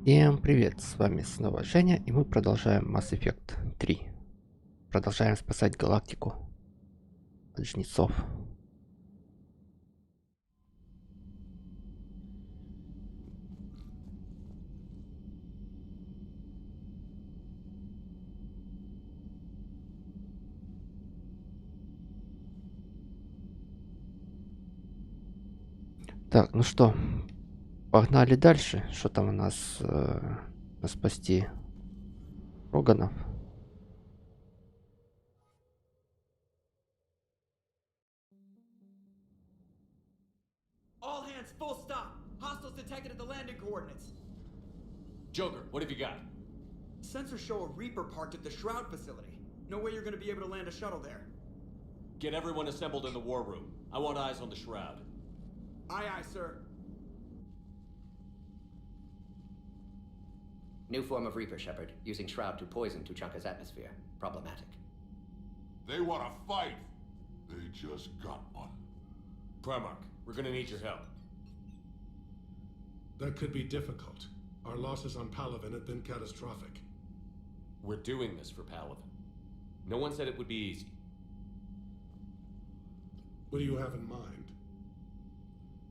Всем привет, с вами снова Женя, и мы продолжаем Mass Effect 3. Продолжаем спасать галактику от жнецов. Так, ну что, погнали дальше. Что там у нас на спасти Роганов? All hands, full stop. Hostiles detected at the landing coordinates. Joker, what have you got? Sensors show a Reaper parked at the Shroud facility. No way you're gonna be able to land a shuttle there. Get everyone assembled in the war room. I want eyes on the Shroud. Aye, aye, sir. New form of Reaper, Shepard, using Shroud to poison Tuchanka's atmosphere. Problematic. They want to fight. They just got one. Primarch, we're gonna need your help. That could be difficult. Our losses on Palaven have been catastrophic. We're doing this for Paladin. No one said it would be easy. What do you have in mind?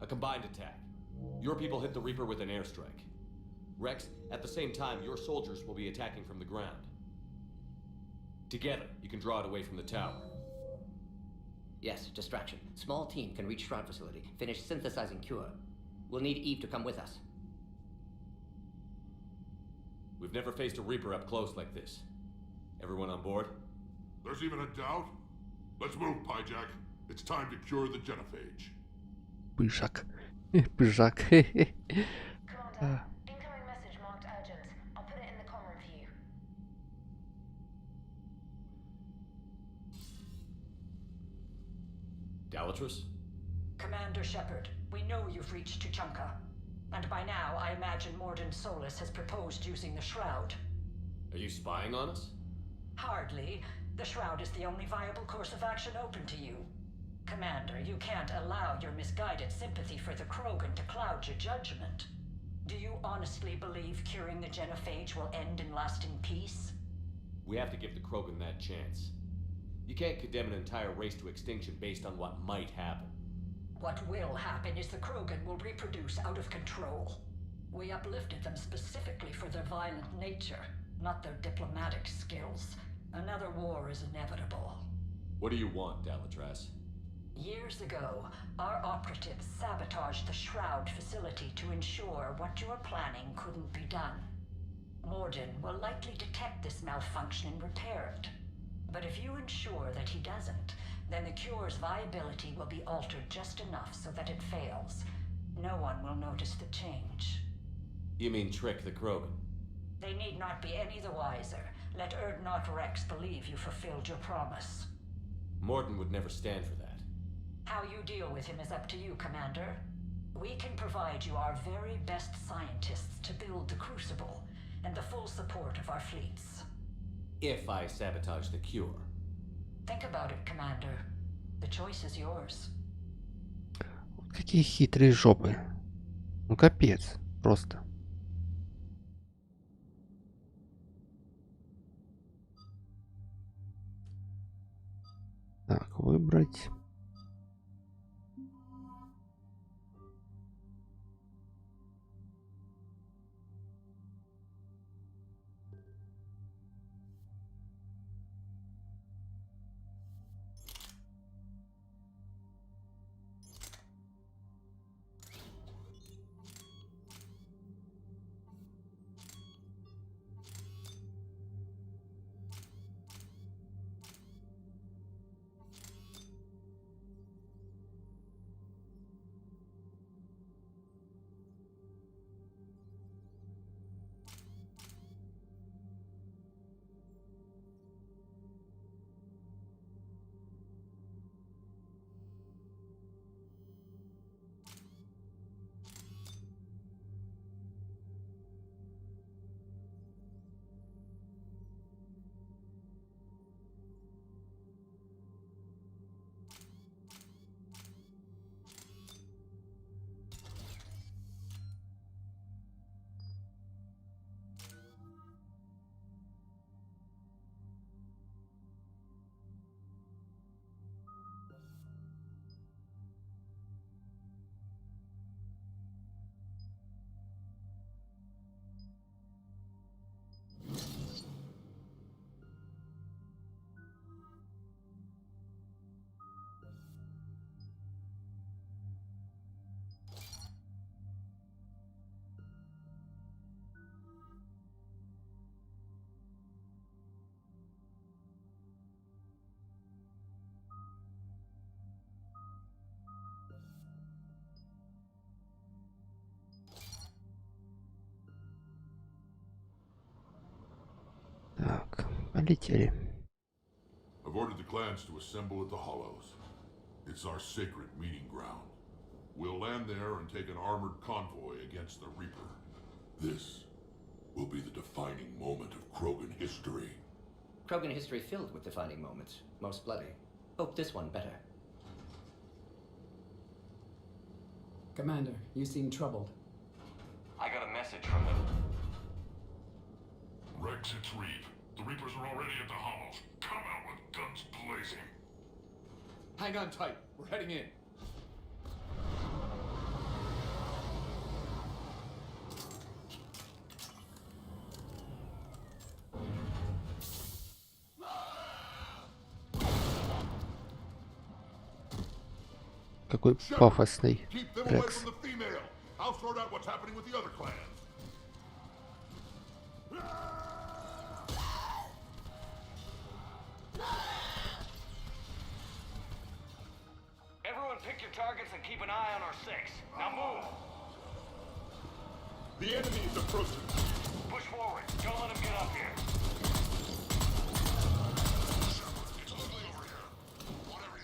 A combined attack. Your people hit the Reaper with an airstrike. Rex, at the same time, your soldiers will be attacking from the ground. Together, you can draw it away from the tower. Yes, distraction. Small team can reach Shroud facility, finish synthesizing cure. We'll need Eve to come with us. We've never faced a Reaper up close like this. Everyone on board? There's even a doubt? Let's move, Pyjack. It's time to cure the genophage. Пыжак. Пыжак. Commander, incoming message marked urgent. I'll put it in the comm room for you. Dalatrus? Commander Shepard, we know you've reached Tuchanka. And by now, I imagine Mordin Solus has proposed using the Shroud. Are you spying on us? Hardly. The Shroud is the only viable course of action open to you. Commander, you can't allow your misguided sympathy for the Krogan to cloud your judgment. Do you honestly believe curing the genophage will end in lasting peace? We have to give the Krogan that chance. You can't condemn an entire race to extinction based on what might happen. What will happen is the Krogan will reproduce out of control. We uplifted them specifically for their violent nature, not their diplomatic skills. Another war is inevitable. What do you want, Dalatrus? Years ago, our operatives sabotaged the Shroud facility to ensure what you were planning couldn't be done. Mordin will likely detect this malfunction and repair it. But if you ensure that he doesn't, then the cure's viability will be altered just enough so that it fails. No one will notice the change. You mean trick the Krogan? They need not be any the wiser. Let Erdnot Rex believe you fulfilled your promise. Mordin would never stand for that. How you deal with him is up to you, Commander. We can provide you our very best scientists to build the Crucible, and the full support of our fleets. If I sabotage the cure. Think about it, Commander. The choice is yours. Какие хитрые жопы. Ну капец, просто. Так, выбрать. Полетели. I've ordered the clans to assemble at the Hollows. It's our sacred meeting ground. We'll land there and take an armored convoy against the Reaper. This will be the defining moment of Krogan history. Krogan history filled with defining moments. Most bloody. Hope this one better. Commander, you seem troubled. I got a message from them. Rex, it's Reeve. The Reapers are already at the Hollows. Come out with guns blazing. Hang on tight. We're heading in. Какой пафосный Keep them away Рекс. from the female. I'll sort out what's happening with the other clans. Everyone pick your targets and keep an eye on our six. Now move. The enemy is approaching. Push forward. Don't let them get up here. It's ugly over here. Whatever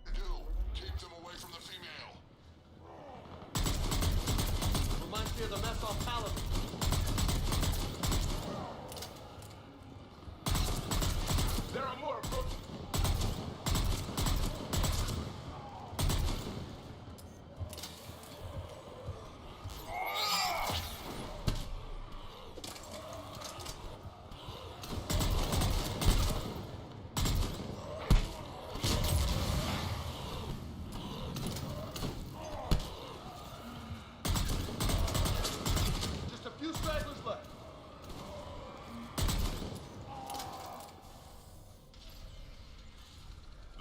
you do, keep them away from the female. Reminds me of the mess on Paladin. There are more approaching. Just a few stragglers left.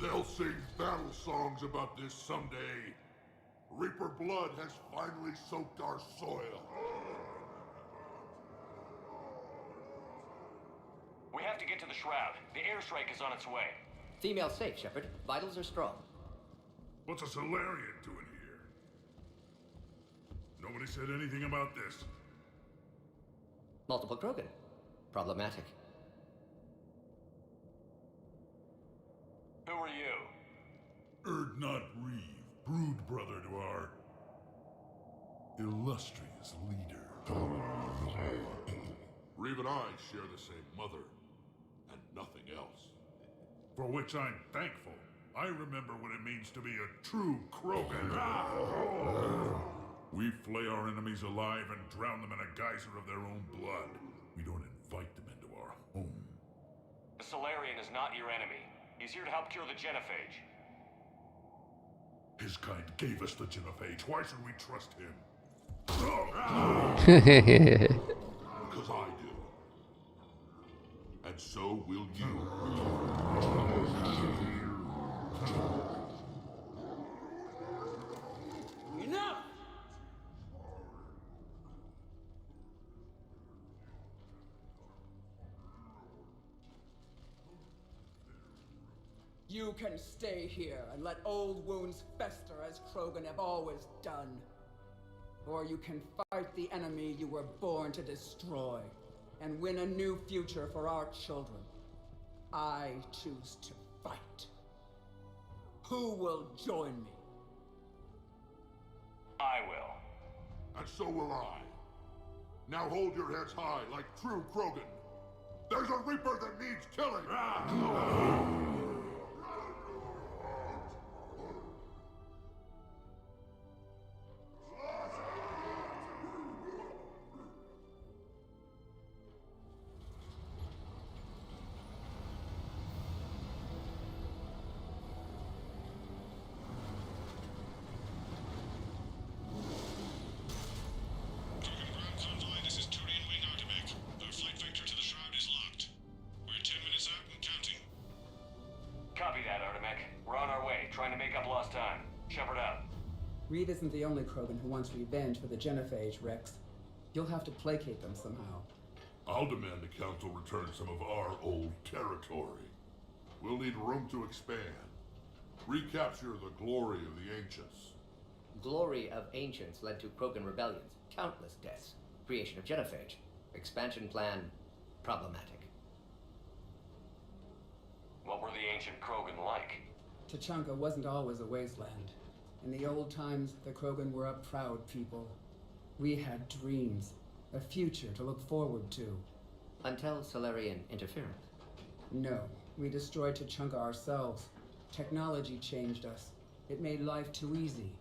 They'll sing battle songs about this someday. Reaper blood has finally soaked our soil. We have to get to the shroud. The airstrike is on its way. Female safe, Shepard. Vitals are strong. What's a Solarian doing here? Nobody said anything about this. Multiple Krogan. Problematic. Who are you? Not Reeve, brood brother to our illustrious leader. Reeve and I share the same mother, and nothing else. For which I'm thankful. I remember what it means to be a true Krogan. We flay our enemies alive and drown them in a geyser of their own blood. We don't invite them into our home. The Solarian is not your enemy. He's here to help cure the genophage. His kind gave us the genophage. Why should we trust him? Because I do. And so will you. Enough! You can stay here and let old wounds fester as Krogan have always done. Or you can fight the enemy you were born to destroy and win a new future for our children. I choose to fight. Who will join me? I will. And so will I. Now hold your heads high like true Krogan. There's a Reaper that needs killing. Copy that, Artemek. We're on our way, trying to make up lost time. Shepard out. Reeve isn't the only Krogan who wants revenge for the genophage, Rex. You'll have to placate them somehow. I'll demand the Council return some of our old territory. We'll need room to expand. Recapture the glory of the Ancients. Glory of Ancients led to Krogan rebellions, countless deaths, creation of genophage, expansion plan, problematic. What were the ancient Krogan like? Tachanka wasn't always a wasteland. In the old times, the Krogan were a proud people. We had dreams, a future to look forward to. Until Solarian interference. No, we destroyed Tachanka ourselves. Technology changed us. It made life too easy.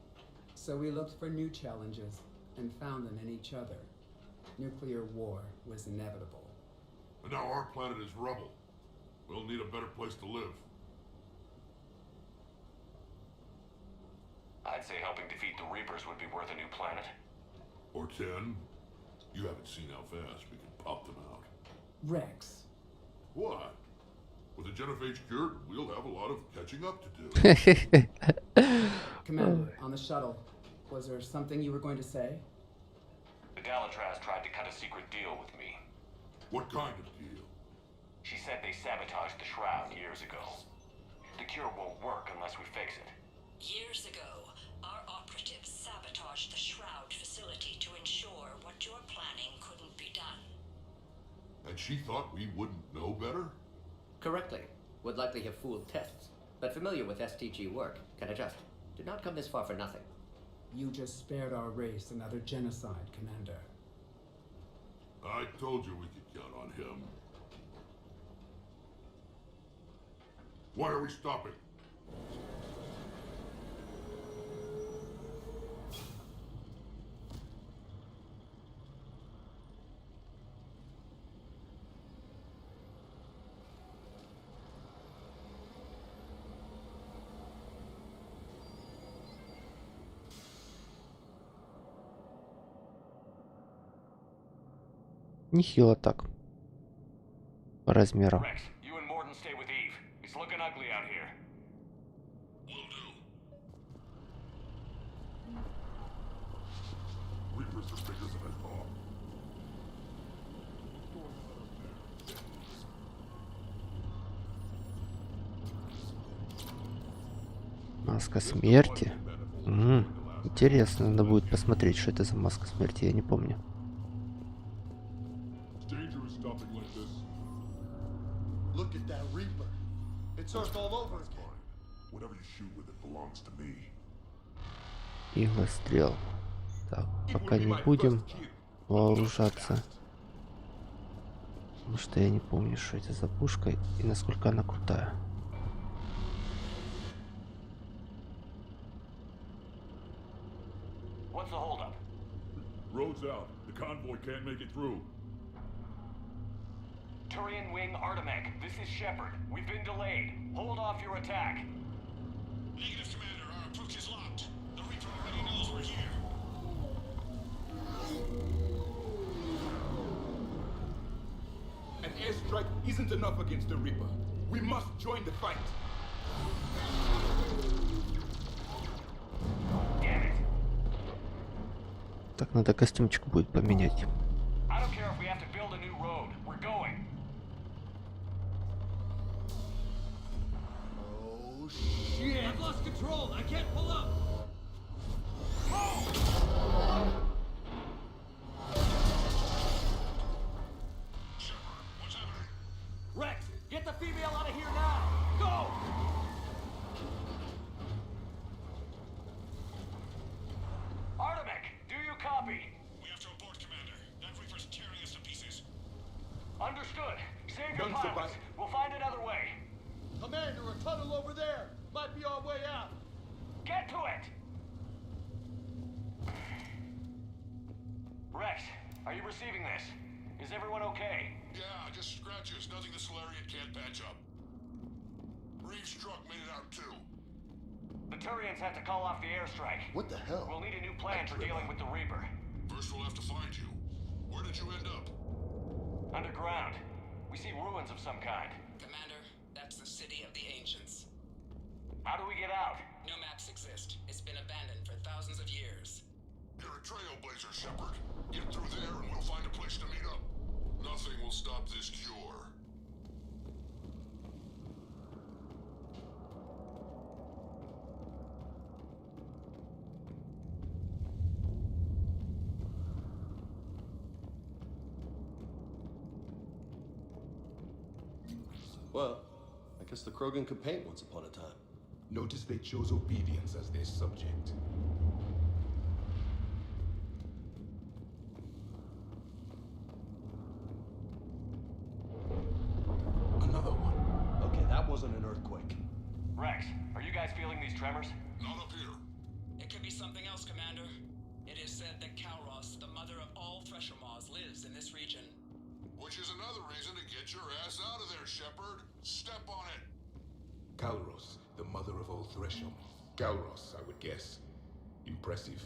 So we looked for new challenges and found them in each other. Nuclear war was inevitable. And now our planet is rubble. We'll need a better place to live. I'd say helping defeat the Reapers would be worth a new planet. Or 10. You haven't seen how fast we can pop them out. Rex. What? With the genophage cured, we'll have a lot of catching up to do. Commander, on the shuttle, was there something you were going to say? The Galatraz tried to cut a secret deal with me. What kind of deal? She said they sabotaged the Shroud years ago. The cure won't work unless we fix it. Years ago, our operatives sabotaged the Shroud facility to ensure what you're planning couldn't be done. And she thought we wouldn't know better? Correctly. Would likely have fooled tests, but familiar with STG work, can adjust. Did not come this far for nothing. You just spared our race another genocide, Commander. I told you we could count on him. Why are we stopping? Нехило так. По размерам. Rex, you and Morden stay with Eve. It's looking ugly out here. Will do. Reapers are bigger than I thought. Маска смерти. Интересно, надо будет посмотреть, что это за маска смерти, я не помню. Look at that Reaper. It's Earth all over again. Whatever you shoot with it belongs to me. Иглострел. Так, пока не будем вооружаться. Потому что я не помню, что это за пушка и насколько она крутая. What's the holdup? Road's out. The convoy can't make it through. Turian Wing Artemec, this is Shepard. We've been delayed. Hold off your attack. Negative, Commander. Our approach is locked. The Reaper already knows we're here. An airstrike isn't enough against the Reaper. We must join the fight. Damn it. Так, надо костюмчик будет поменять. I don't care if we have to build a new road. We're going. Oh shit! I've lost control. I can't pull up. What's happening? Rex, get the female out of here now. Go! Artemec, do you copy? We have to abort, Commander. That Reaper's tearing us to pieces. Understood. Save your None pilots. survive. We'll find another way. Commander, a tunnel over there. Might be our way out. Get to it! Rex, are you receiving this? Is everyone okay? Yeah, just scratches. Nothing the Solarian can't patch up. Reeves' truck made it out too. The Turians had to call off the airstrike. What the hell? We'll need a new plan for dealing with the Reaper. First we'll have to find you. Where did you end up? Underground. We see ruins of some kind. Commander, that's the city of the ancients. How do we get out? No maps exist. It's been abandoned for thousands of years. You're a trailblazer, Shepard. Get through there and we'll find a place to meet up. Nothing will stop this cure. Well, I guess the Krogan could paint once upon a time. Notice they chose obedience as their subject. Another one. Okay, that wasn't an earthquake. Rex, are you guys feeling these tremors? Not up here. It could be something else, Commander. It is said that Kalros, the mother of all thresher moths, lives in this region. Which is another reason to get your ass out of there, Shepard. Step on it. Kalros, the mother of all Threshold. Kalros, I would guess. Impressive.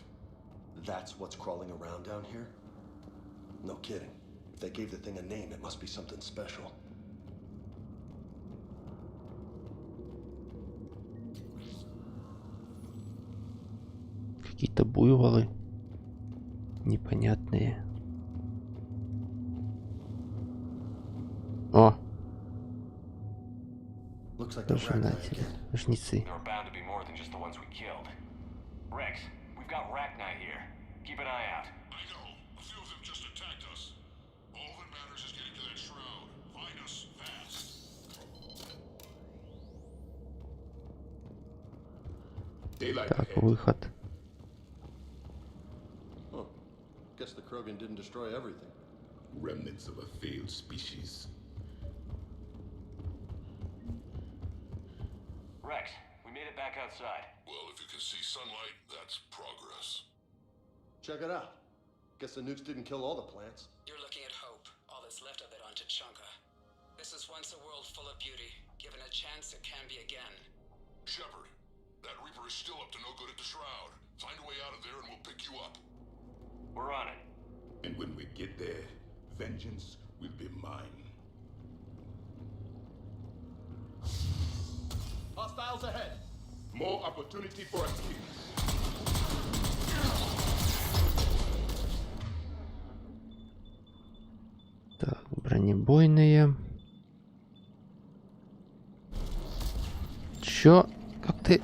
That's what's crawling around down here? No kidding. If they gave the thing a name, it must be something special. Какие-то буйволы непонятные. О! Пожинатели, жнецы. There are bound to be more than just the ones we killed. Rex, we've got Rachni here. Keep an eye out. I know. A few of them just attacked us. All that matters is getting to that shroud. Find us fast. Daylight Так, ahead. выход. Huh. Guess the Krogan didn't destroy everything. Remnants of a failed species. Rex, we made it back outside. Well, if you can see sunlight, that's progress. Check it out. Guess the nukes didn't kill all the plants. You're looking at hope, all that's left of it on Tachanka. This is once a world full of beauty. Given a chance, it can be again. Shepard, that Reaper is still up to no good at the shroud. Find a way out of there and we'll pick you up. We're on it. And when we get there, vengeance will be mine. Hostiles ahead! More opportunity for escape. Так, бронебойные. Чё? Как ты...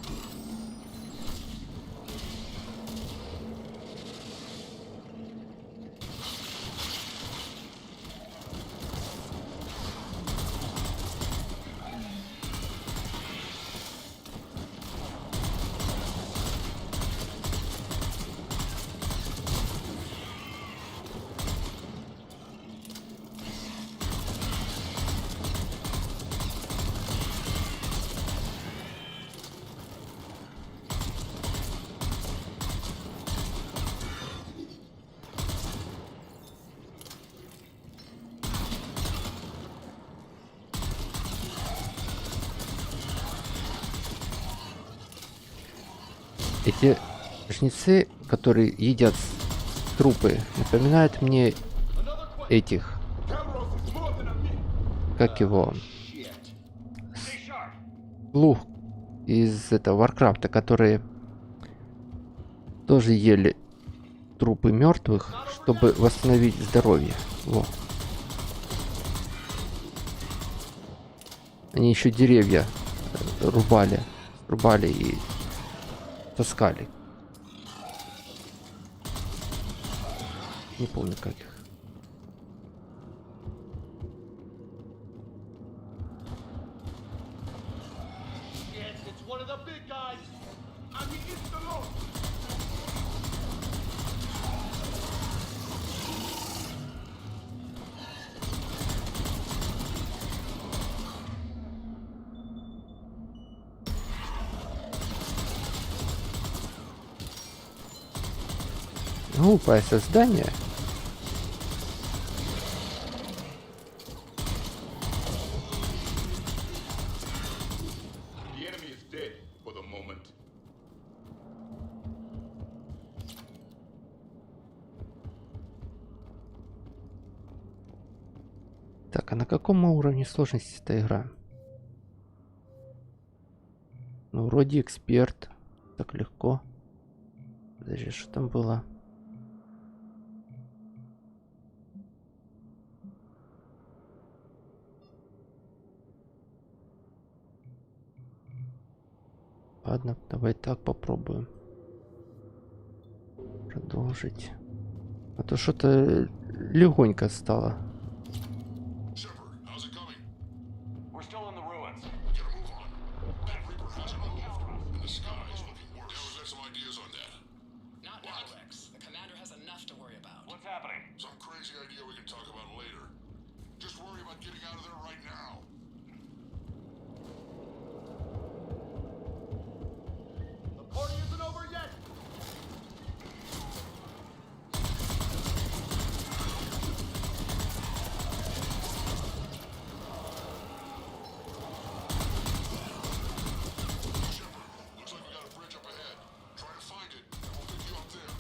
Эти жнецы, которые едят трупы, напоминают мне этих, как его, слух из этого Варкрафта, которые тоже ели трупы мертвых, чтобы восстановить здоровье. Во. Они еще деревья рубали и таскали. Не помню как их. Глупое создание. Так, а на каком уровне сложности эта игра? Ну, вроде эксперт. Так легко. Подожди, что там было? Ладно, давай так попробуем. Продолжить. А то что-то легонько стало. We're still in the ruins. Get a move on. That Reaper has it all after us, and the sky is looking worse. Yeah, we've got some ideas on that. Not now, Rex. The commander has enough to worry about. What's happening? Some crazy idea we can talk about later. Just worry about getting out of there right now. The party isn't over yet! Looks like we got a bridge up ahead. Try to find it, and we'll pick you up there.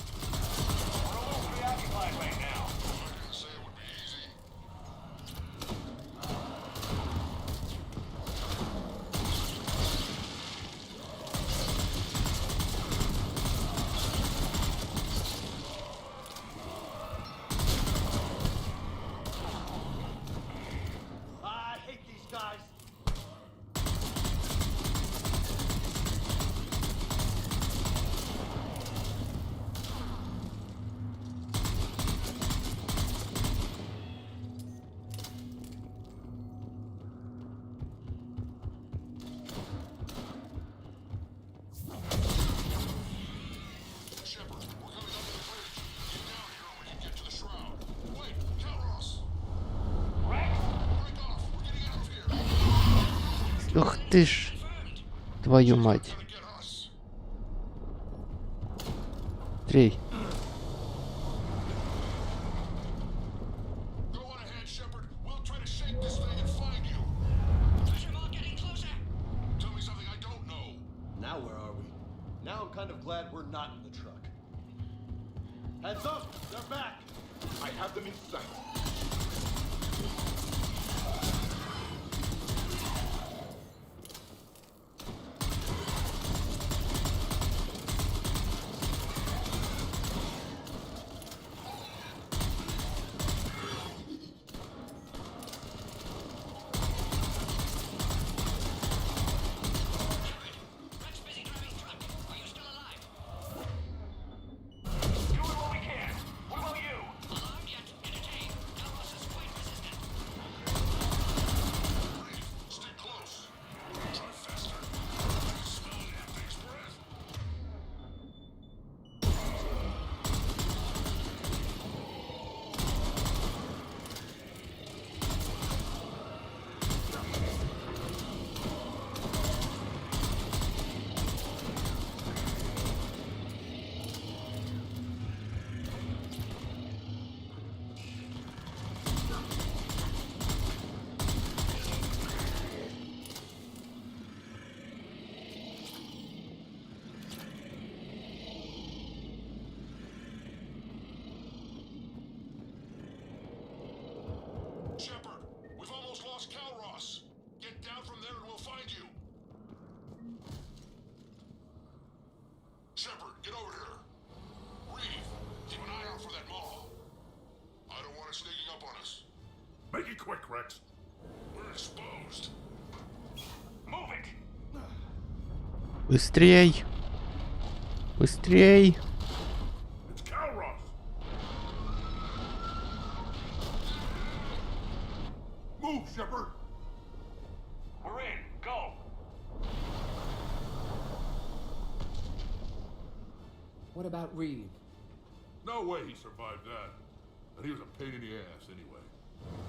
We're a little preoccupied right now. I didn't say it would be easy. I hate these guys! Shepard, we're coming up to the bridge. Get down here and we can get to the shroud. Wait, Calros! Rex? Break off! We're getting out of here! Ох ты ж, твою мать. Gonna get us! Трей. Go on ahead, Shepard. We'll try to shake this thing and find you. Pressure ball getting closer. Tell me something I don't know. Now where are we? Now I'm kind of glad we're not in the truck. Heads up! They're back! I have them in sight. Rex busy driving truck. Are you still alive? Doing what we can. What about you? Alarmed yet? Entertained. Calros is quite resistant. Stay close. Try faster. Smell that thing's breath. Shepard, we've almost lost Calros. Get down from there and we'll find you. Shepard, get over here. Reeve, keep an eye out for that maw. I don't want it sneaking up on us. Make it quick, Rex. We're exposed. Move it. Быстрей. Быстрей. It's Calros! Move, Shepard. We're in. Go. What about Reeve? No way he survived that. And he was a pain in the ass anyway.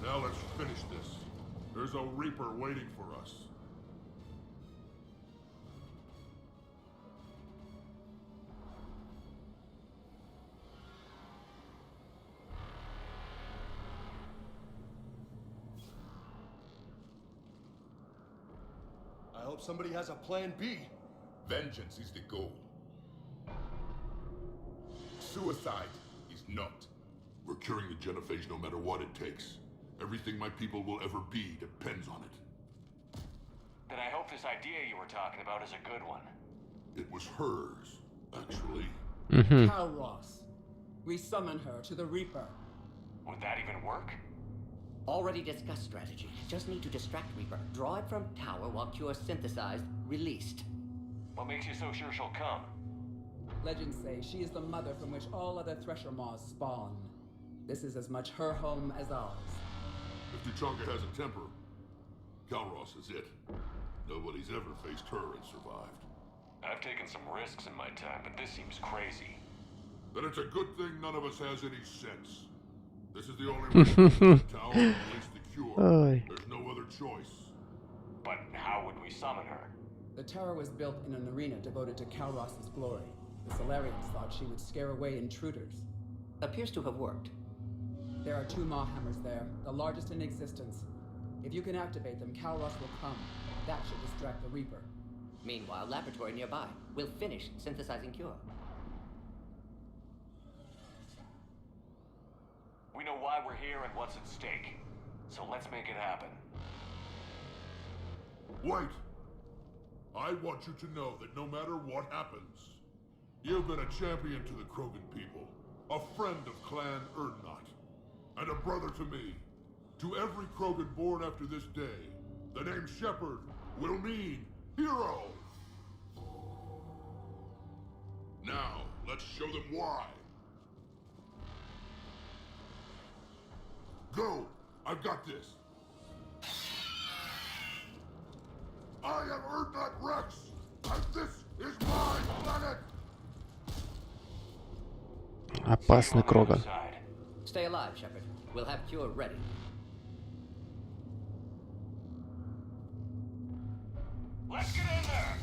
Now let's finish this. There's a Reaper waiting for us. I hope somebody has a plan B. Vengeance is the goal. Suicide is not. We're curing the genophage no matter what it takes. Everything my people will ever be depends on it. Then I hope this idea you were talking about is a good one. It was hers, actually. Calros. We summon her to the Reaper. Would that even work? Already discussed strategy. Just need to distract Reaper. Draw it from tower while Cure synthesized, released. What makes you so sure she'll come? Legends say she is the mother from which all other Thresher Maws spawn. This is as much her home as ours. If Tuchanka has a temper, Calros is it. Nobody's ever faced her and survived. I've taken some risks in my time, but this seems crazy. Then it's a good thing none of us has any sense. This is the only way to get to the tower and release the cure. There's no other choice. But how would we summon her? The tower was built in an arena devoted to Calros' glory. The Solarians thought she would scare away intruders. Appears to have worked. There are 2 Maw hammers there, the largest in existence. If you can activate them, Calros will come. That should distract the Reaper. Meanwhile, laboratory nearby. We'll finish synthesizing cure. We know why we're here and what's at stake. So let's make it happen. Wait! I want you to know that no matter what happens, you've been a champion to the Krogan people, a friend of Clan Erdnot, and a brother to me. To every Krogan born after this day, the name Shepard will mean hero! Now, let's show them why. Go! I've got this! I am Erdnot Rex, and this is my planet! Опасный Кроган. Stay alive, Shepard. We'll have cure ready. Let's get in there!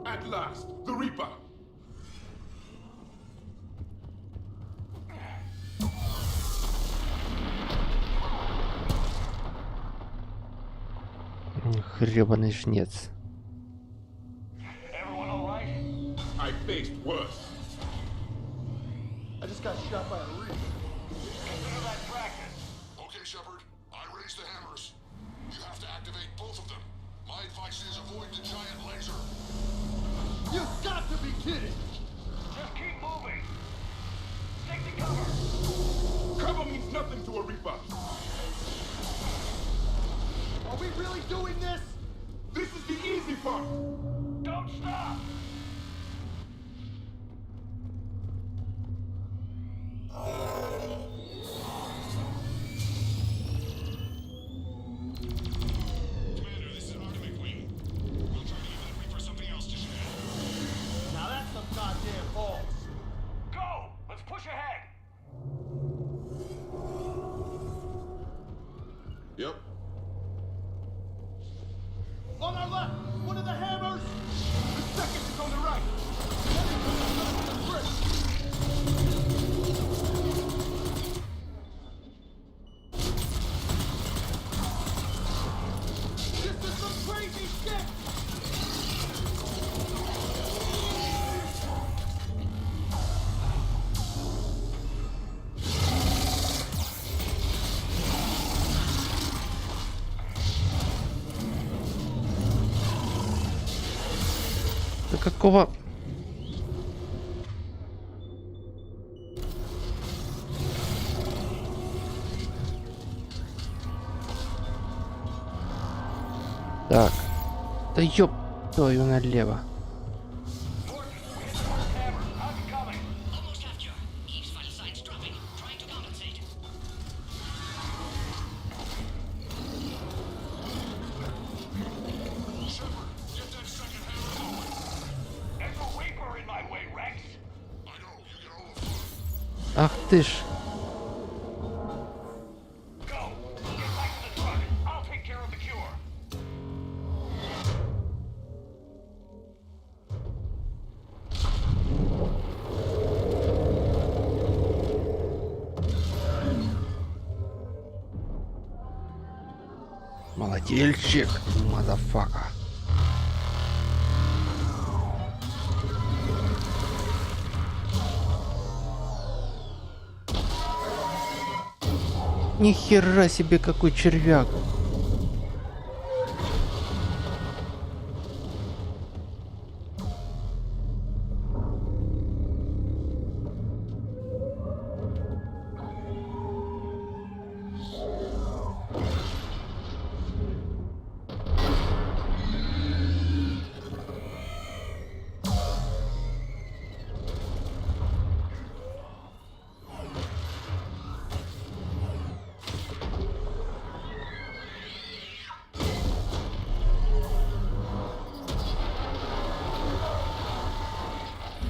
At last, the Reaper! Хребаный жнец. Everyone all right? I faced worse. I just got shot by a Reaper. Consider that practice. Okay, Shepard. I raised the hammers. You have to activate both of them. My advice is avoid the giant laser. You've got to be kidding! Just keep moving. Stick to cover. Cover means nothing to a Reaper. Are we really doing this? This is the easy part. Don't stop. Commander, this is Artemis Wing. We'll try to give the Reaper something else to share. Now that's some goddamn balls. Go. Let's push ahead. Yep. On our left! One of the hammers! The second is on the right. This is some crazy shit! Да какого... Так. Да ёб твою налево. Almost have cure. Eve's vital signs dropping. Trying to compensate. Shepard, get that second hammer going. There's a Reaper in my way, Rex. I know, you get all the fun. Ах ты ж. Go. Get back to the truck. I'll take care of the cure. Тельщик, мазафака. Нихера себе, какой червяк.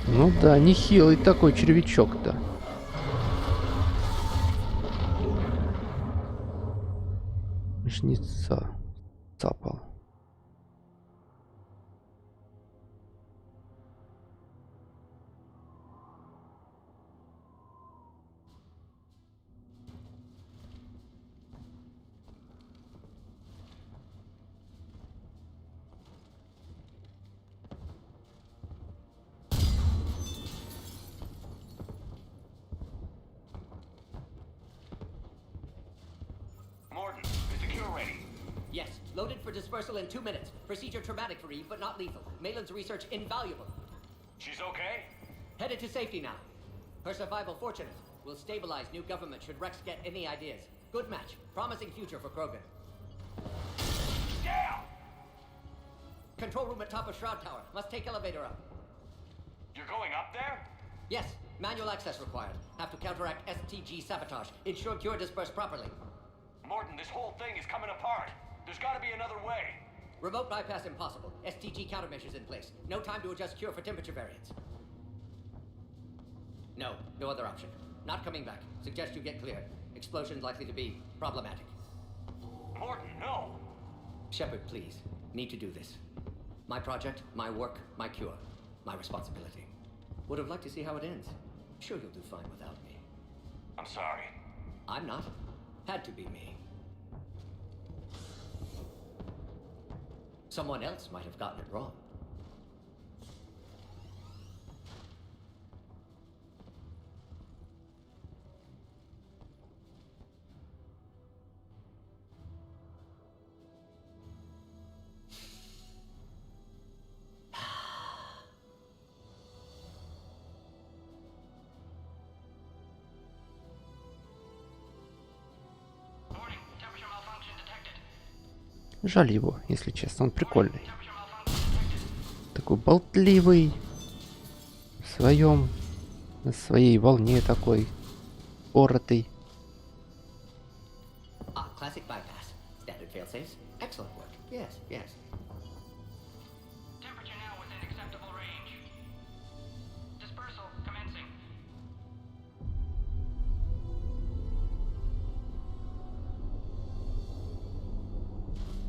Ну да, нехилый такой червячок-то. Жнеца цапал. Yes, loaded for dispersal in 2 minutes. Procedure traumatic for Eve, but not lethal. Malin's research invaluable. She's okay? Headed to safety now. Her survival fortunate. Will stabilize new government should Rex get any ideas. Good match. Promising future for Krogan. Down! Control room at top of Shroud Tower. Must take elevator up. You're going up there? Yes, manual access required. Have to counteract STG sabotage. Ensure cure dispersed properly. Morton, this whole thing is coming apart. There's gotta be another way. Remote bypass impossible. STG countermeasures in place. No time to adjust cure for temperature variance. No other option. Not coming back. Suggest you get cleared. Explosion likely to be problematic. Morton, no! Shepard, please. Need to do this. My project, my work, my cure. My responsibility. Would have liked to see how it ends. Sure you'll do fine without me. I'm sorry. I'm not. Had to be me. Someone else might have gotten it wrong. Жаль его, если честно, он прикольный. Такой болтливый, на своей волне такой, поротый. Classic bypass. Standard failsafes. Excellent work. Yes. Temperature now within acceptable range. Dispersal commencing.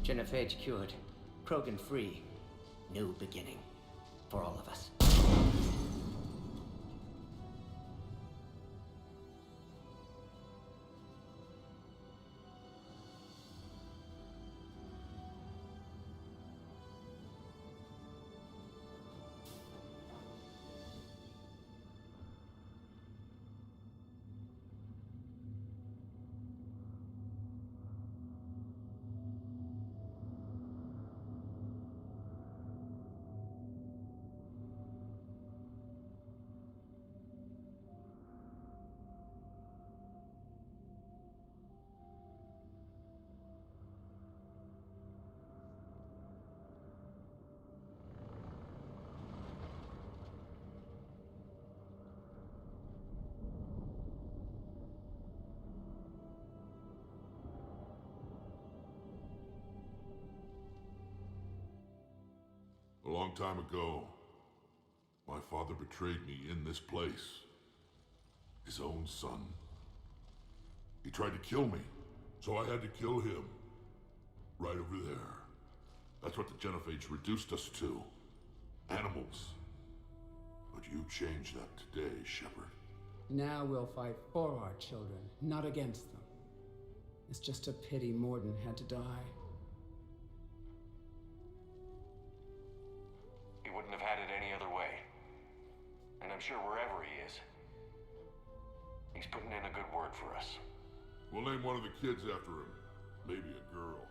Genophage cured. Krogan free. New beginning. For all of us. A long time ago, my father betrayed me in this place. His own son. He tried to kill me, so I had to kill him. Right over there. That's what the Genophage reduced us to. Animals. But you changed that today, Shepard. Now we'll fight for our children, not against them. It's just a pity Morden had to die. I'm sure wherever he is, he's putting in a good word for us. We'll name one of the kids after him. Maybe a girl.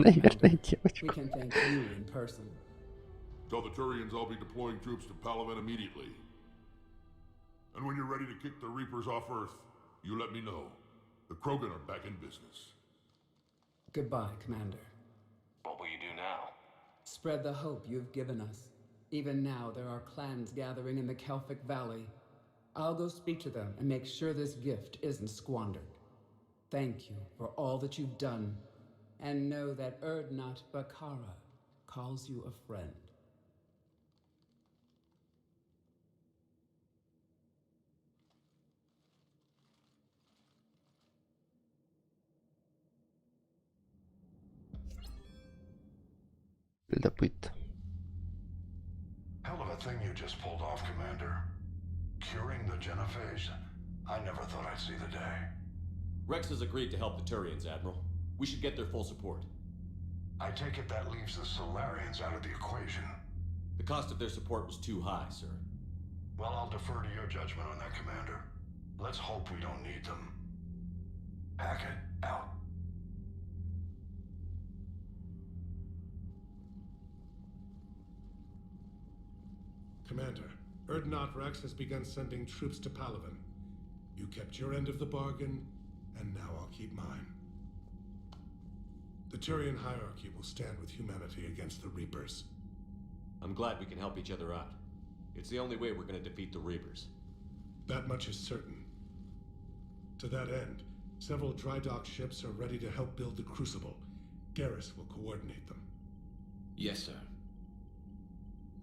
Наверное, девочку. We can thank you in person. Tell the Turians I'll be deploying troops to Palaven immediately. And when you're ready to kick the Reapers off Earth, you let me know. The Krogan are back in business. Goodbye, Commander. What will you do now? Spread the hope you've given us. Even now, there are clans gathering in the Kelphic Valley. I'll go speak to them and make sure this gift isn't squandered. Thank you for all that you've done, and know that Erdnot Bakara calls you a friend. Любопыт. Hell of a thing you just pulled off, Commander. Curing the Genophage. I never thought I'd see the day. Rex has agreed to help the Turians, Admiral. We should get their full support. I take it that leaves the Solarians out of the equation. The cost of their support was too high, sir. Well, I'll defer to your judgment on that, Commander. Let's hope we don't need them. Hackett, out. Commander, Erdnot Rex has begun sending troops to Palaven. You kept your end of the bargain, and now I'll keep mine. The Turian hierarchy will stand with humanity against the Reapers. I'm glad we can help each other out. It's the only way we're going to defeat the Reapers. That much is certain. To that end, several dry dock ships are ready to help build the Crucible. Garrus will coordinate them. Yes, sir.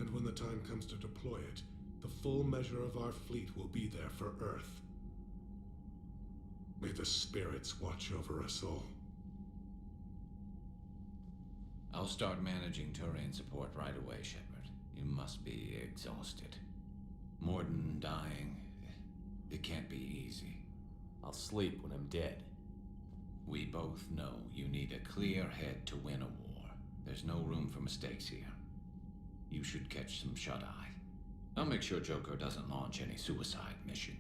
And when the time comes to deploy it, the full measure of our fleet will be there for Earth. May the spirits watch over us all. I'll start managing Turian support right away, Shepard. You must be exhausted. Morden dying, it can't be easy. I'll sleep when I'm dead. We both know you need a clear head to win a war. There's no room for mistakes here. You should catch some shut-eye. I'll make sure Joker doesn't launch any suicide mission.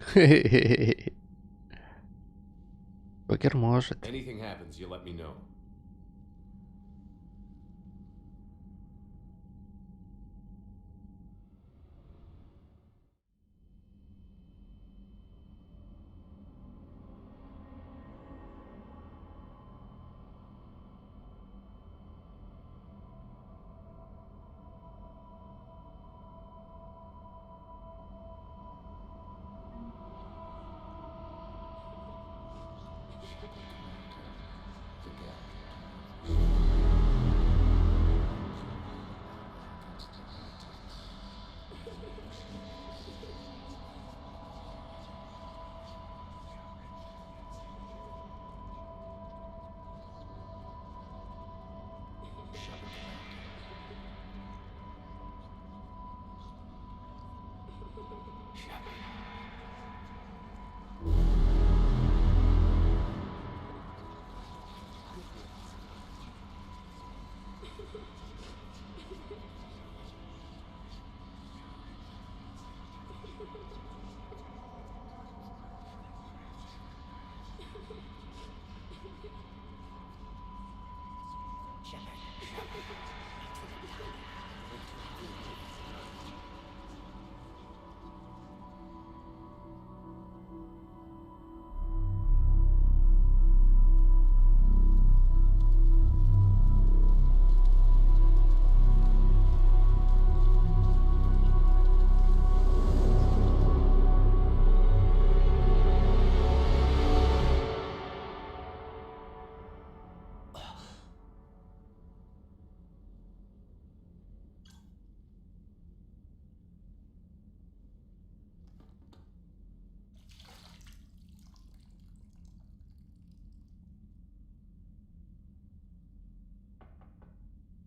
Покер может. Anything happens, you let me know.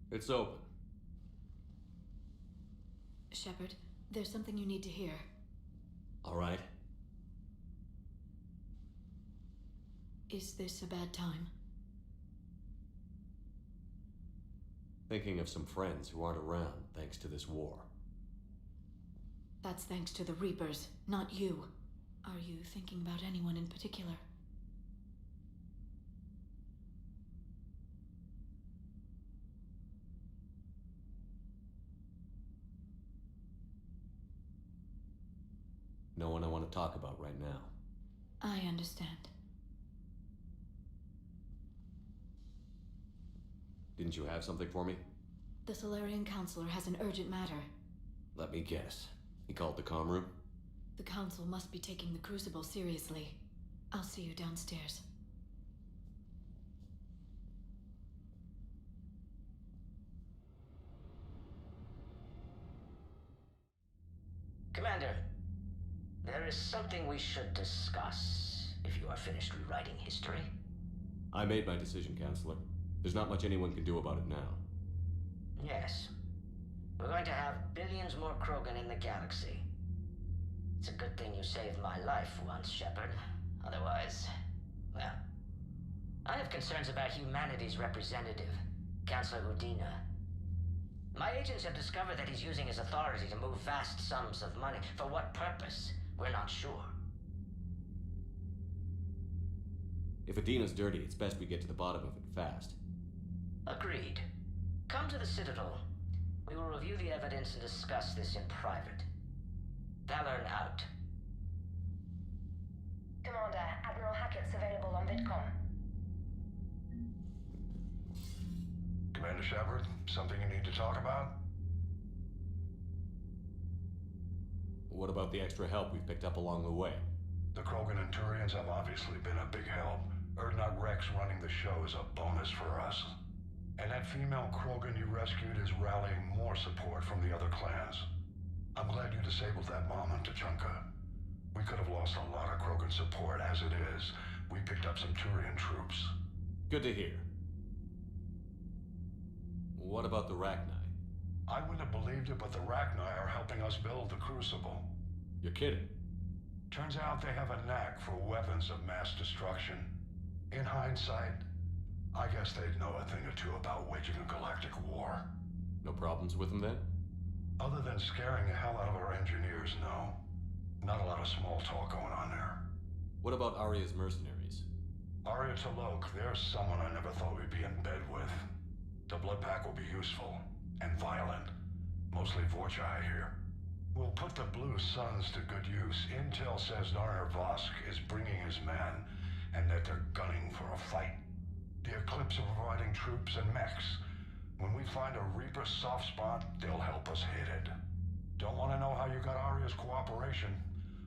It's open. Shepard, there's something you need to hear. All right. Is this a bad time? Thinking of some friends who aren't around thanks to this war. That's thanks to the Reapers, not you. Are you thinking about anyone in particular? No one I want to talk about right now. I understand. Didn't you have something for me? The Solarian Counselor has an urgent matter. Let me guess. He called the comm room? The Council must be taking the Crucible seriously. I'll see you downstairs. Commander, there is something we should discuss, if you are finished rewriting history. I made my decision, Counselor. There's not much anyone can do about it now. Yes. We're going to have billions more Krogan in the galaxy. It's a good thing you saved my life once, Shepard. Otherwise, well... I have concerns about humanity's representative, Councillor Udina. My agents have discovered that he's using his authority to move vast sums of money. For what purpose? We're not sure. If Adina's dirty, it's best we get to the bottom of it fast. Agreed. Come to the Citadel. We will review the evidence and discuss this in private. Valorn out. Commander, Admiral Hackett's available on VidCom. Commander Shepard, something you need to talk about? What about the extra help we've picked up along the way? The Krogan and Turians have obviously been a big help. Urdnot Rex running the show is a bonus for us. And that female Krogan you rescued is rallying more support from the other clans. I'm glad you disabled that bomb on Tuchanka. We could have lost a lot of Krogan support as it is. We picked up some Turian troops. Good to hear. What about the Rachni? I wouldn't have believed it, but the Rachni are helping us build the Crucible. You're kidding. Turns out they have a knack for weapons of mass destruction. In hindsight, I guess they'd know a thing or two about waging a galactic war. No problems with them then? Other than scaring the hell out of our engineers, no. Not a lot of small talk going on there. What about Arya's mercenaries? Arya T'Lok, there's someone I never thought we'd be in bed with. The blood pack will be useful, and violent. Mostly Vorcha, I hear. We'll put the Blue Suns to good use. Intel says Narner Vosk is bringing his men, and that they're gunning for a fight. The Eclipse are providing troops and mechs. When we find a Reaper soft spot, they'll help us hit it. Don't want to know how you got Arya's cooperation,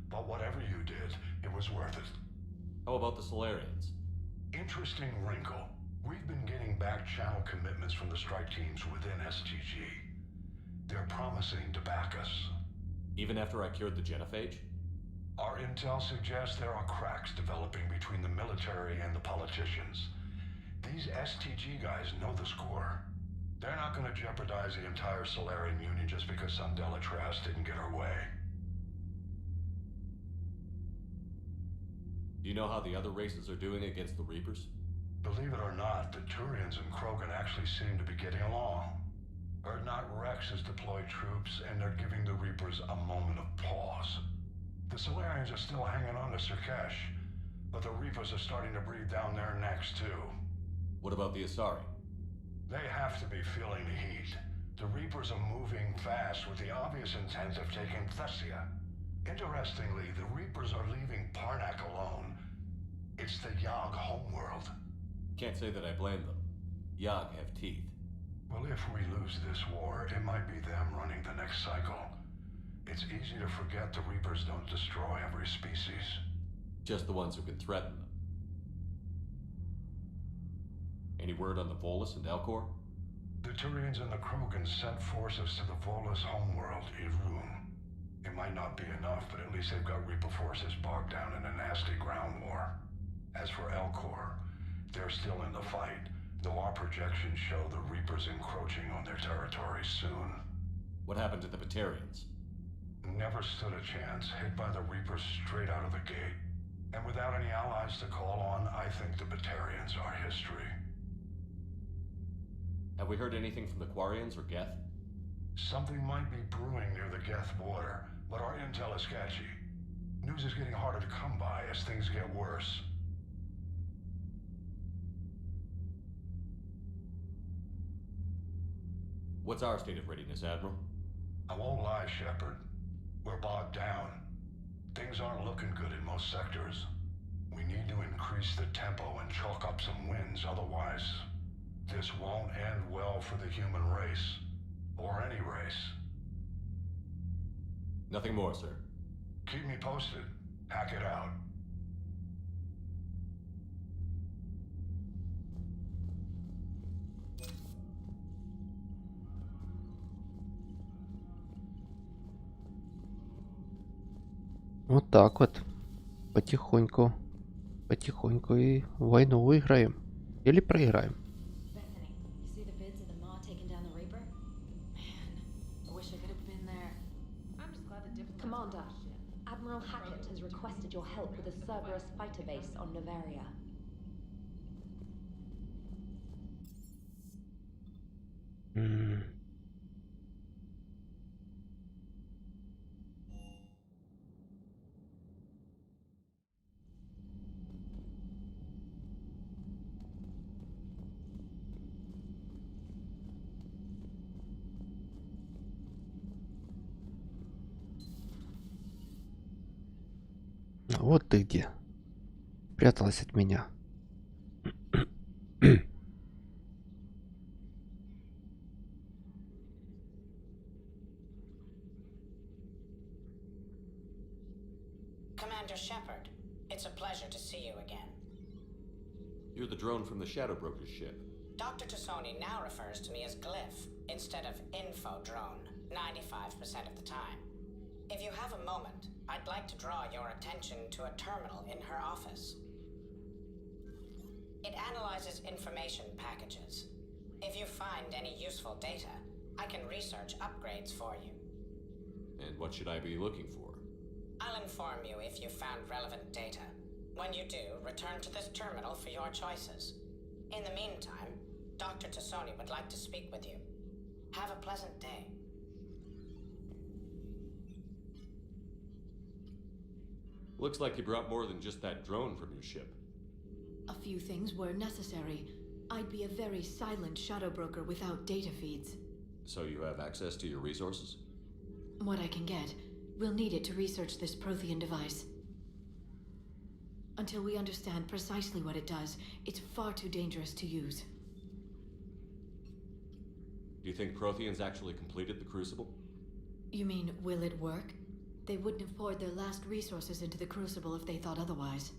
but whatever you did, it was worth it. How about the Solarians? Interesting wrinkle. We've been getting back channel commitments from the strike teams within STG. They're promising to back us. Even after I cured the genophage? Our intel suggests there are cracks developing between the military and the politicians. These STG guys know the score. They're not going to jeopardize the entire Solarian Union just because some Delatras didn't get our way. Do you know how the other races are doing against the Reapers? Believe it or not, the Turians and Krogan actually seem to be getting along. Urdnot Rex has deployed troops, and they're giving the Reapers a moment of pause. The Solarians are still hanging on to Surkesh, but the Reapers are starting to breathe down their necks too. What about the Asari? They have to be feeling the heat. The Reapers are moving fast with the obvious intent of taking Thessia. Interestingly, the Reapers are leaving Parnak alone. It's the Yogg homeworld. Can't say that I blame them. Yogg have teeth. Well, if we lose this war, it might be them running the next cycle. It's easy to forget the Reapers don't destroy every species. Just the ones who can threaten them. Any word on the Volus and Elcor? The Turians and the Krogan sent forces to the Volus homeworld, Irun. It might not be enough, but at least they've got Reaper forces bogged down in a nasty ground war. As for Elcor, they're still in the fight, though our projections show the Reapers encroaching on their territory soon. What happened to the Batarians? Never stood a chance, hit by the Reapers straight out of the gate. And without any allies to call on, I think the Batarians are history. Have we heard anything from the Quarians or Geth? Something might be brewing near the Geth border, but our intel is sketchy. News is getting harder to come by as things get worse. What's our state of readiness, Admiral? I won't lie, Shepard. We're bogged down. Things aren't looking good in most sectors. We need to increase the tempo and chalk up some wins, otherwise this won't end well for the human race. Or any race. Nothing more, sir. Keep me posted. Hack it out. Вот так вот. Потихоньку. Потихоньку и войну выиграем. Или проиграем. Commander, Admiral Hackett has requested your help with a Cerberus fighter base on Novaria. Вот ты где. Пряталась от меня. Commander Shepard, it's a pleasure to see you again. You're the drone from the Shadow Broker's ship. Dr. Tassoni now refers to me as Glyph instead of Info Drone 95% of the time. If you have a moment, I'd like to draw your attention to a terminal in her office. It analyzes information packages. If you find any useful data, I can research upgrades for you. And what should I be looking for? I'll inform you if you found relevant data. When you do, return to this terminal for your choices. In the meantime, Dr. Tassoni would like to speak with you. Have a pleasant day. Looks like you brought more than just that drone from your ship. A few things were necessary. I'd be a very silent shadow broker without data feeds. So you have access to your resources? What I can get. We'll need it to research this Prothean device. Until we understand precisely what it does, it's far too dangerous to use. Do you think Protheans actually completed the Crucible? You mean, will it work? They wouldn't have poured their last resources into the Crucible if they thought otherwise.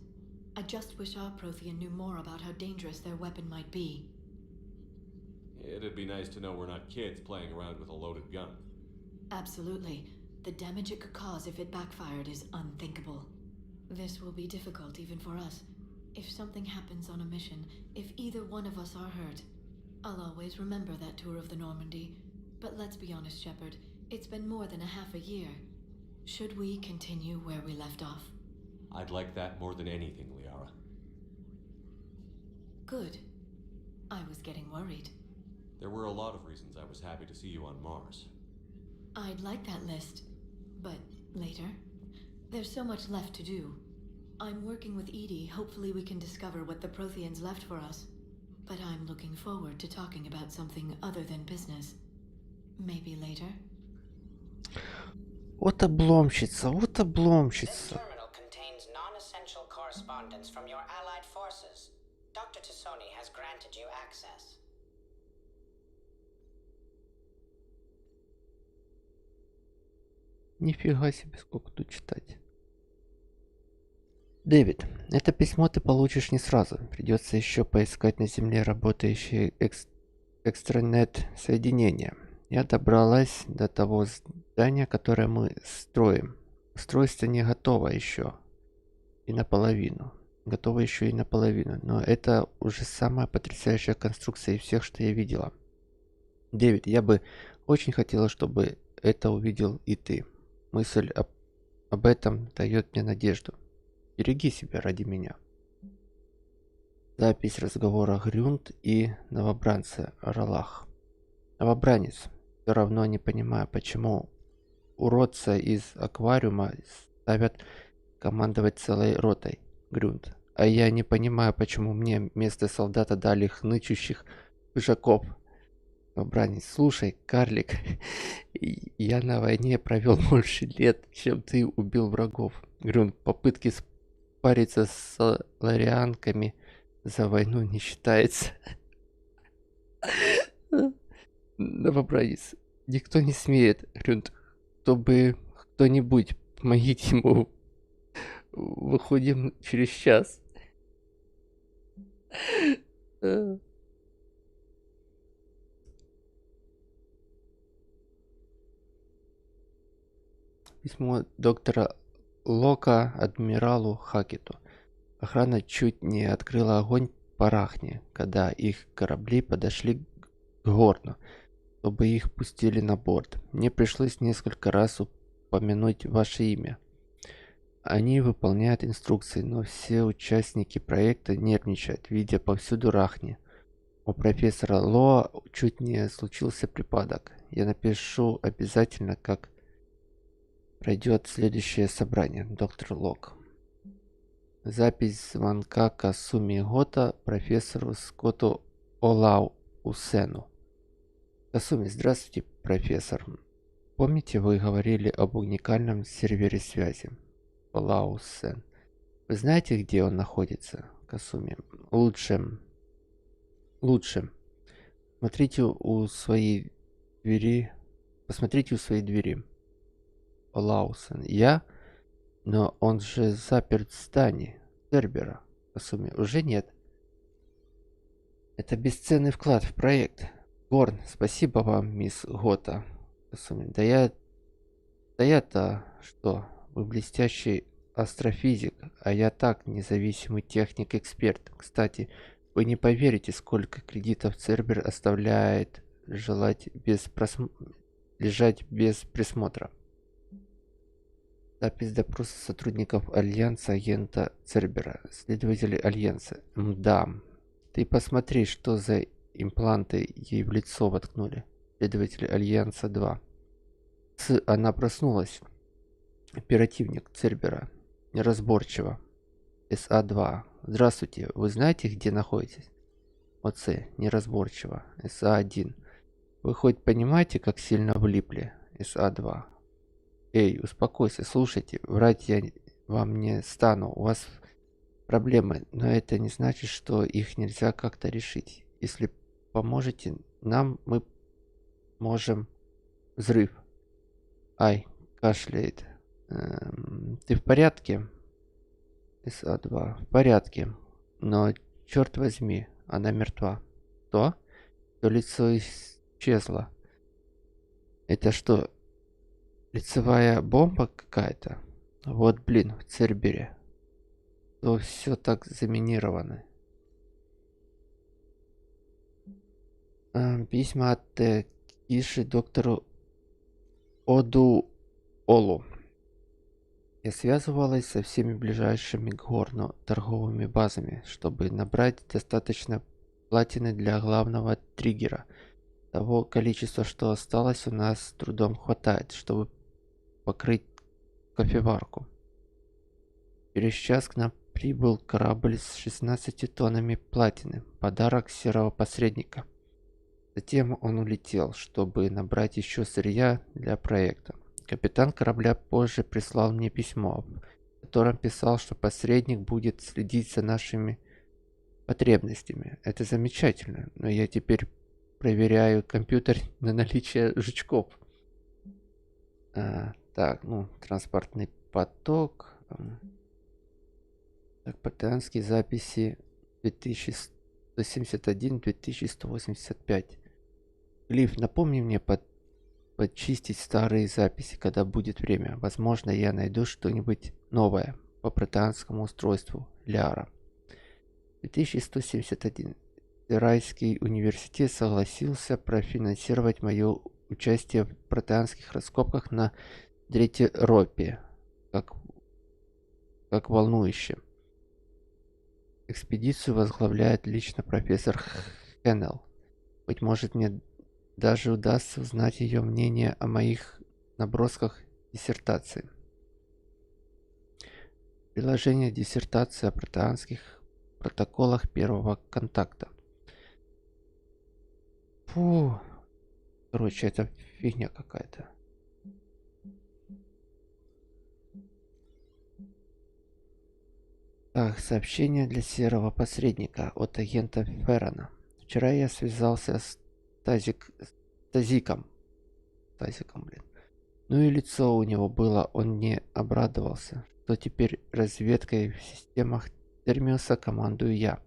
I just wish our Prothean knew more about how dangerous their weapon might be. It'd be nice to know we're not kids playing around with a loaded gun. Absolutely. The damage it could cause if it backfired is unthinkable. This will be difficult even for us. If something happens on a mission, if either one of us are hurt, I'll always remember that tour of the Normandy. But let's be honest, Shepard. It's been more than a half a year. Should we continue where we left off? I'd like that more than anything, Liara. Good. I was getting worried. There were a lot of reasons I was happy to see you on Mars. I'd like that list. But later? There's so much left to do. I'm working with Edie. Hopefully we can discover what the Protheans left for us. But I'm looking forward to talking about something other than business. Maybe later? Вот обломщица, вот обломщица. This terminal contains non-essential correspondence from your allied forces. Dr. Tassoni has granted you access. Нифига себе, сколько тут читать. Дэвид, это письмо ты получишь не сразу. Придется еще поискать на Земле работающие экстранет-соединения. Я добралась до того здания, которое мы строим. Устройство не готово еще. И наполовину. Готово еще и наполовину. Но это уже самая потрясающая конструкция из всех, что я видела. Дэвид, я бы очень хотела, чтобы это увидел и ты. Мысль об этом дает мне надежду. Береги себя ради меня. Запись разговора Грюнд и новобранца Ролах. Новобранец, все равно не понимаю, почему уродца из аквариума ставят командовать целой ротой. Грюнд. А я не понимаю, почему мне вместо солдата дали хнычущих пыжаков. Бранец, слушай, карлик, я на войне провел больше лет, чем ты убил врагов. Грюнд, попытки спариться с ларианками за войну не считается. Новобранец, никто не смеет, Грюнд, чтобы кто-нибудь помогите ему. Выходим через час. Письмо доктора Лока адмиралу Хакету. Охрана чуть не открыла огонь по Рахне, когда их корабли подошли к Горну, чтобы их пустили на борт. Мне пришлось несколько раз упомянуть ваше имя. Они выполняют инструкции, но все участники проекта нервничают, видя повсюду Рахни. У профессора Лоа чуть не случился припадок. Я напишу обязательно, как пройдет следующее собрание, доктор Лок. Запись звонка Касуми Гота профессору Скотту Олаусену. Касуми, здравствуйте, профессор. Помните, вы говорили об уникальном сервере связи? Олаусен. Вы знаете, где он находится? Касуми. Лучше. Посмотрите у своей двери. Олаусен. Я? Но он же заперт в здании сервера. Касуми. Уже нет. Это бесценный вклад в проект. Горн, спасибо вам, мисс Гота. Касуми. Да я-то что? Вы блестящий астрофизик, а я так, независимый техник-эксперт. Кстати, вы не поверите, сколько кредитов Цербер оставляет лежать без присмотра. Запись допроса сотрудников Альянса агента Цербера, следователи Альянса. Да, ты посмотри, что за импланты ей в лицо воткнули. Следователи Альянса 2. Она проснулась. Оперативник Цербера. Неразборчиво. СА-2. Здравствуйте. Вы знаете, где находитесь? ОЦ. Неразборчиво. СА-1. Вы хоть понимаете, как сильно влипли? СА-2. Эй, успокойся, слушайте. Врать я вам не стану. У вас проблемы, но это не значит, что их нельзя как-то решить. Если поможете нам, мы можем... Взрыв. Ай, кашляет. Ты в порядке? СА-2. В порядке. Но, черт возьми, она мертва. То? То лицо исчезло. Это что, лицевая бомба какая-то? Вот, блин, в Цербере. То все так заминировано. Письма от Киши доктору Олу. Я связывалась со всеми ближайшими к Горну торговыми базами, чтобы набрать достаточно платины для главного триггера. Того количества, что осталось, у нас с трудом хватает, чтобы покрыть кофеварку. Через час к нам прибыл корабль с 16 тоннами платины, подарок серого посредника. Затем он улетел, чтобы набрать еще сырья для проекта. Капитан корабля позже прислал мне письмо, в котором писал, что посредник будет следить за нашими потребностями. Это замечательно, но я теперь проверяю компьютер на наличие жучков. Так, транспортный поток. Так, патрианские записи 2171-2185. Глиф, напомни мне подчистить старые записи, когда будет время. Возможно, я найду что-нибудь новое по протеанскому устройству Ляра. 2171. Райский университет согласился профинансировать мое участие в протеанских раскопках на Дретеропе. Как волнующе. Экспедицию возглавляет лично профессор Хеннел. Быть может, мне даже удастся узнать ее мнение о моих набросках диссертации. Приложение диссертации о протеанских протоколах первого контакта. Фу. Короче, это фигня какая-то. Так, сообщение для серого посредника от агента Феррона. Вчера я связался с Тазиком. Блин. Ну и лицо у него было, он не обрадовался, что теперь разведкой в системах Термиуса командую я.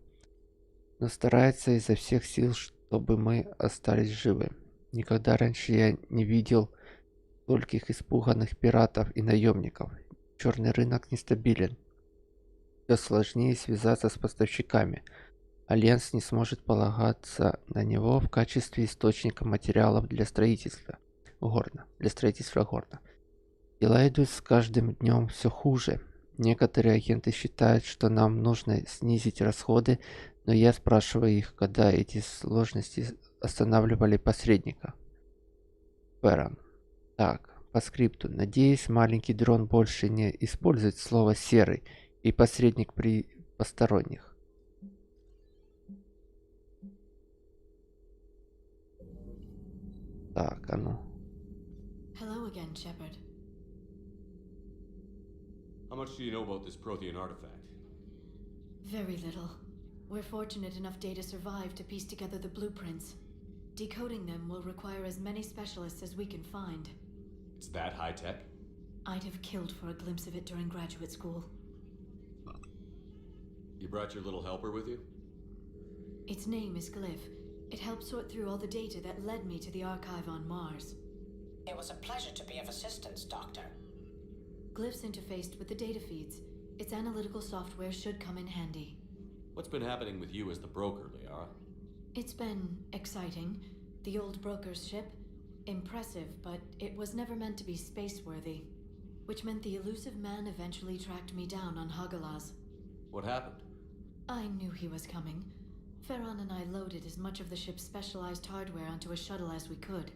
Но старается изо всех сил, чтобы мы остались живы. Никогда раньше я не видел стольких испуганных пиратов и наемников. Черный рынок нестабилен. Все сложнее связаться с поставщиками. Альянс не сможет полагаться на него в качестве источника материалов для строительства горна. Дела идут с каждым днем все хуже. Некоторые агенты считают, что нам нужно снизить расходы, но я спрашиваю их, когда эти сложности останавливали посредника. Феррон. Так, по скрипту. Надеюсь, маленький дрон больше не использует слово «серый» и посредник при посторонних. Так, а ну. Hello again, Shepard. How much do you know about this Prothean artifact? Very little. We're fortunate enough Data survived to piece together the blueprints. Decoding them will require as many specialists as we can find. It's that high-tech? I'd have killed for a glimpse of it during graduate school. You brought your little helper with you? Its name is Glyph. It helped sort through all the data that led me to the archive on Mars. It was a pleasure to be of assistance, Doctor. Glyph's interfaced with the data feeds. Its analytical software should come in handy. What's been happening with you as the broker, Liara? It's been exciting. The old broker's ship, impressive, but it was never meant to be space-worthy. Which meant the elusive man eventually tracked me down on Hagalaz. What happened? I knew he was coming. Ferron and I loaded as much of the ship's specialized hardware onto a shuttle as we could.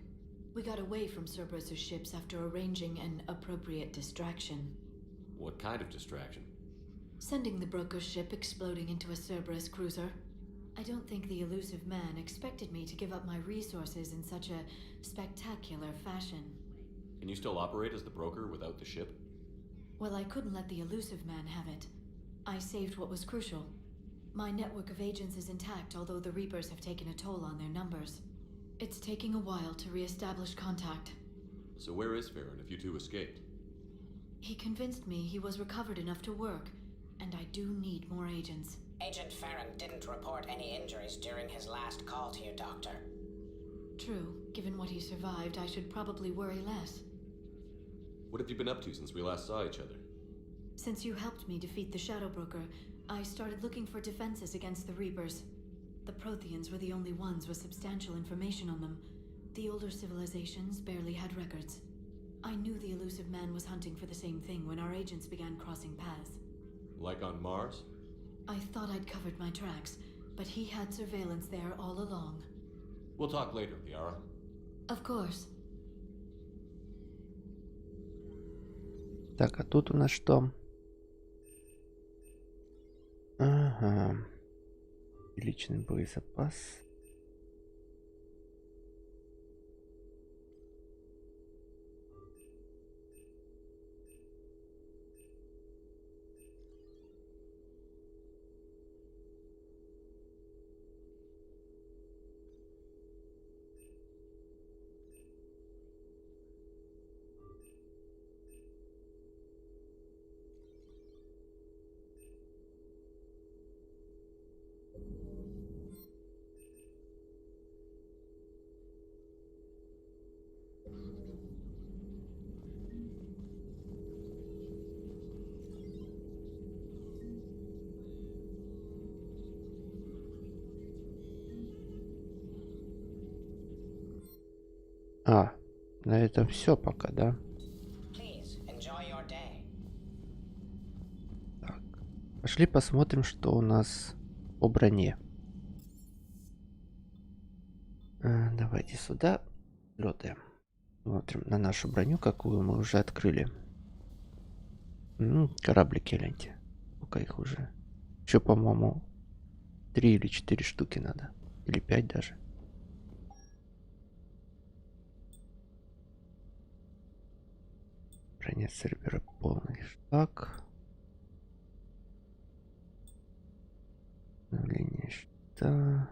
We got away from Cerberus' ships after arranging an appropriate distraction. What kind of distraction? Sending the broker's ship exploding into a Cerberus cruiser. I don't think the elusive man expected me to give up my resources in such a spectacular fashion. Can you still operate as the broker without the ship? Well, I couldn't let the elusive man have it. I saved what was crucial. My network of agents is intact, although the Reapers have taken a toll on their numbers. It's taking a while to re-establish contact. So where is Farron if you two escaped? He convinced me he was recovered enough to work, and I do need more agents. Agent Farron didn't report any injuries during his last call to you, Doctor. True. Given what he survived, I should probably worry less. What have you been up to since we last saw each other? Since you helped me defeat the Shadow Broker, I started looking for defenses against the Reapers. The Protheans were the only ones with substantial information on them. The older civilizations barely had records. I knew the elusive man was hunting for the same thing when our agents began crossing paths. Like on Mars? I thought I'd covered my tracks, but he had surveillance there all along. We'll talk later, Liara. Of course. Так, а тут у нас что? Ага. Личный боезапас. А, на этом все пока, да? Так, пошли посмотрим, что у нас по броне. Давай. Давайте сюда летаем. Смотрим на нашу броню, какую мы уже открыли. Кораблики, гляньте. Сколько их уже? Еще, по-моему, 3 или 4 штуки надо. Или 5 даже. Броня сервера полный штаг. Обновление счета.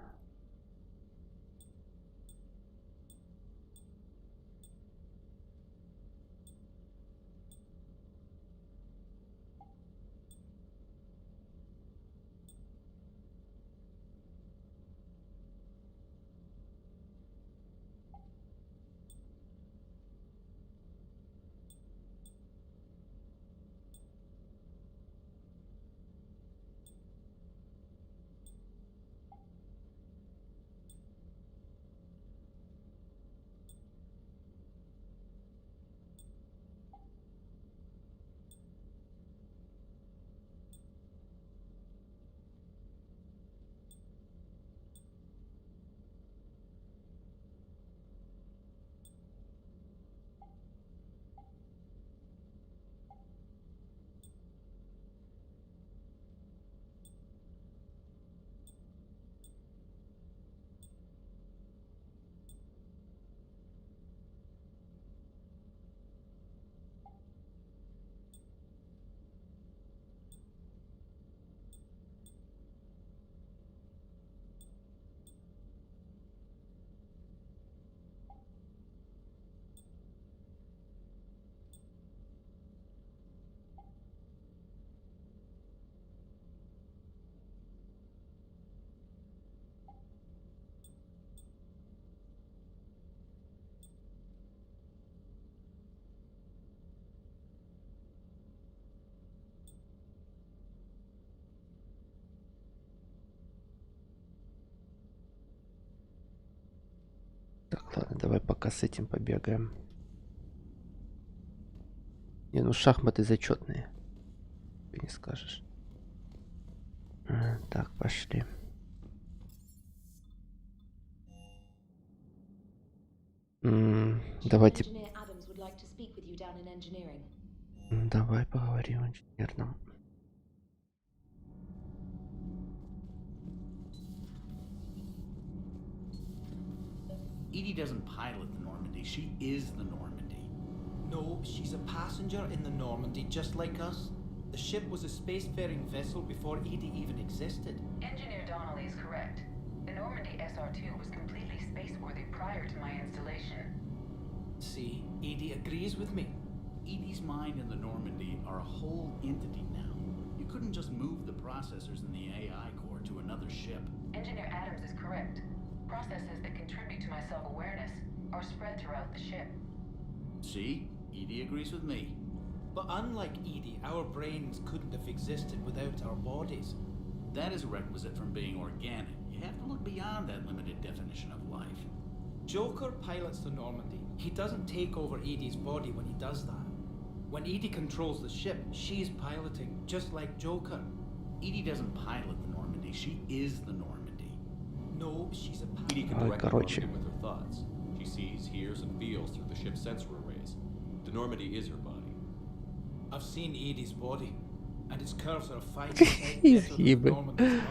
Так, ладно, давай пока с этим побегаем. Не, ну шахматы зачетные. Ты не скажешь. Так, пошли. Давайте. Давай поговорим о инженерном. Edie doesn't pilot the Normandy, she is the Normandy. No, she's a passenger in the Normandy, just like us. The ship was a spacefaring vessel before Edie even existed. Engineer Donnelly is correct. The Normandy SR2 was completely spaceworthy prior to my installation. See, Edie agrees with me. Edie's mind and the Normandy are a whole entity now. You couldn't just move the processors in the AI core to another ship. Engineer Adams is correct. Processes that contribute to my self-awareness are spread throughout the ship. See? Edie agrees with me. But unlike Edie, our brains couldn't have existed without our bodies. That is a requisite from being organic. You have to look beyond that limited definition of life. Joker pilots the Normandy. He doesn't take over Edie's body when he does that. When Edie controls the ship, she's piloting, just like Joker. Edie doesn't pilot the Normandy, she is the Normandy. No, she's a Edie can direct the Normandy with her thoughts. She sees, hears, and feels through the ship's sensor arrays. The Normandy is her body. I've seen Edie's body, and its curves are a fine sight better than the Normandy's body.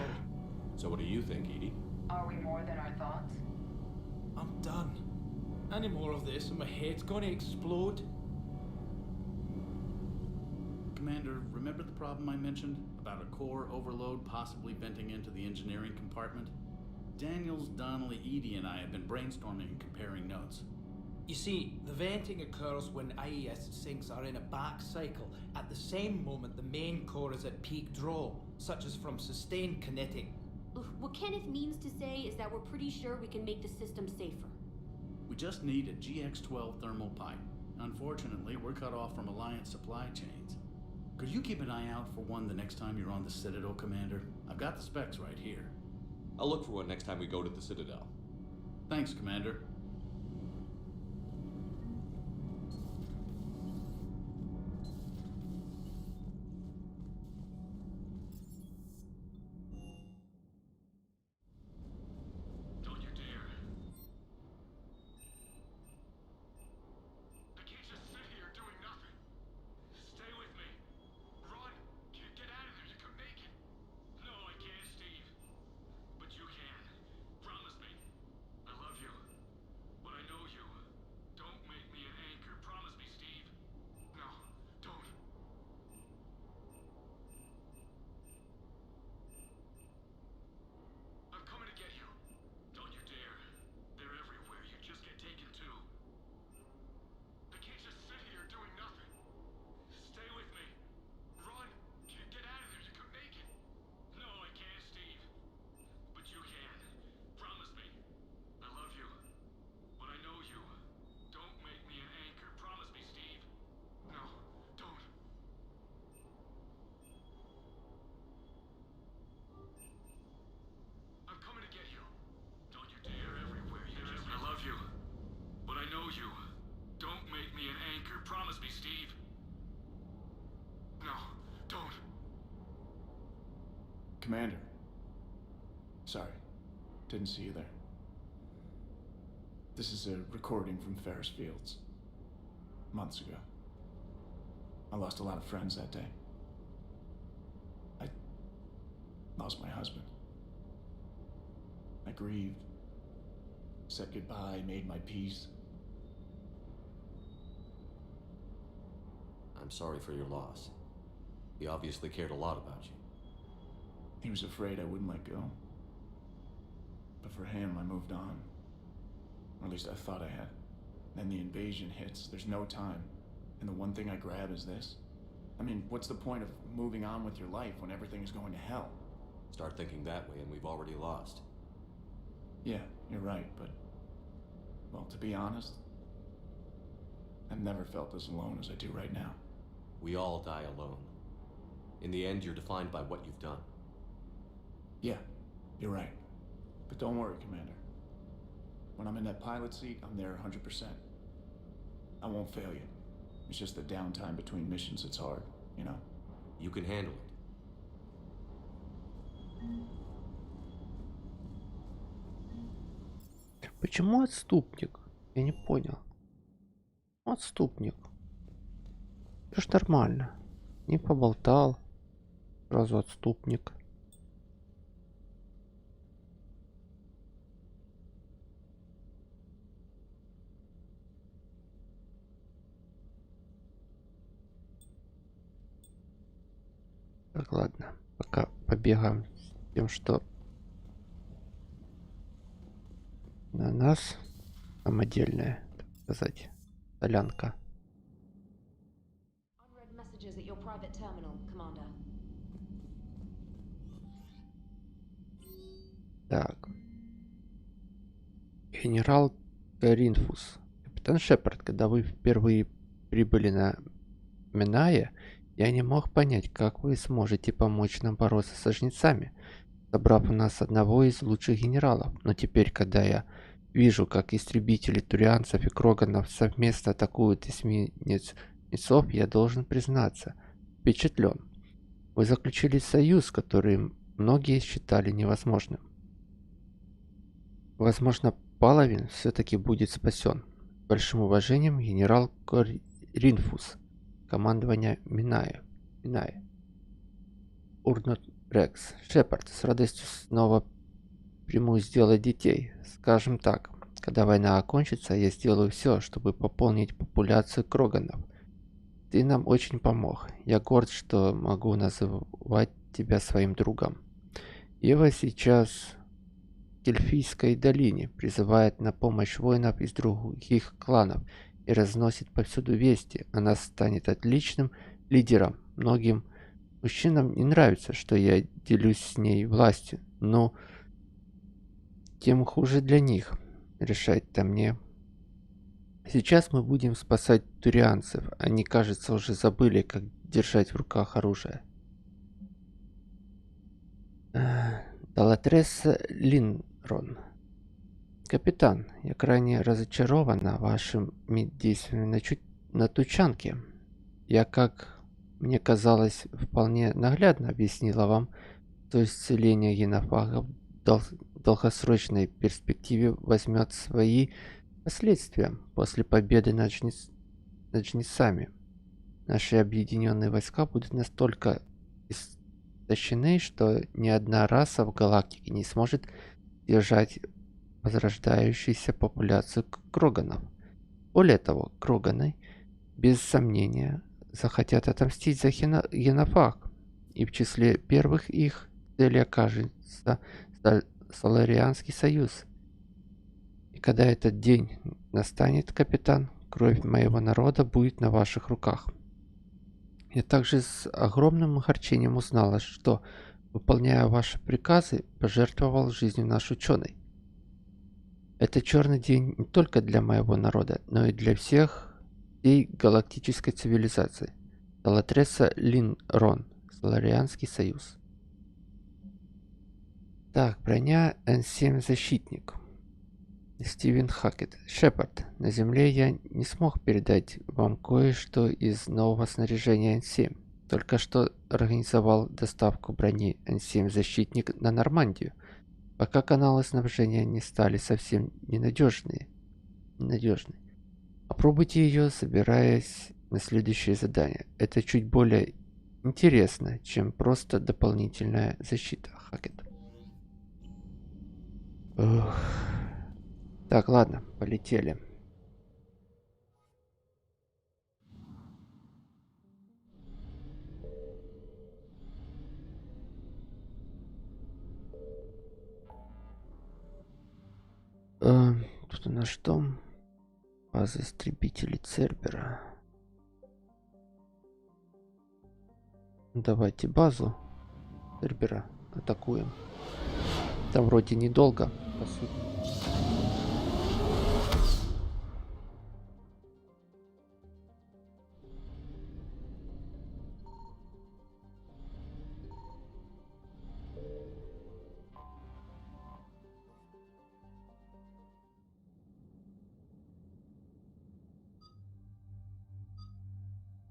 So what do you think, Edie? Are we more than our thoughts? I'm done. Any more of this and my head's gonna explode. Commander, remember the problem I mentioned? About a core overload possibly venting into the engineering compartment? Daniels, Donnelly, Edie, and I have been brainstorming and comparing notes. You see, the venting occurs when IES sinks are in a back cycle. At the same moment, the main core is at peak draw, such as from sustained kinetic. What Kenneth means to say is that we're pretty sure we can make the system safer. We just need a GX-12 thermal pipe. Unfortunately, we're cut off from Alliance supply chains. Could you keep an eye out for one the next time you're on the Citadel, Commander? I've got the specs right here. I'll look for one next time we go to the Citadel. Thanks, Commander. Don't you dare. Commander. Sorry. Didn't see you there. This is a recording from Ferris Fields. Months ago. I lost a lot of friends that day. I lost my husband. I grieved. Said goodbye, made my peace. I'm sorry for your loss. He obviously cared a lot about you. He was afraid I wouldn't let go. But for him, I moved on. Or at least I thought I had. Then the invasion hits, there's no time. And the one thing I grab is this. I mean, what's the point of moving on with your life when everything is going to hell? Start thinking that way and we've already lost. Yeah, you're right, but... well, to be honest, I've never felt as alone as I do right now. We all die alone. In the end, you're defined by what you've done. Yeah, you're right. But don't worry, Commander. When I'm in that pilot seat, I'm there 100%. I won't fail you. It's just the downtime between missions that's hard, you know? You can handle it. Почему отступник? Я не понял. Отступник. Это ж нормально. Не поболтал. Сразу отступник. Так, ладно. Пока побегаем с тем, что на нас самодельная, так сказать, солянка. Unread messages at your private terminal, Commander. Так. Генерал Ринфус. Капитан Шепард, когда вы впервые прибыли на Меня, я не мог понять, как вы сможете помочь нам бороться со жнецами, собрав у нас одного из лучших генералов. Но теперь, когда я вижу, как истребители турианцев и кроганов совместно атакуют эсминец жнецов, я должен признаться, впечатлен. Вы заключили союз, который многие считали невозможным. Возможно, Палавин все-таки будет спасен. С большим уважением, генерал Ринфус. Командование Миная. Урнут Рекс. Шепард, с радостью снова приму сделать детей. Скажем так, когда война окончится, я сделаю все, чтобы пополнить популяцию кроганов. Ты нам очень помог. Я горд, что могу называть тебя своим другом. Ева сейчас в Кельфийской долине призывает на помощь воинов из других кланов и разносит повсюду вести. Она станет отличным лидером. Многим мужчинам не нравится, что я делюсь с ней властью, но тем хуже для них. Решать-то мне. Сейчас мы будем спасать турианцев. Они, кажется, уже забыли, как держать в руках оружие. Далатресса Линрон. Капитан, я крайне разочарована вашими действиями на Тучанке. Я, как мне казалось, вполне наглядно объяснила вам, что исцеление генофагов в долгосрочной перспективе возьмет свои последствия после победы над жнецами. Наши объединенные войска будут настолько истощены, что ни одна раса в галактике не сможет держать возрождающуюся популяцию кроганов. Более того, кроганы, без сомнения, захотят отомстить за генофаг, и в числе первых их целей окажется Соларианский союз. И когда этот день настанет, капитан, кровь моего народа будет на ваших руках. Я также с огромным огорчением узнала, что, выполняя ваши приказы, пожертвовал жизнью наш ученый. Это черный день не только для моего народа, но и для всей галактической цивилизации. Далатресса Линрон, Соларианский союз. Так, броня N7 защитник. Стивен Хакет. Шепард, на Земле я не смог передать вам кое-что из нового снаряжения N7. только что организовал доставку брони Н7 «Защитник» на Нормандию, пока каналы снабжения не стали совсем ненадежные. Попробуйте ее, собираясь на следующее задание. Это чуть более интересно, чем просто дополнительная защита. Хакет. Ух. Так, ладно, полетели. Тут у нас что? База истребителей Цербера. Давайте базу Цербера атакуем. Там вроде недолго, по сути.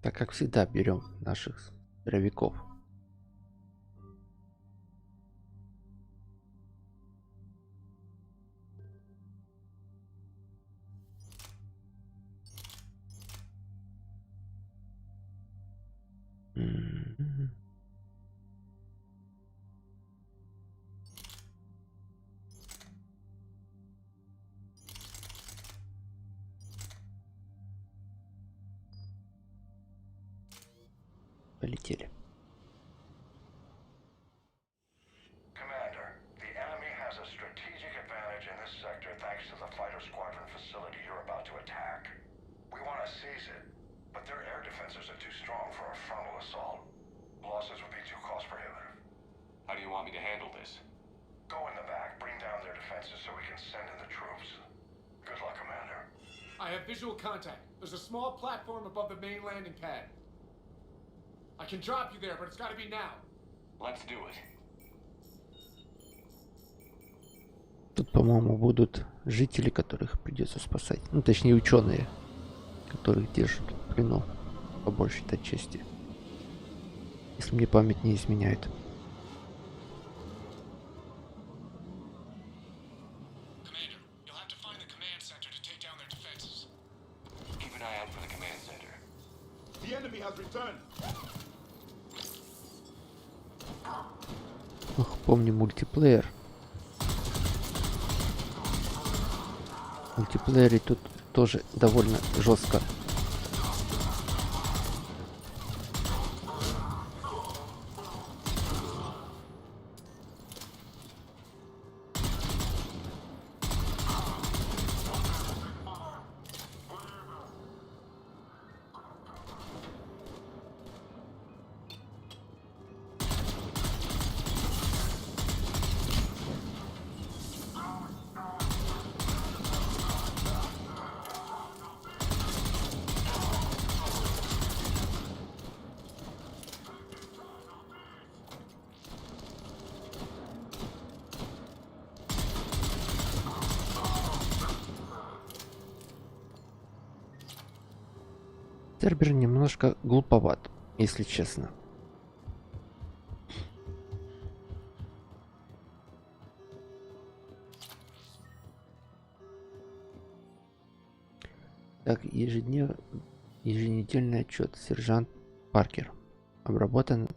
Так как всегда берем наших здоровяков. Полетели. Commander, the enemy has a strategic advantage in this sector thanks to the fighter squadron facility you're about to attack. We want to seize it, but their air defenses are too strong for a frontal assault. Losses would be too cost prohibitive. How do you want me to handle this? Go in the back, bring down their defenses so we can send in the troops. Good luck, Commander. I have visual contact. There's a small platform above the main landing pad. I can drop you there, but it's gotta be now. Let's do it. Тут, по-моему, будут жители, которых придется спасать. Ну, точнее, ученые, которых держат в плену, по большей-то части. Если мне память не изменяет. Keep an eye out for the command center. The enemy has returned. Ох, помню мультиплеер. В мультиплеере тут тоже довольно жестко. Цербер немножко глуповат, если честно. Так, еженедельный отчет. Сержант Паркер. Обработан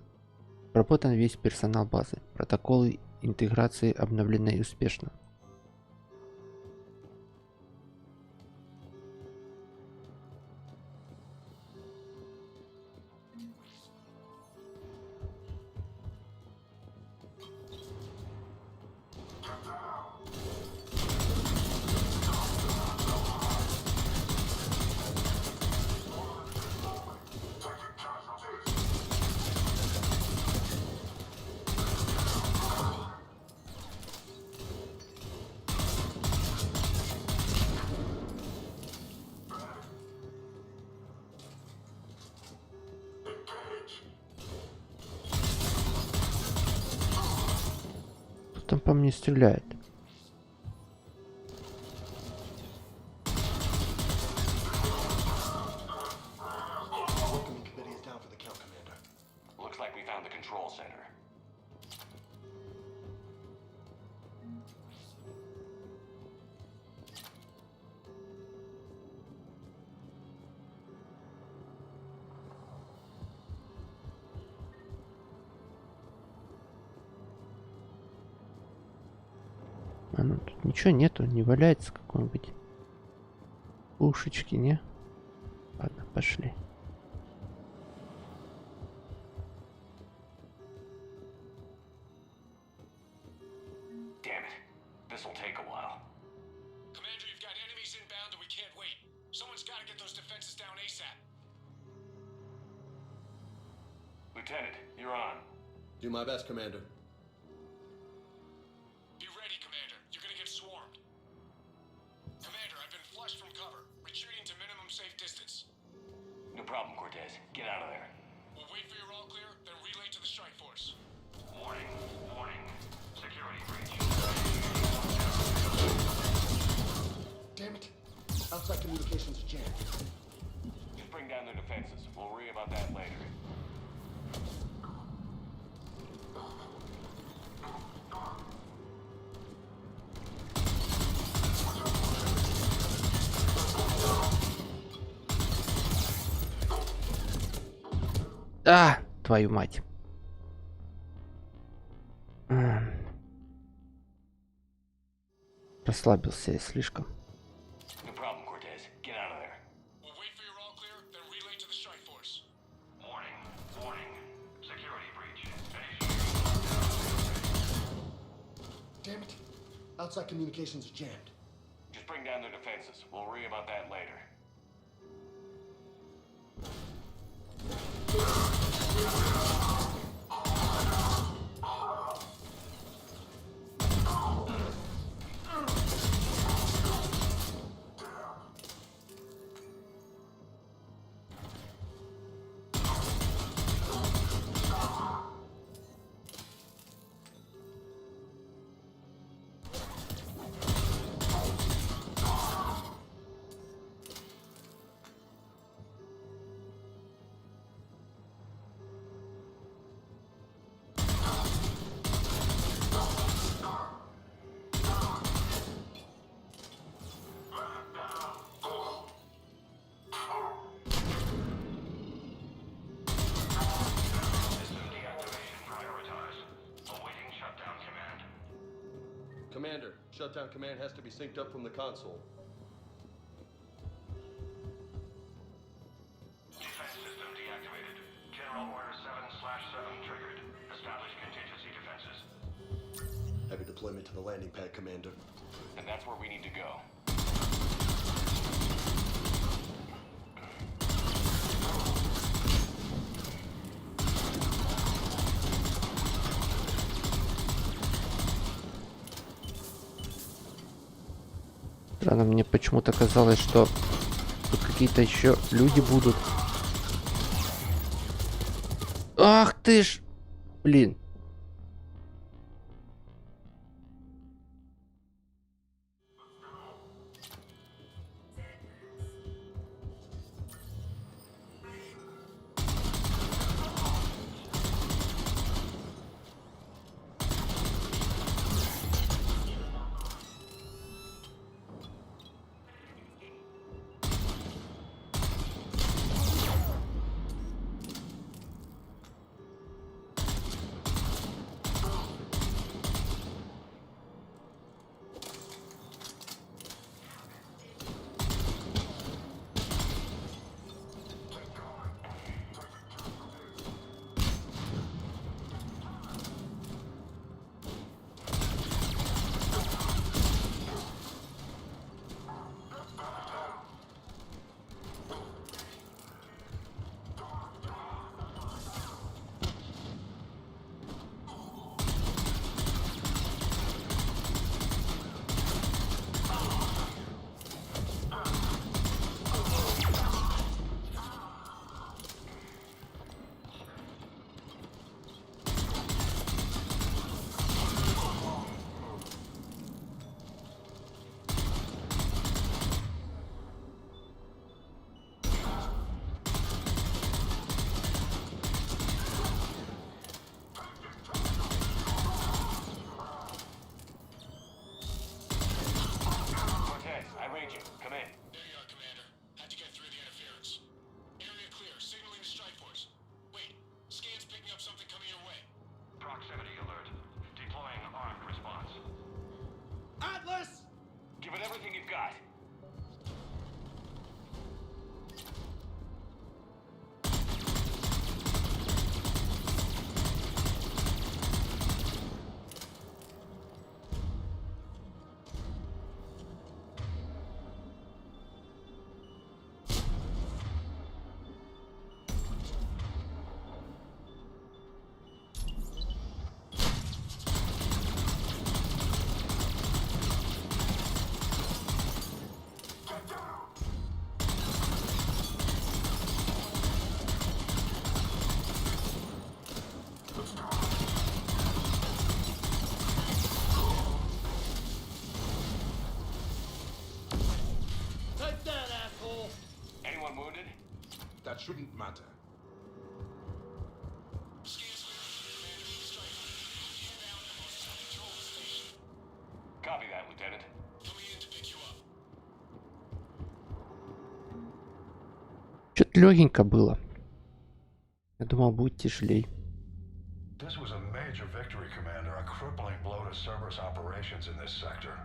весь персонал базы. Протоколы интеграции обновлены успешно. Там по мне стреляет. Working committee is down for the count, Commander. А ну тут ничего нету, не валяется какой-нибудь пушечки, не? Ладно, пошли. Damn it. This'll take a while. Commander, you've got enemies inbound and we can't wait. Someone's got to get those defenses down ASAP. Lieutenant, you're on. Do my best, Commander. Be ready, Commander. You're gonna get swarmed. Commander, I've been flushed from cover. Retreating to minimum safe distance. No problem, Cortez. Get out of there. We'll wait for your all clear, then relay to the strike force. Warning. Warning. Security breach. Damn it. Outside communications are jammed. Just bring down their defenses. We'll worry about that later. А, твою мать. Расслабился я слишком. No problem, Cortez. Get out of there. We'll wait for your all clear, then relay to the strike force. Warning. Warning. Security breach. Damn it. Outside communications are jammed. Just bring down their defenses. We'll worry about that later. Commander, shutdown command has to be synced up from the console. Defense system deactivated. General Order 7/7 triggered. Establish contingency defenses. Heavy deployment to the landing pad, Commander. And that's where we need to go. Странно, мне почему-то казалось, что тут какие-то еще люди будут. Ах ты ж! Блин. that shouldn't matter. Copy that, Lieutenant. Что-то легенько было. Я думал, будет тяжелей. This was a major victory, Commander, a crippling blow to Cerberus operations in this sector.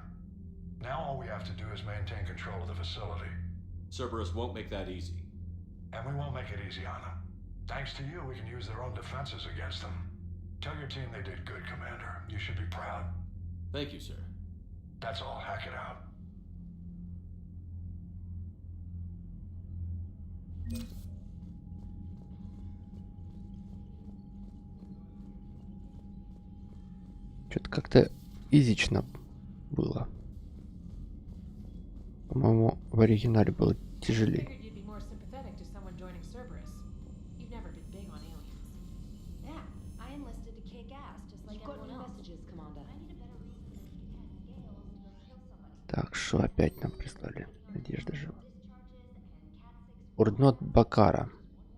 Now all we have to do is maintain control of the facility. Cerberus won't make that easy. And we won't make it easy on them. Thanks to you, we can use their own defenses against them. Tell your team they did good, Commander. You should be proud. Thank you, sir. That's all. Hack it out. Что-то как-то изично было. По-моему, в оригинале было тяжелее. Так, что опять нам прислали? Надежда жива. Урнот Бакара.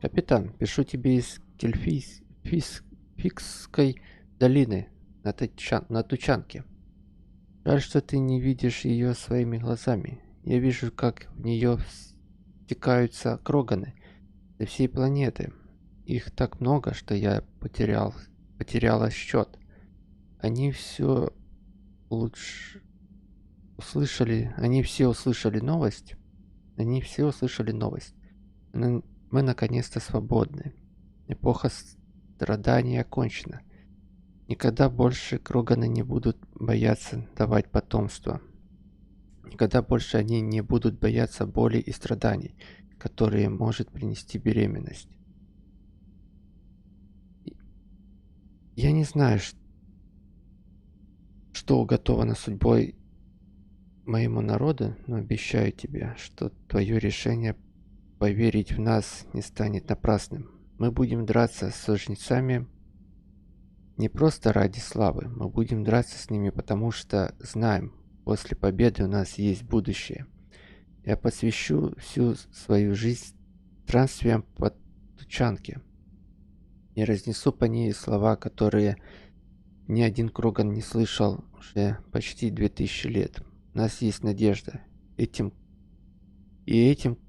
Капитан, пишу тебе из Кельфийской долины на Тучанке. Жаль, что ты не видишь ее своими глазами. Я вижу, как в нее стекаются кроганы со всей планеты. Их так много, что я потеряла счет. Они все услышали новость. Мы наконец-то свободны. Эпоха страдания окончена. Никогда больше кроганы не будут бояться давать потомство. Никогда больше они не будут бояться боли и страданий, которые может принести беременность. Я не знаю, что уготовано судьбой моему народу, но обещаю тебе, что твое решение поверить в нас не станет напрасным. Мы будем драться с жнецами не просто ради славы, мы будем драться с ними, потому что знаем, после победы у нас есть будущее. Я посвящу всю свою жизнь странствиям по Тучанке и разнесу по ней слова, которые ни один кроган не слышал уже почти 2000 лет. У нас есть надежда. Этим,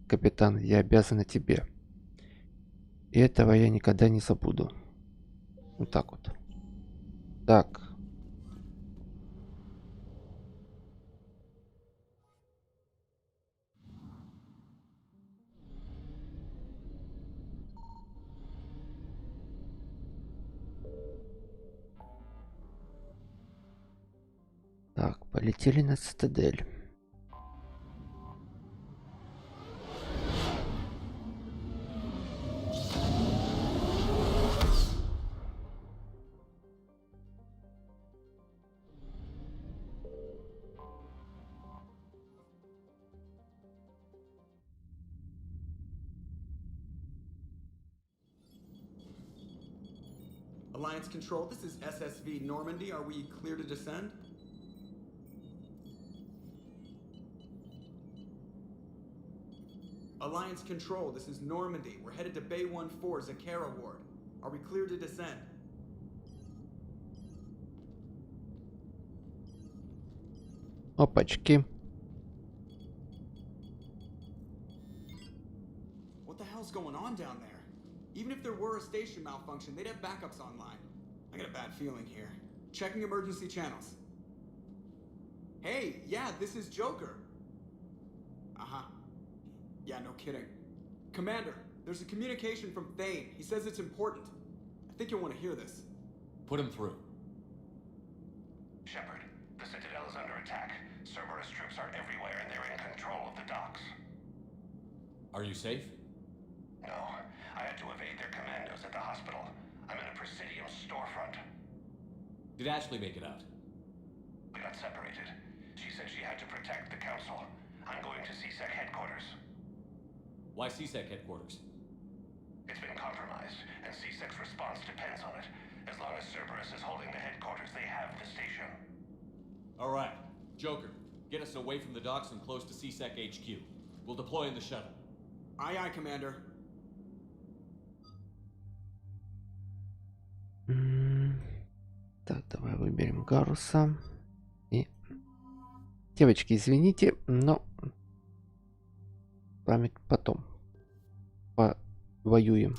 капитан, я обязана тебе. И этого я никогда не забуду. Вот так вот. Так. Так, полетели на цитадель. Alliance Control, this is SSV Normandy. Are we clear to descend? Alliance Control, this is Normandy. We're headed to Bay 1-4, Zakara Ward. Are we clear to descend? Опачки. What the hell's going on down there? Even if there were a station malfunction, they'd have backups online. I got a bad feeling here. Checking emergency channels. Hey, yeah, this is Joker. Uh-huh. Yeah, no kidding. Commander, there's a communication from Thane. He says it's important. I think you'll want to hear this. Put him through. Shepard, the Citadel is under attack. Cerberus troops are everywhere and they're in control of the docks. Are you safe? No, I had to evade their commandos at the hospital. I'm in a Presidium storefront. Did Ashley make it out? We got separated. She said she had to protect the Council. I'm going to CSEC headquarters. Why CSEC headquarters? It's been compromised, and CSEC's response depends on it. As long as Cerberus is holding the headquarters, they have the station. All right. Joker, get us away from the docks and close to CSEC HQ. We'll deploy in the shuttle. Aye, aye, Commander. Так, давай выберем Гаруса. И... Девочки, извините, но... Память потом. Повоюем.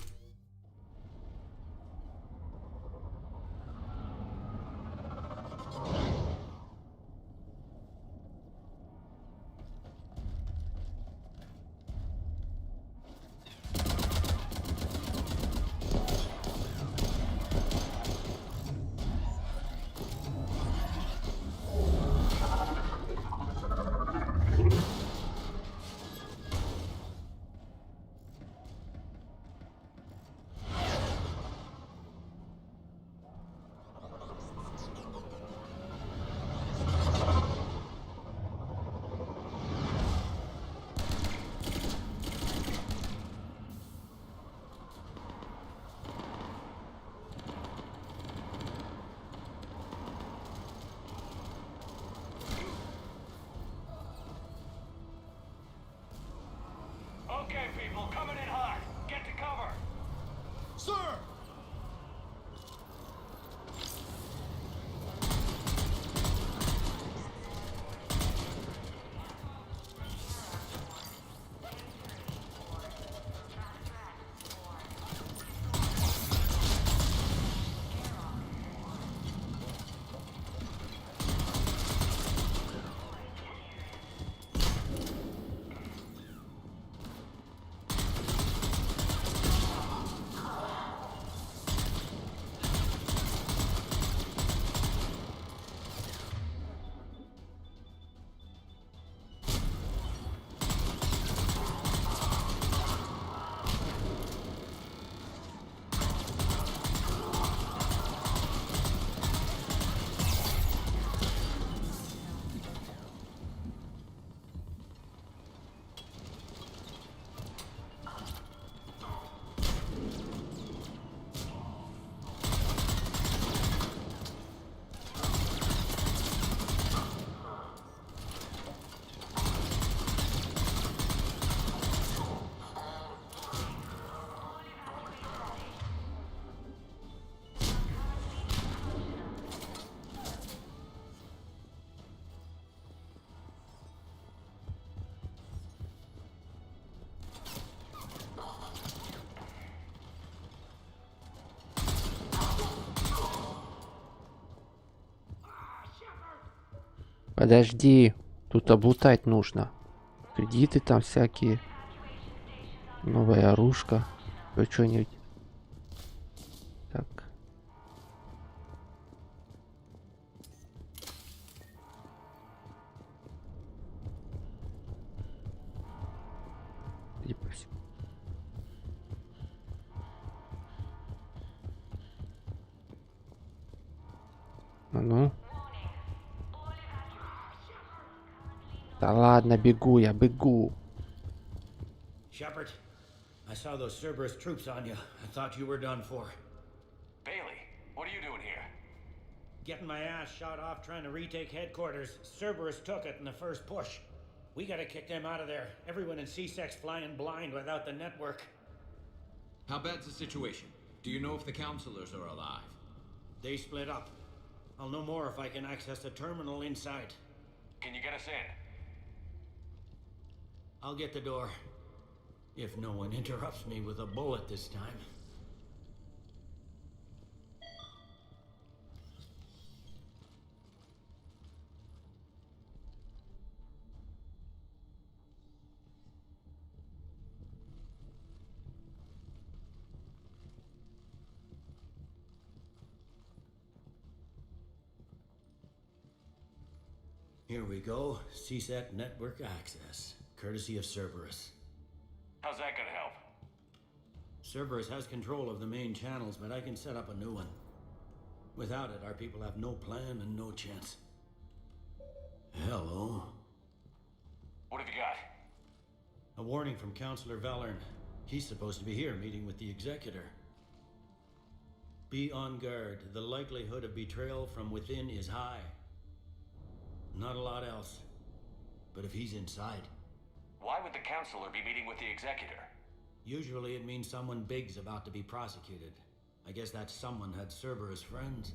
Okay, people, coming in hot. Get to cover. Sir! Подожди, тут облутать нужно. Кредиты там всякие. Новая оружка. Что-нибудь. Так. Типа всё. Ну. Да ладно, бегу я, бегу. Shepard, I saw those Cerberus troops on you. I thought you were done for. Bailey, what are you doing here? Getting my ass shot off trying to retake headquarters. Cerberus took it in the first push. We gotta kick them out of there. Everyone in C-Sec's flying blind without the network. How bad's the situation? Do you know if the counselors are alive? They split up. I'll know more if I can access the terminal inside. Can you get us in? I'll get the door. If no one interrupts me with a bullet this time. Here we go. CSEC network access, courtesy of Cerberus. How's that gonna help? Cerberus has control of the main channels, but I can set up a new one. Without it, our people have no plan and no chance. Hello. What have you got? A warning from Counselor Valern. He's supposed to be here meeting with the Executor. Be on guard. The likelihood of betrayal from within is high. Not a lot else. But if he's inside... Why would the Counselor be meeting with the Executor? Usually it means someone big's about to be prosecuted. I guess that someone had Cerberus friends.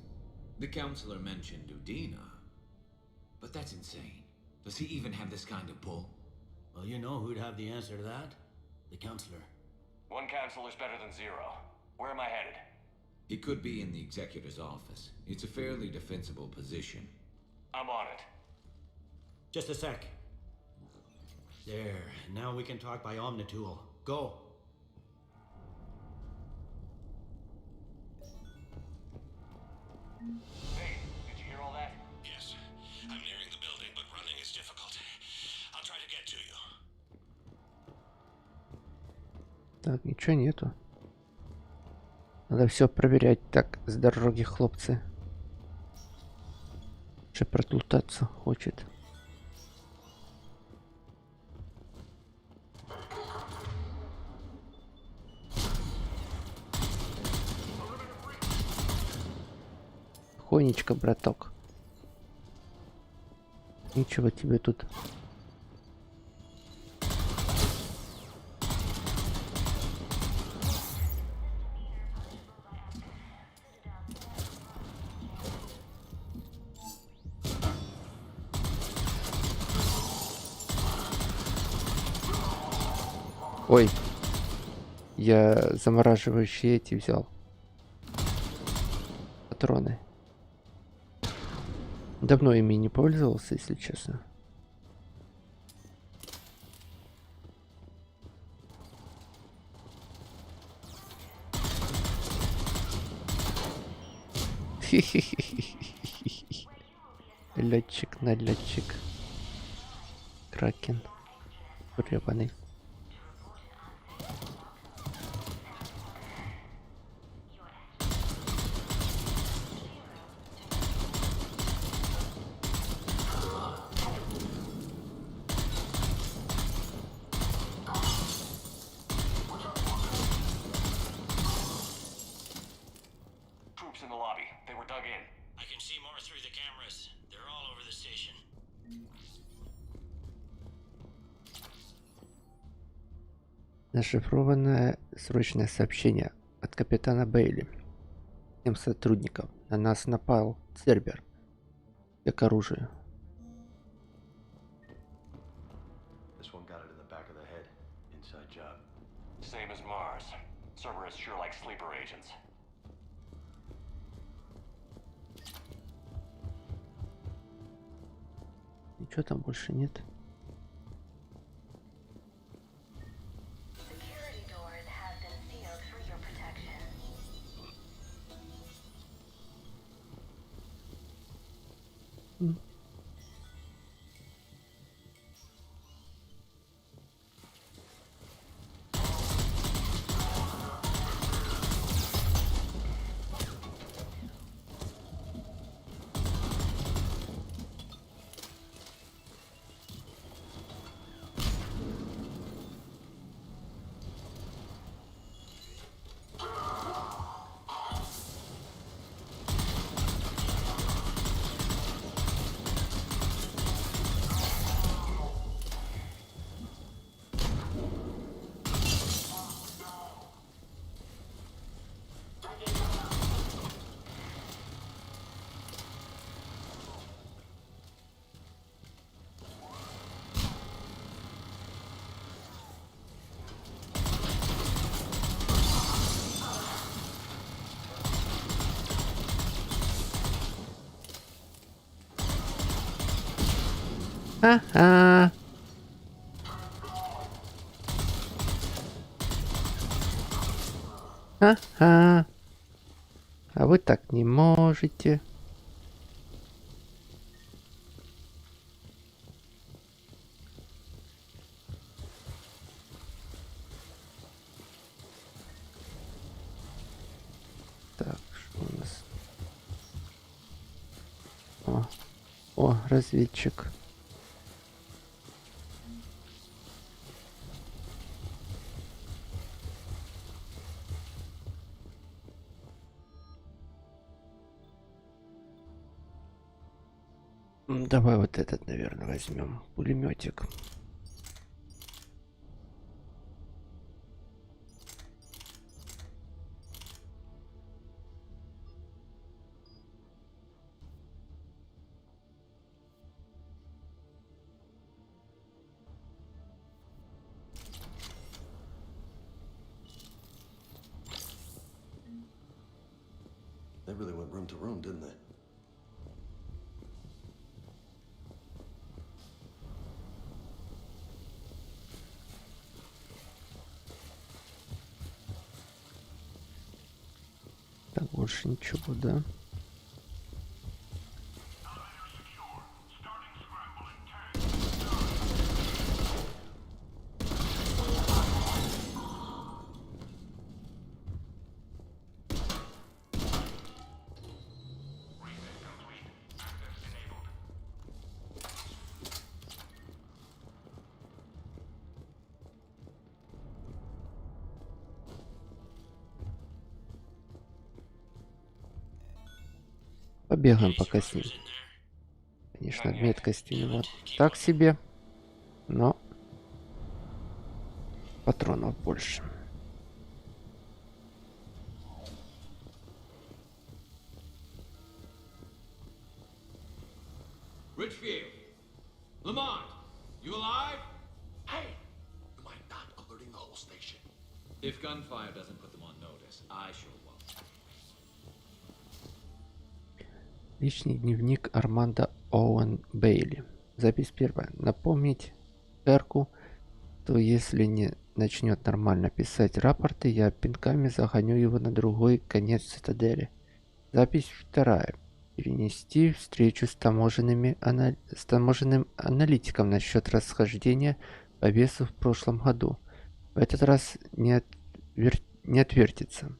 The counselor mentioned Udina, but that's insane. Does he even have this kind of pull? Well, you know who'd have the answer to that? The counselor. One counselor's better than zero. Where am I headed? He could be in the executor's office. It's a fairly defensible position. I'm on it. Just a sec. There, now we can talk by Omnitool. Go. Hey, did you hear all that? Yes. I'm nearing the building, but running is difficult. I'll try to get to you. Так, ничего нету. Надо все проверять. Так, с дороги, хлопцы. Ще протултаться хочет. Хонечка, браток. Ничего тебе тут. Ой, я замораживающие эти взял. Патроны. Давно ими не пользовался, если честно. Летчик, налетчик. Кракен. Гребаный. Troops in the lobby. They were dug in. I can see more through the cameras. They're all over the station. Зашифрованное срочное сообщение от капитана Бейли. Всем сотрудникам. На нас напал Цербер. К оружию. This one got it in the back of the head. Inside job. Same as Mars. Cerberus sure likes sleeper agents. Ничего там больше нет. Security doors have been sealed for your protection. Ага. Ага. А вы так не можете. Так, что у нас? О, разведчик. Давай вот этот, наверное, возьмем. Пулеметик. They really went room to room, didn't they? Так, больше ничего, да? Побегаем пока с ним. Конечно, меткость у него так себе, но патронов больше. Richfield, Lamont, you alive? Hey, you mind not alerting the whole station? If gunfire doesn't put them on notice, I sure won't. Личный дневник Армандо Оуэн Бейли. Запись первая. Напомнить Эрку, то если не начнет нормально писать рапорты, я пинками загоню его на другой конец цитадели. Запись вторая. Перенести встречу с таможенным аналитиком насчет расхождения по весу в прошлом году. В этот раз не отвертится.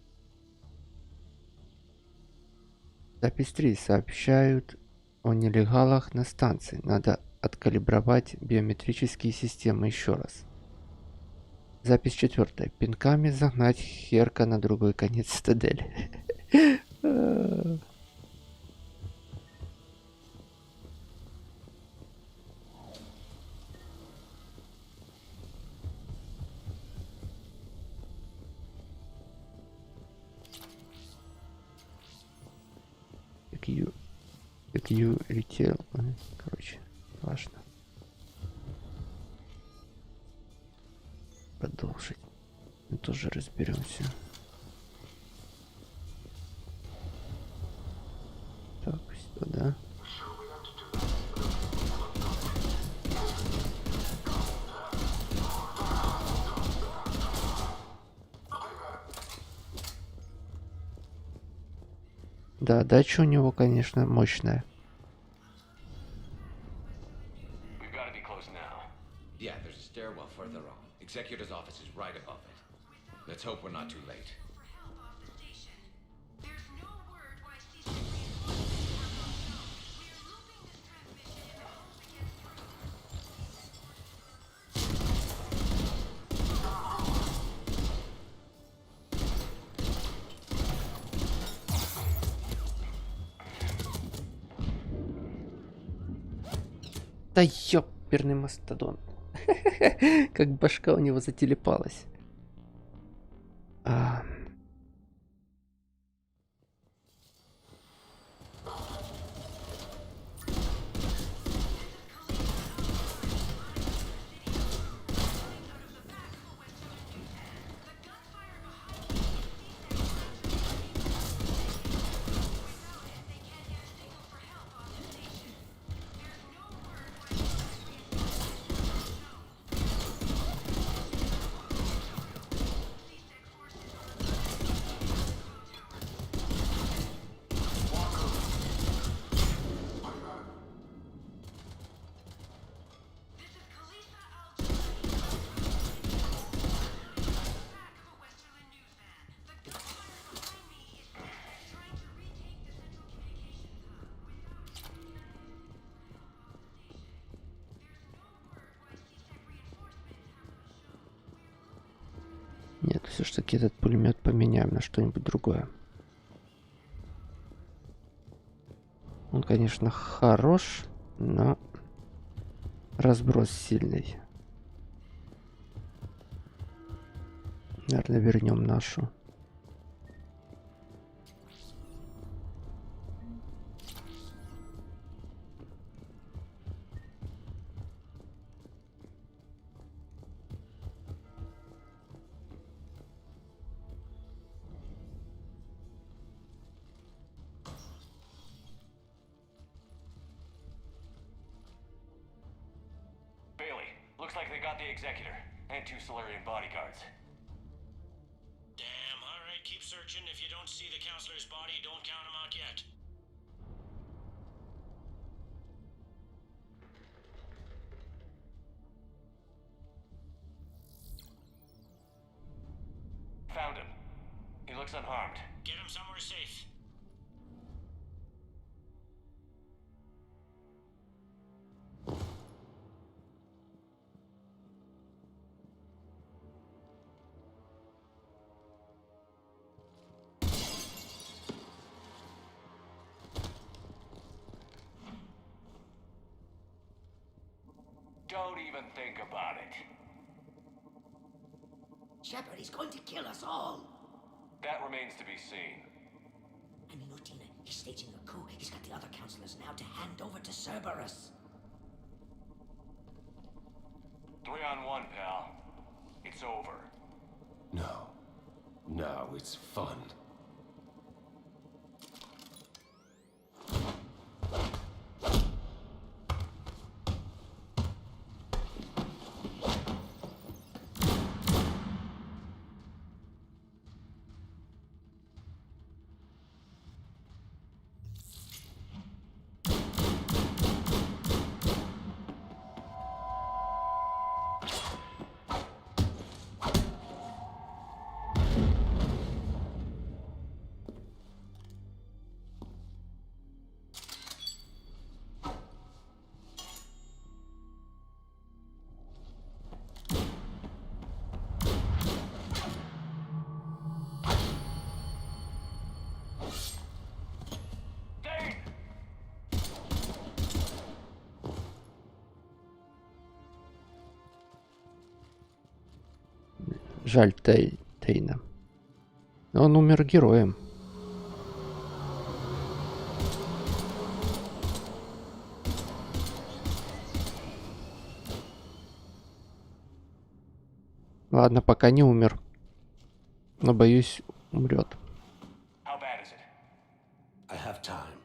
Запись 3. Сообщают о нелегалах на станции. Надо откалибровать биометрические системы еще раз. Запись 4. Пинками загнать Херка на другой конец цитадели. Q летел. Короче, важно. Продолжить. Мы тоже разберемся. Так, сюда. Да, дача у него, конечно, мощная. Yeah, there's a stairwell further on. Executor's office is right above it. Let's hope we're not too late. Да ёперный мастодон. Как башка у него зателепалась. Нет, все ж таки этот пулемет поменяем на что-нибудь другое. Он, конечно, хорош, но разброс сильный. Наверное, вернем нашу. Looks like they got the executor and 2 Solarian bodyguards. Damn, alright, keep searching. If you don't see the counselor's body, don't count him out yet. Found him. He looks unharmed. Get him somewhere safe. Don't even think about it. Shepard, he's going to kill us all. That remains to be seen. I mean, Lieutenant, he's staging a coup. He's got the other counselors now to hand over to Cerberus. 3 on 1, pal. It's over. No. No, it's fun. Жаль Тейна. Но он умер героем. Ладно, пока не умер. Но боюсь, умрет. How bad is it? I have time.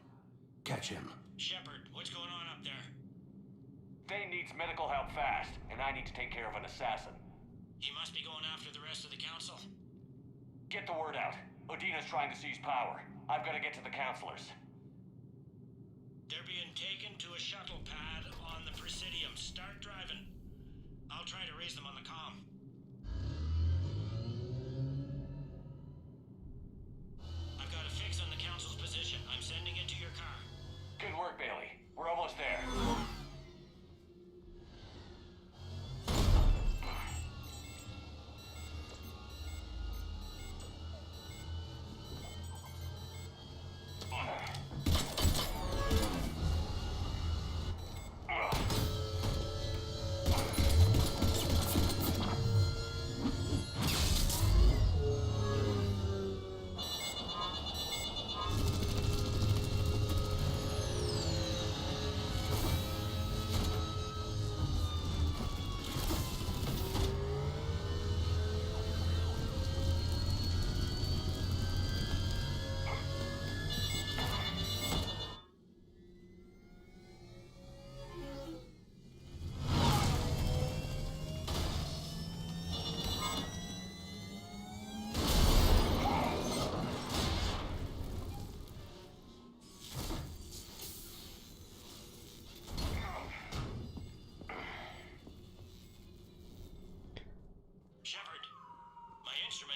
Catch him. Shepard, what's going on up there? Dane needs medical help fast, and I need to take care of an assassin. He must be going after the rest of the council. Get the word out. Odina's trying to seize power. I've got to get to the counselors. They're being taken to a shuttle pad on the Presidium. Start driving. I'll try to raise them on the comm. I've got a fix on the council's position. I'm sending it to your car. Good work, Bailey. We're almost there.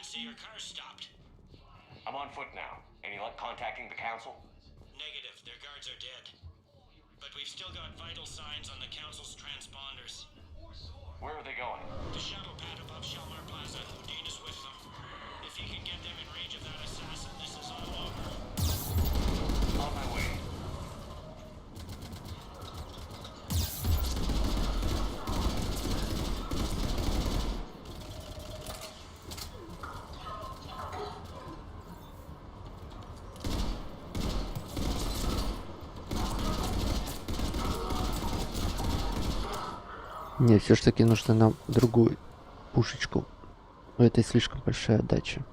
See, your car's stopped. I'm on foot now. Any luck contacting the council? Negative. Their guards are dead. But we've still got vital signs on the council's transponders. Where are they going? The shuttle pad above Shelmar Plaza. Udina's with them. If you can get them in range of that assassin, this is all over. On my way. Нет, все-таки нужно нам другую пушечку. Но это слишком большая отдача.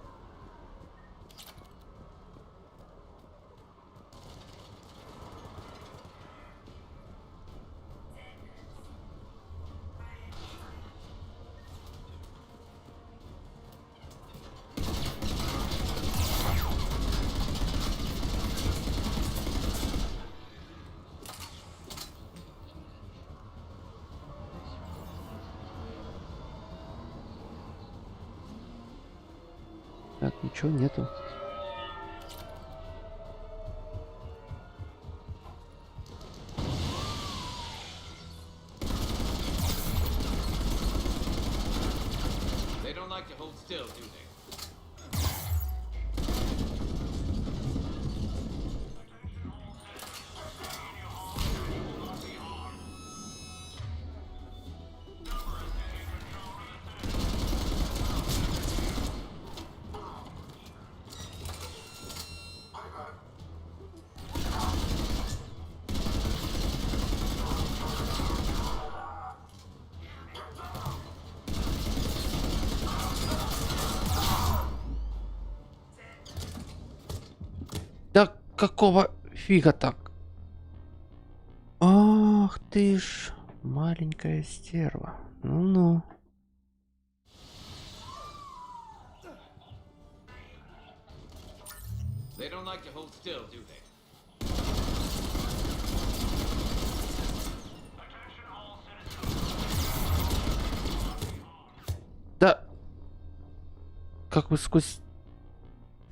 Ничего нету. They don't like to hold still, do they? Да какого фига так? Ах ты ж, маленькая стерва. Ну-ну. They don't like to hold still, do they? Да. Как вы сквозь...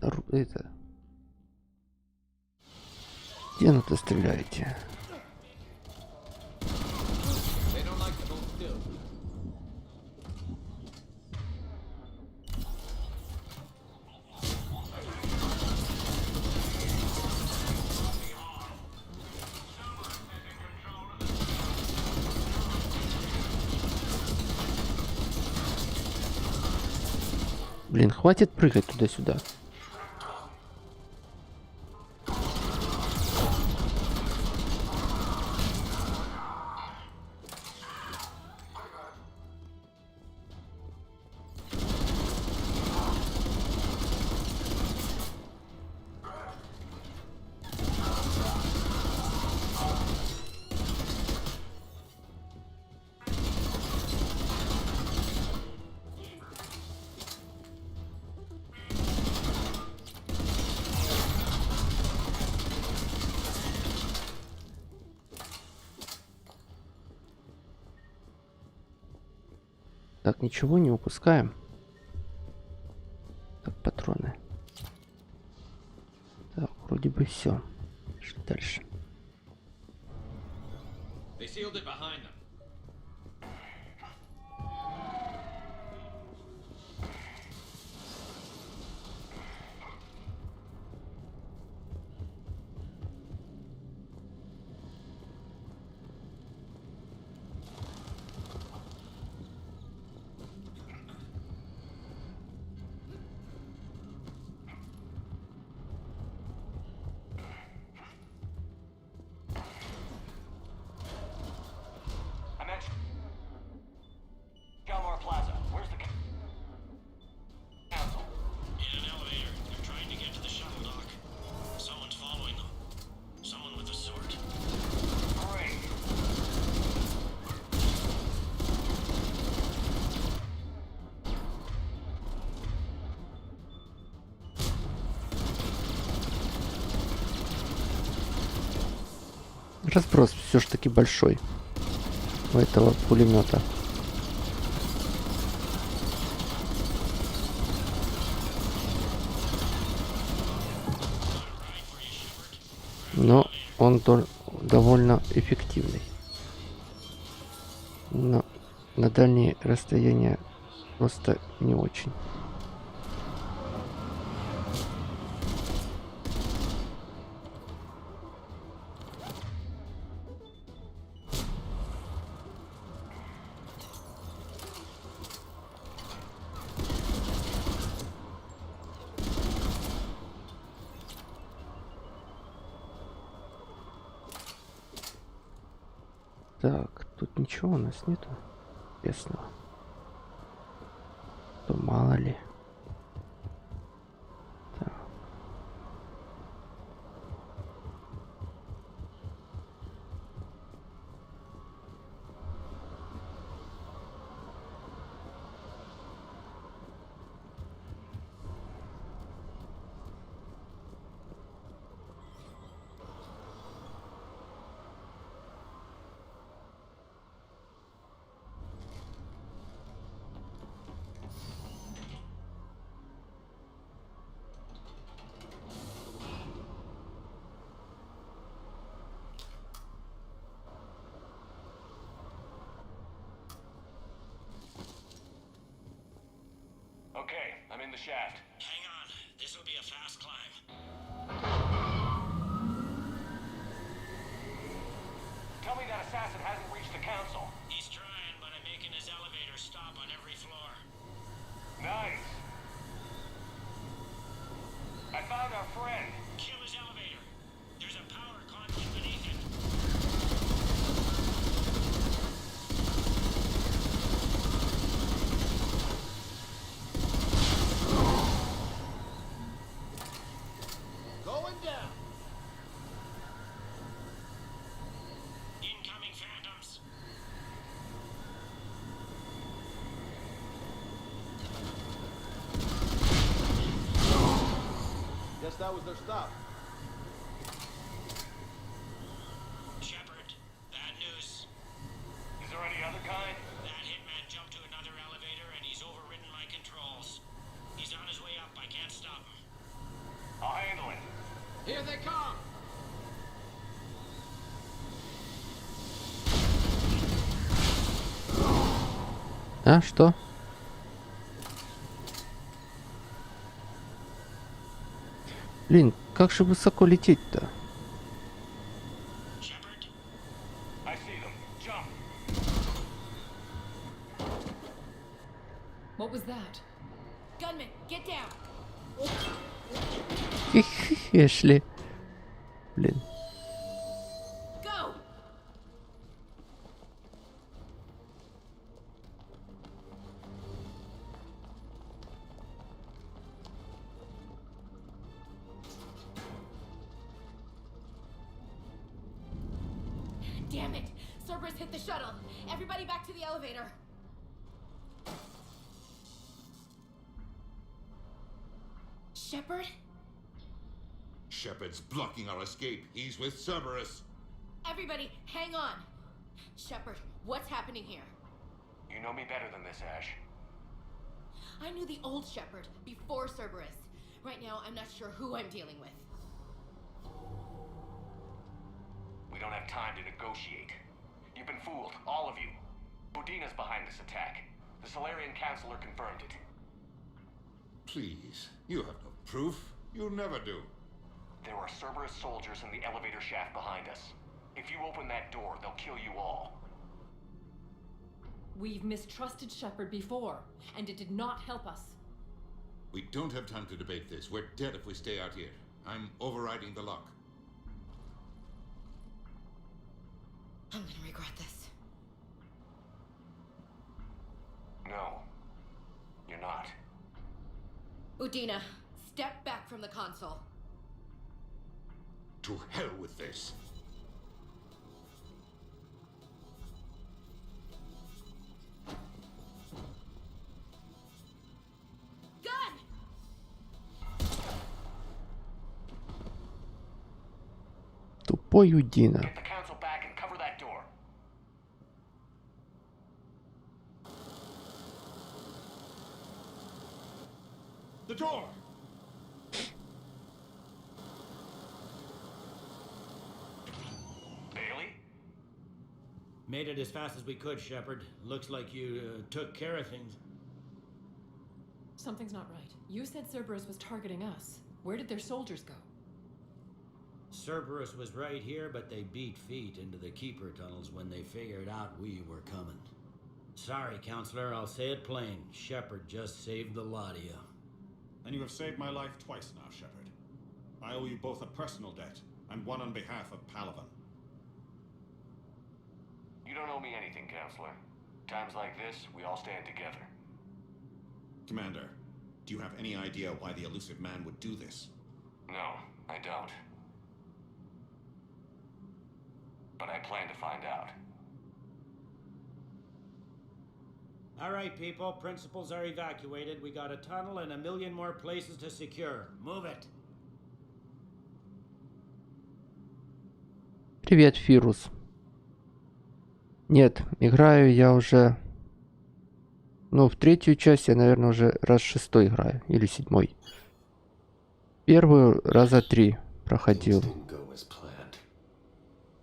Это... Стену-то стреляете? They don't like to hold still. Блин, хватит прыгать туда-сюда. Так, ничего не упускаем. Так, патроны. Так, вроде бы все. Что дальше? They sealed it behind them. Разброс все ж таки большой у этого пулемета. Но он довольно эффективный. Но на дальние расстояния просто не очень. Так, тут ничего у нас нету интересного. То мало ли. Так. Okay, I'm in the shaft. Hang on. This'll be a fast climb. Tell me that assassin hasn't reached the council. He's trying, but I'm making his elevator stop on every floor. Nice. I found our friend. Kill his elevator. There's a power conduit beneath it. Going down. Incoming phantoms. Guess that was their stop. Shepard, bad news. Is there any other kind? That hitman jumped to another elevator and he's overridden my controls. He's on his way up. I can't stop him. I'll handle it. Here they come. А, что? Блин, как же высоко лететь-то? I see them. Jump. What was that? Gunman, get down! Эшли. Блин. Go! Damn it! Cerberus hit the shuttle. Everybody back to the elevator. Shepard? Shepard's blocking our escape. He's with Cerberus. Everybody, hang on. Shepard, what's happening here? You know me better than this, Ash. I knew the old Shepard before Cerberus. Right now, I'm not sure who I'm dealing with. We don't have time to negotiate. You've been fooled, all of you. Udina's behind this attack. The Solarian Councilor confirmed it. Please, you have no proof. You'll never do. There are Cerberus soldiers in the elevator shaft behind us. If you open that door, they'll kill you all. We've mistrusted Shepard before, and it did not help us. We don't have time to debate this. We're dead if we stay out here. I'm overriding the lock. I'm gonna regret this. No, you're not. Udina, step back from the console. To hell with this. Gun! Тупой Удина. Get the council back and cover that door. The door! Bailey? Made it as fast as we could, Shepard. Looks like you took care of things. Something's not right. You said Cerberus was targeting us. Where did their soldiers go? Cerberus was right here, but they beat feet into the Keeper tunnels when they figured out we were coming. Sorry, Counselor, I'll say it plain. Shepard just saved the lot of you. And you have saved my life twice now, Shepard. I owe you both a personal debt, and one on behalf of Palaven. You don't owe me anything, Counselor. Times like this, we all stand together. Commander, do you have any idea why the elusive man would do this? No, I don't. But I plan to find out. All right, people. Principals are evacuated. We got a tunnel and 1 million more places to secure. Move it. Привет, Фирус. Нет, играю я уже... Ну, в третью часть я, наверное, уже раз 6-й играю. Или 7-й. Первую раза 3 проходил.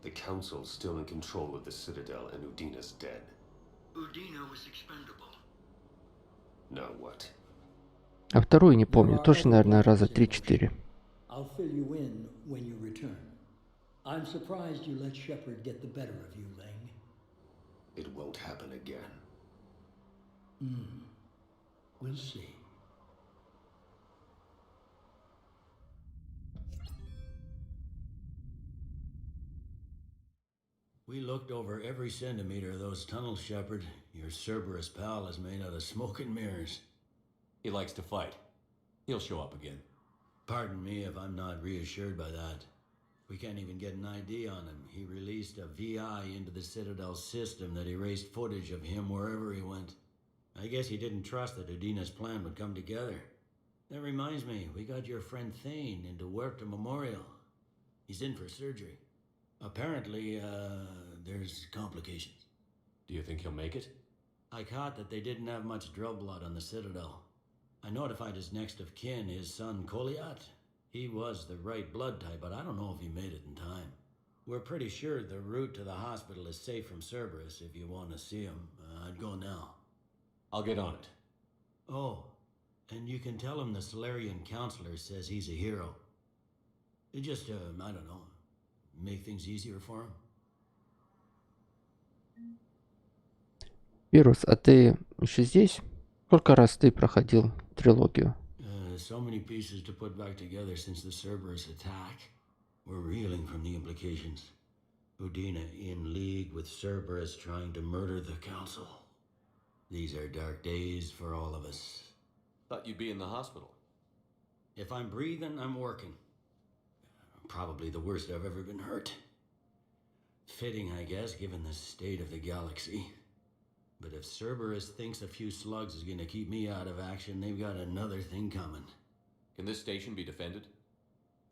The Council's still in control of the Citadel and Udina's dead. Udina was expendable. Now what? А вторую не помню. Точно, наверное, раза 3-4. I'll fill you in when you return. I'm surprised you let Shepard get the better of you, Ling. It won't happen again. We'll see. We looked over every centimeter of those tunnels, Shepard. Your Cerberus pal is made out of smoke and mirrors. He likes to fight. He'll show up again. Pardon me if I'm not reassured by that. We can't even get an ID on him. He released a VI into the Citadel system that erased footage of him wherever he went. I guess he didn't trust that Udina's plan would come together. That reminds me, we got your friend Thane into Huerta Memorial. He's in for surgery. Apparently, there's complications. Do you think he'll make it? I caught that they didn't have much drill blood on the Citadel. I notified his next of kin, his son Koliat. He was the right blood type, but I don't know if he made it in time. We're pretty sure the route to the hospital is safe from Cerberus if you want to see him. I'd go now. I'll get on it. Oh, and you can tell him the Solarian counselor says he's a hero. It just, I don't know, make things easier for him. Вирус, а ты еще здесь? Сколько раз ты проходил трилогию? So many pieces to put back together since the Cerberus attack. We're reeling from the implications. Udina in league with Cerberus trying to murder the Council. These are dark days for all of us. Thought you'd be in the hospital. If I'm breathing, I'm working. Probably the worst I've ever been hurt. Fitting, I guess, given the state of the galaxy. But if Cerberus thinks a few slugs is gonna keep me out of action, they've got another thing coming. Can this station be defended?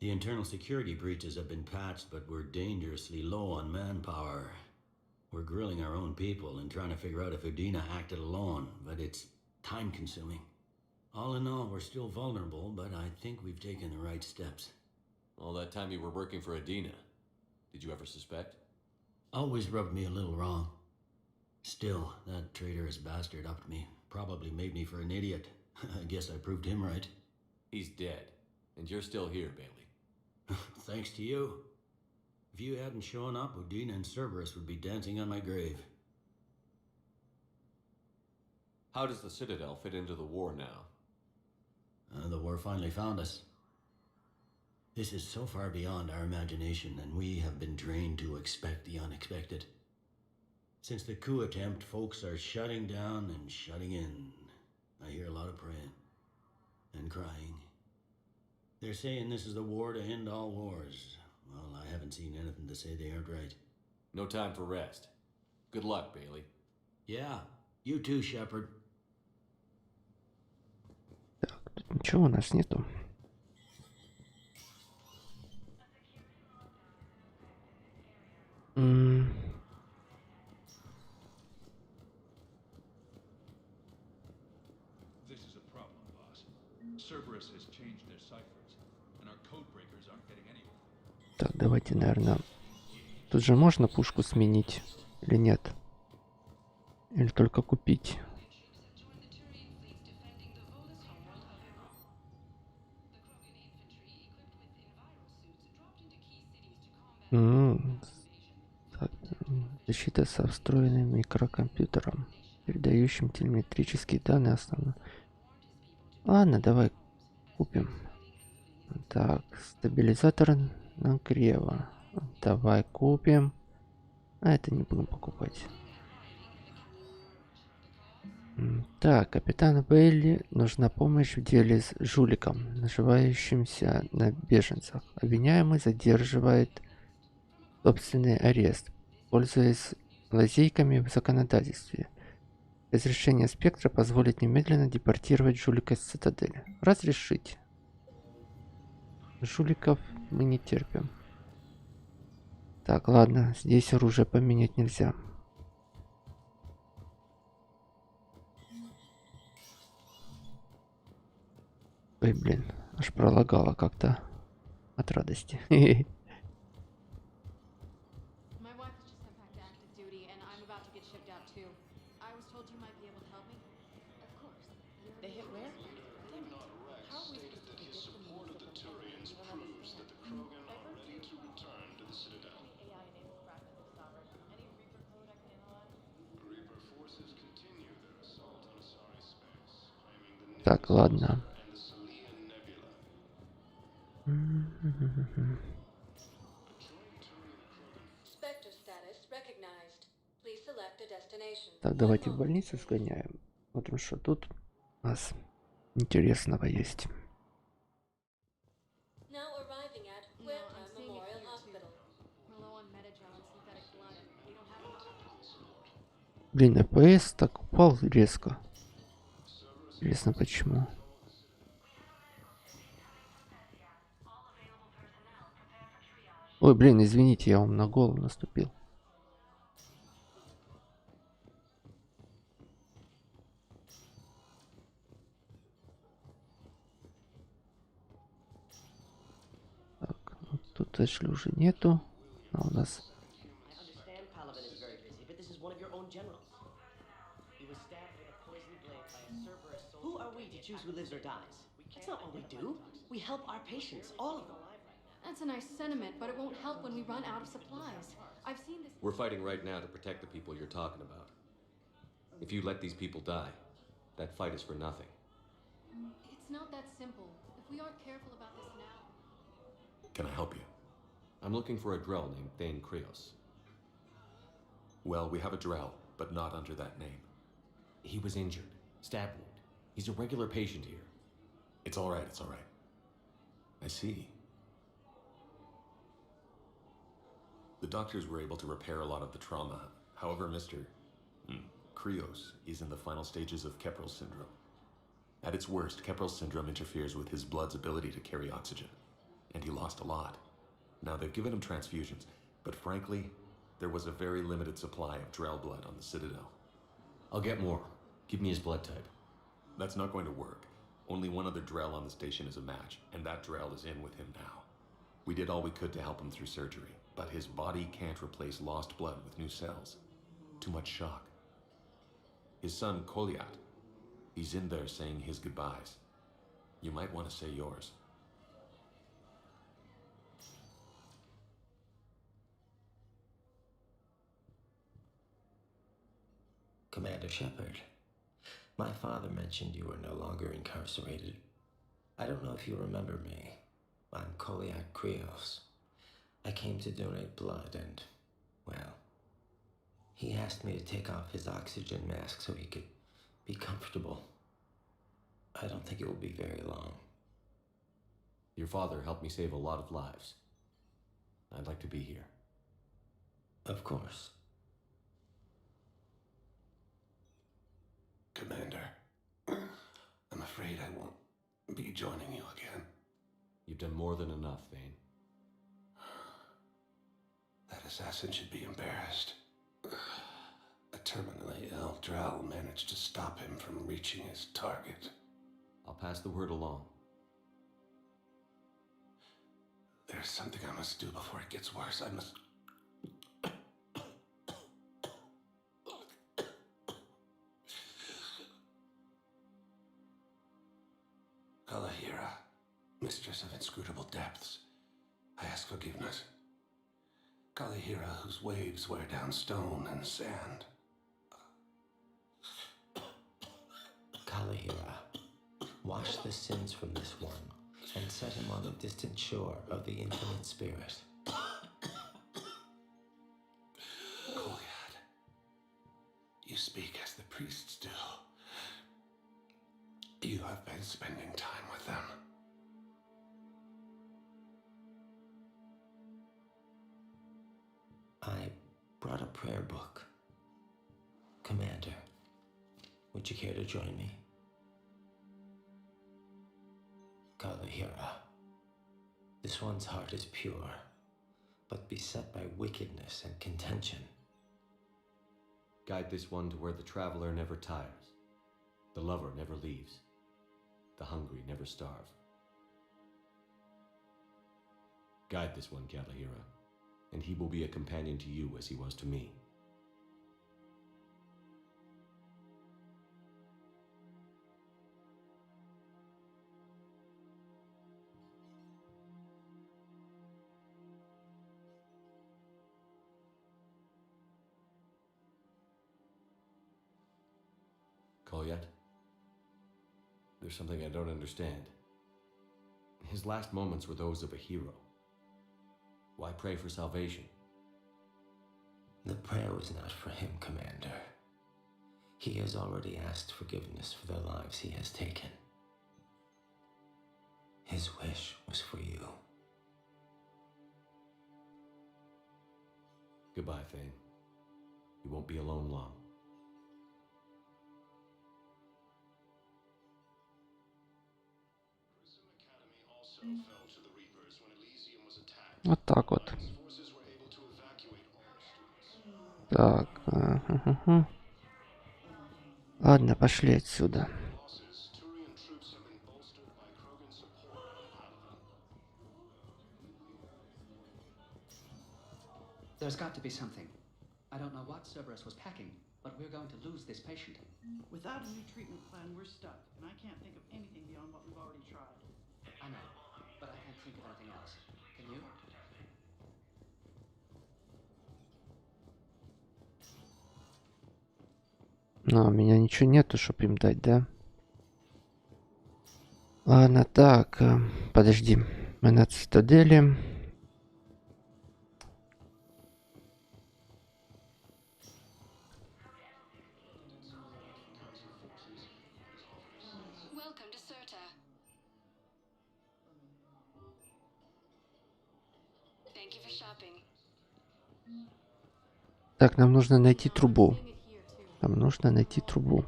The internal security breaches have been patched, but we're dangerously low on manpower. We're grilling our own people and trying to figure out if Udina acted alone, but it's time-consuming. All in all, we're still vulnerable, but I think we've taken the right steps. All that time you were working for Udina, did you ever suspect? Always rubbed me a little wrong. Still, that traitorous bastard upped me. Probably made me for an idiot. I guess I proved him right. He's dead, and you're still here, Bailey. Thanks to you. If you hadn't shown up, Udina and Cerberus would be dancing on my grave. How does the Citadel fit into the war now? The war finally found us. This is so far beyond our imagination, and we have been trained to expect the unexpected. Since the coup attempt, folks are shutting down and shutting in. I hear a lot of praying and crying. They're saying this is the war to end all wars. Well, I haven't seen anything to say they aren't right. No time for rest. Good luck, Bailey. Yeah, you too, Shepard. Так, тут ничего у нас нету. Так, давайте, наверное... Тут же можно пушку сменить или нет? Или только купить? Так, защита со встроенным микрокомпьютером, передающим телеметрические данные основные. Ладно, давай купим. Так, стабилизатор нагрева. Давай купим. А это не будем покупать. Так, капитану Бейли нужна помощь в деле с жуликом, наживающимся на беженцах. Обвиняемый задерживает собственный арест, пользуясь лазейками в законодательстве. Разрешение спектра позволит немедленно депортировать жулика из цитадели. Разрешить. Жуликов мы не терпим. Так, ладно, здесь оружие поменять нельзя. Ой, блин, аж пролагало как-то от радости. Так, ладно. Так, давайте в больницу сгоняем. Смотрим, что тут у нас интересного есть. Блин, FPS так упал резко. Интересно, почему. Ой, блин, извините, я вам на голову наступил. Так, вот тут дальше уже нету. А у нас... Who are we to choose who lives or dies? That's not what we do. We help our patients, all of them. That's a nice sentiment, but it won't help when we run out of supplies. I've seen this. We're fighting right now to protect the people you're talking about. If you let these people die, that fight is for nothing. It's not that simple. If we aren't careful about this now... Can I help you? I'm looking for a Drell named Thane Krios. Well, we have a Drell, but not under that name. He was injured. Stab wound. He's a regular patient here. It's all right, it's all right. I see. The doctors were able to repair a lot of the trauma. However, Mr. Krios is in the final stages of Keppel syndrome. At its worst, Keppel syndrome interferes with his blood's ability to carry oxygen, and he lost a lot. Now, they've given him transfusions, but frankly, there was a very limited supply of Drell blood on the Citadel. I'll get more. Give me his blood type. That's not going to work. Only one other Drell on the station is a match, and that Drell is in with him now. We did all we could to help him through surgery, but his body can't replace lost blood with new cells. Too much shock. His son, Koliat, he's in there saying his goodbyes. You might want to say yours. Commander Shepard, my father mentioned you were no longer incarcerated. I don't know if you remember me. I'm Koliak Krios. I came to donate blood and, well, he asked me to take off his oxygen mask so he could be comfortable. I don't think it will be very long. Your father helped me save a lot of lives. I'd like to be here. Of course. Commander, I'm afraid I won't be joining you again. You've done more than enough, Thane. That assassin should be embarrassed. A terminally ill Drell managed to stop him from reaching his target. I'll pass the word along. There's something I must do before it gets worse. I must... Kalahira, mistress of inscrutable depths, I ask forgiveness. Kalahira, whose waves wear down stone and sand. Kalahira, wash the sins from this one and set him on the distant shore of the infinite spirit. Koliad, you speak as the priests do. You have been spending time with them. I brought a prayer book. Commander, would you care to join me? Kalahira, this one's heart is pure, but beset by wickedness and contention. Guide this one to where the traveler never tires, the lover never leaves, the hungry never starve. Guide this one, Kalahira, and he will be a companion to you as he was to me. Koliad, there's There's something I don't understand. His last moments were those of a hero. Why pray for salvation? The prayer was not for him, Commander. He has already asked forgiveness for the lives he has taken. His wish was for you. Goodbye, Thane. You won't be alone long. Вот так вот. Так. Ладно, пошли отсюда. There's got to be something. I don't know what Cerberus was packing, but we're going to lose this patient. Without a new treatment plan, we're stuck, and I can't think of anything beyond what we've already tried. I know, but I can't think of anything else. Can you? Но у меня ничего нету, чтобы им дать, да? Ладно, так, подожди. Мы на цитадели. Так, нам нужно найти трубу. Нам нужно найти трубу.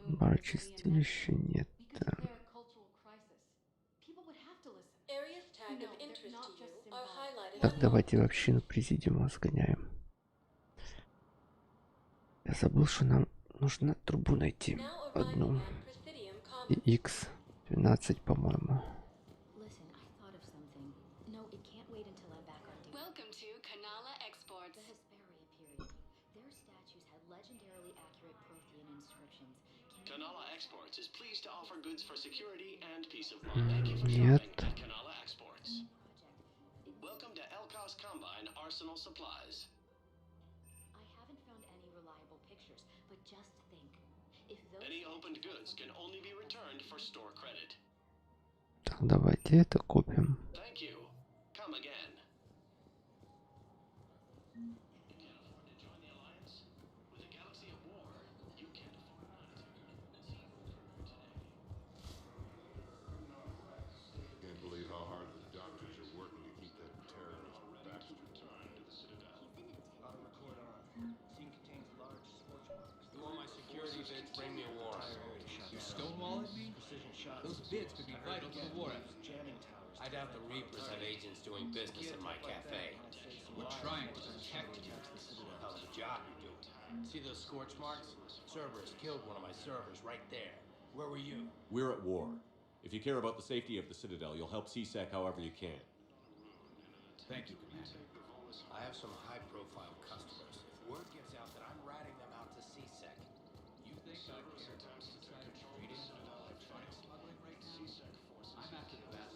Бар чистилища нет. Так, давайте в общину президиума сгоняем. Я забыл, что нам нужно трубу найти. Одну. И X12, по-моему. Нет. Так, давайте это купим. Bids could be vital to the war effort. I doubt the Reapers have agents doing business in my cafe. We're trying to protect you. How's the job you're doing? See those scorch marks? Cerberus killed one of my servers right there. Where were you? We're at war. If you care about the safety of the Citadel, you'll help CSEC however you can. Thank you, Commander. I have some high-profile customers. If word gets out that I'm ratting them out to CSEC, you think I'd care to treating electronic smuggling right now? I'm after the best.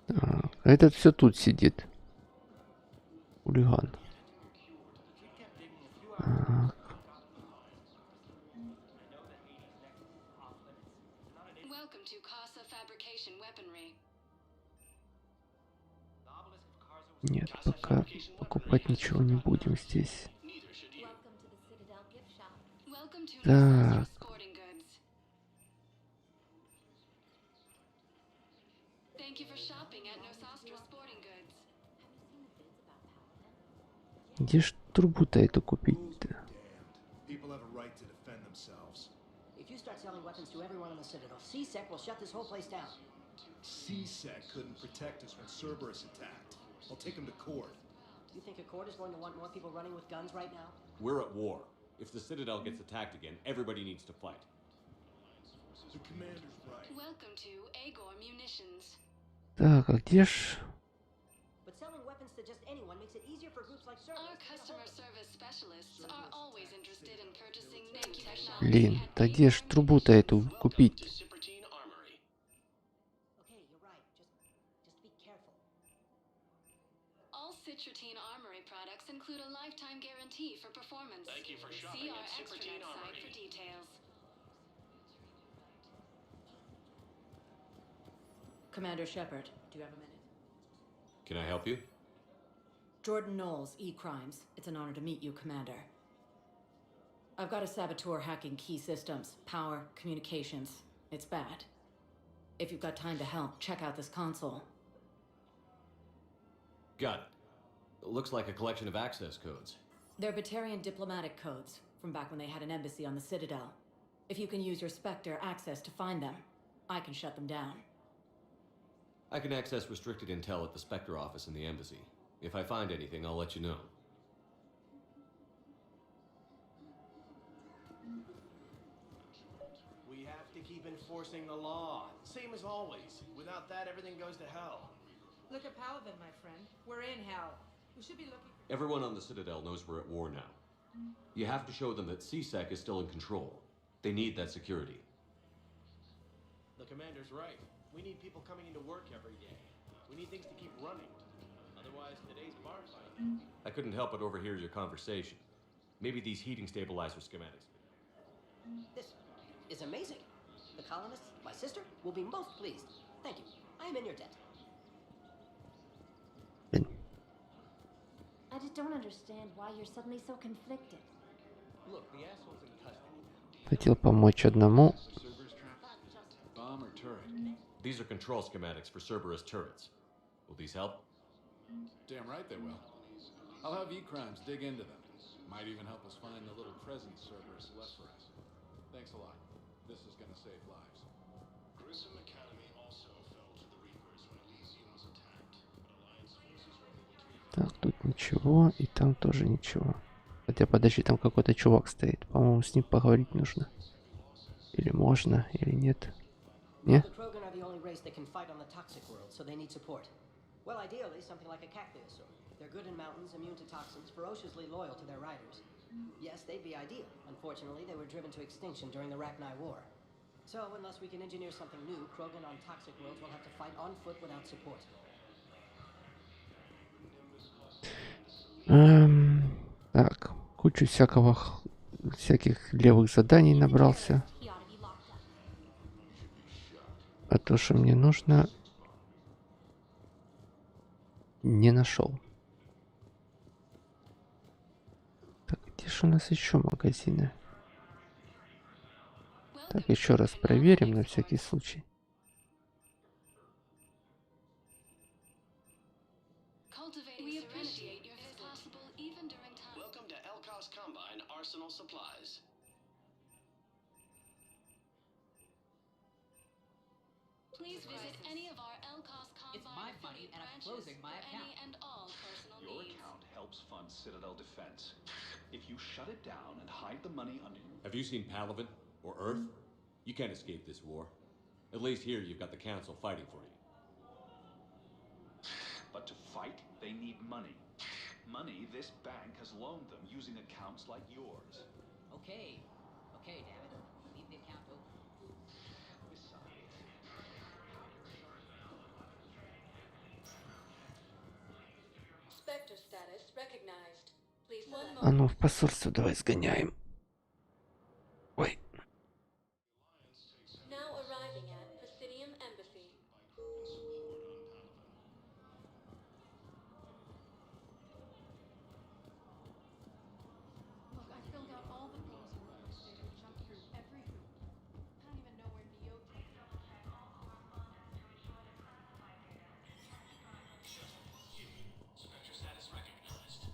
Так, этот все тут сидит. Хулиган. Так. Нет, пока покупать ничего не будем здесь. Так. Где ж трубу-то эту купить-то? If you start selling weapons to everyone in the Citadel, CSEC will shut this whole place down. CSEC couldn't protect us when Cerberus attacked. I'll take him to court. You think a court is going to want more people running with guns right now? We're at war. If the Citadel gets attacked again, everybody needs to fight. The commander's right. Welcome to Agor Munitions. Так, а где ж... But selling weapons to just anyone makes it easier for groups like Cerberus. Our customer service specialists are always interested in purchasing new technology. Блин, да где ж трубу-то эту купить? Okay, you're right. Just be careful. All Citrotine Armory products include a lifetime guarantee for performance. See our Commander Shepard, do you have a minute? Can I help you? Jordan Knowles, E-Crimes. It's an honor to meet you, Commander. I've got a saboteur hacking key systems, power, communications. It's bad. If you've got time to help, check out this console. Got it. Looks like a collection of access codes. They're Batarian diplomatic codes, from back when they had an embassy on the Citadel. If you can use your Spectre access to find them, I can shut them down. I can access restricted intel at the Spectre office in the embassy. If I find anything, I'll let you know. We have to keep enforcing the law. Same as always. Without that, everything goes to hell. Look at Paladin, my friend. We're in hell. We should be looking... Everyone on the Citadel knows we're at war now. You have to show them that CSEC is still in control. They need that security. The commander's right. We need people coming into work every day. We need things to keep running. Otherwise, today's bar fight. I couldn't help but overhear your conversation. Maybe these heating stabilizer schematics. This is amazing. The colonists, my sister, will be most pleased. Thank you. I am in your debt. I just don't understand why you're suddenly so conflicted. Look, the asshole's in custody. Хотел помочь одному. Bomb or turret? These are control schematics for Cerberus turrets. Will these help? Damn right they will. I'll have E-Crimes dig into them. Might even help us find the little present Cerberus left for us. Thanks a lot. This is gonna save lives. Grissom Academy also fell to the Reapers when Elysium was attacked, but Alliance forces were able to... Так, тут ничего, и там тоже ничего. Хотя, подожди, там какой-то чувак стоит. По-моему, с ним поговорить нужно. Или можно, или нет. Не? The Krogan are the only race that can fight on the toxic world, so they need support. Well, ideally, something like a cactuosaur. They're good in mountains, immune to toxins, ferociously loyal to their riders. Yes, they'd be ideal. Unfortunately, they were driven to extinction during the Rachni War. So, unless we can engineer something new, Krogan on toxic worlds will have to fight on foot without support. Так, кучу всяких левых заданий набрался. А то, что мне нужно, не нашел. Так, где же у нас еще магазины? Так, еще раз проверим на всякий случай. Supplies. Please visit any of our LCOS Combine affiliate branches for any and all personal Your needs. account helps fund Citadel defense. If you shut it down and hide the money under... Have you seen Palaven or Earth? You can't escape this war. At least here you've got the Council fighting for you. But to fight, they need money. Money this bank has loaned them using accounts like yours. Okay. Okay, damn it. Leave the account open. Spectre status recognized. Please select. А ну, в посольство давай сгоняем. Ой. Now arriving at Presidium Embassy. Look, I filled out all the forms you requested and jumped through every hoop. I don't even know where Neo came from. Spectre status recognized.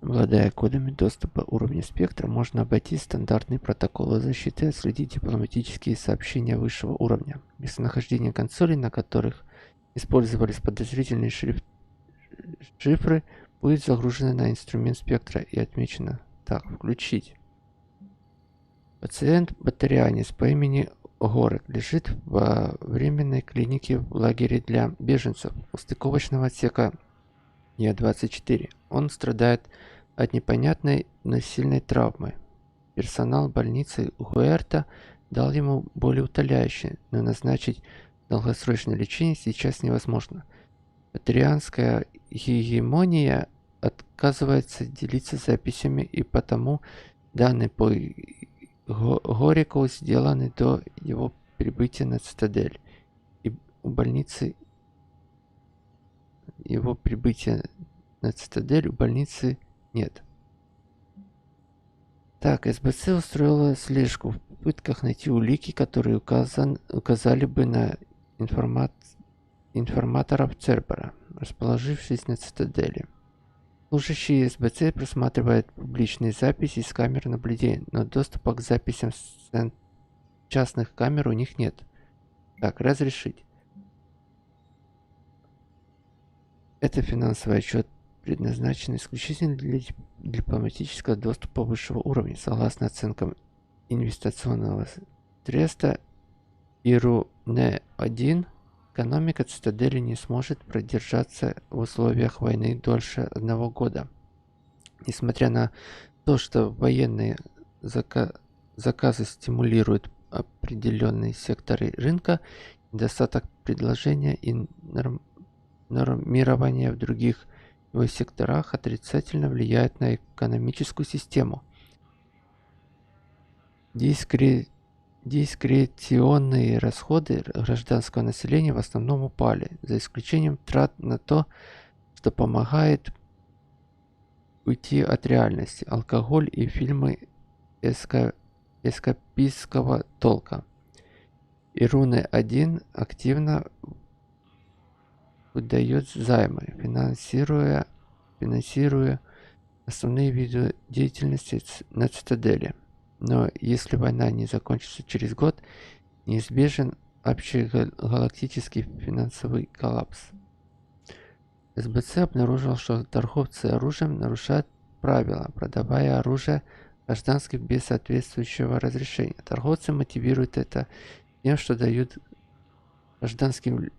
Обладая кодами доступа уровня спектра, можно обойти стандартные протоколы защиты и отследить дипломатические сообщения высшего уровня. Местонахождение консолей, на которых использовались подозрительные шифры, будет загружено на инструмент спектра и отмечено. Так, включить. Пациент батарианец по имени Город лежит во временной клинике в лагере для беженцев у стыковочного отсека Е-24. Он страдает от непонятной, но сильной травмы. Персонал больницы Гуэрта дал ему болеутоляющее, но назначить долгосрочное лечение сейчас невозможно. Патрианская гегемония отказывается делиться записями, и потому данные по Горику сделаны до его прибытия на цитадель. И у больницы его прибытия на цитадель у больницы нет. Так, СБЦ устроила слежку в попытках найти улики, которые указали бы на информаторов Цербера, расположившись на цитадели. Служащие СБЦ просматривают публичные записи с камер наблюдения, но доступа к записям с частных камер у них нет. Так, разрешить. Это финансовый отчет предназначен исключительно для дипломатического доступа высшего уровня. Согласно оценкам инвестиционного треста Ируне-1, экономика цитадели не сможет продержаться в условиях войны дольше 1 года. Несмотря на то, что военные заказы стимулируют определенные секторы рынка, недостаток предложения и нормирование в других его секторах отрицательно влияет на экономическую систему. Дискреционные расходы гражданского населения в основном упали, за исключением трат на то, что помогает уйти от реальности: алкоголь и фильмы эскапистского толка. Ируне-1 активно выдает займы, финансируя основные виды деятельности на цитадели. Но если война не закончится через год, неизбежен общегалактический финансовый коллапс. СБЦ обнаружил, что торговцы оружием нарушают правила, продавая оружие гражданским без соответствующего разрешения. Торговцы мотивируют это тем, что дают гражданским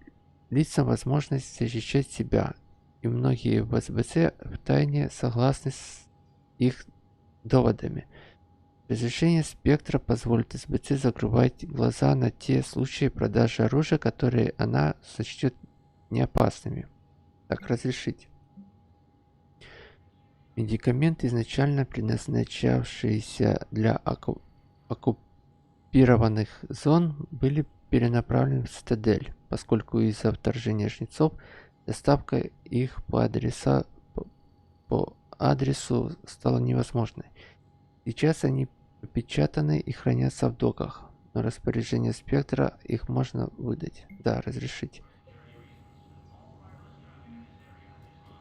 лицам возможность защищать себя, и многие в СБЦ втайне согласны с их доводами. Разрешение спектра позволит СБЦ закрывать глаза на те случаи продажи оружия, которые она сочтет неопасными. Так, разрешить. Медикаменты, изначально предназначавшиеся для оккупированных зон, были перенаправлены в цитадель, поскольку из-за вторжения жнецов доставка их по адресу стала невозможной. Сейчас они опечатаны и хранятся в доках, но распоряжение спектра их можно выдать. Да, разрешить.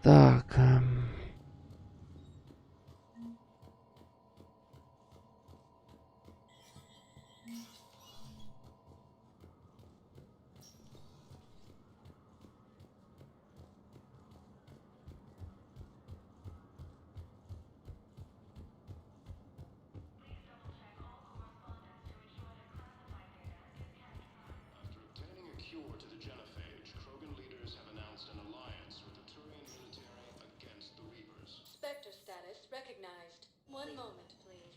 Так. Spectre status recognized. One moment, please.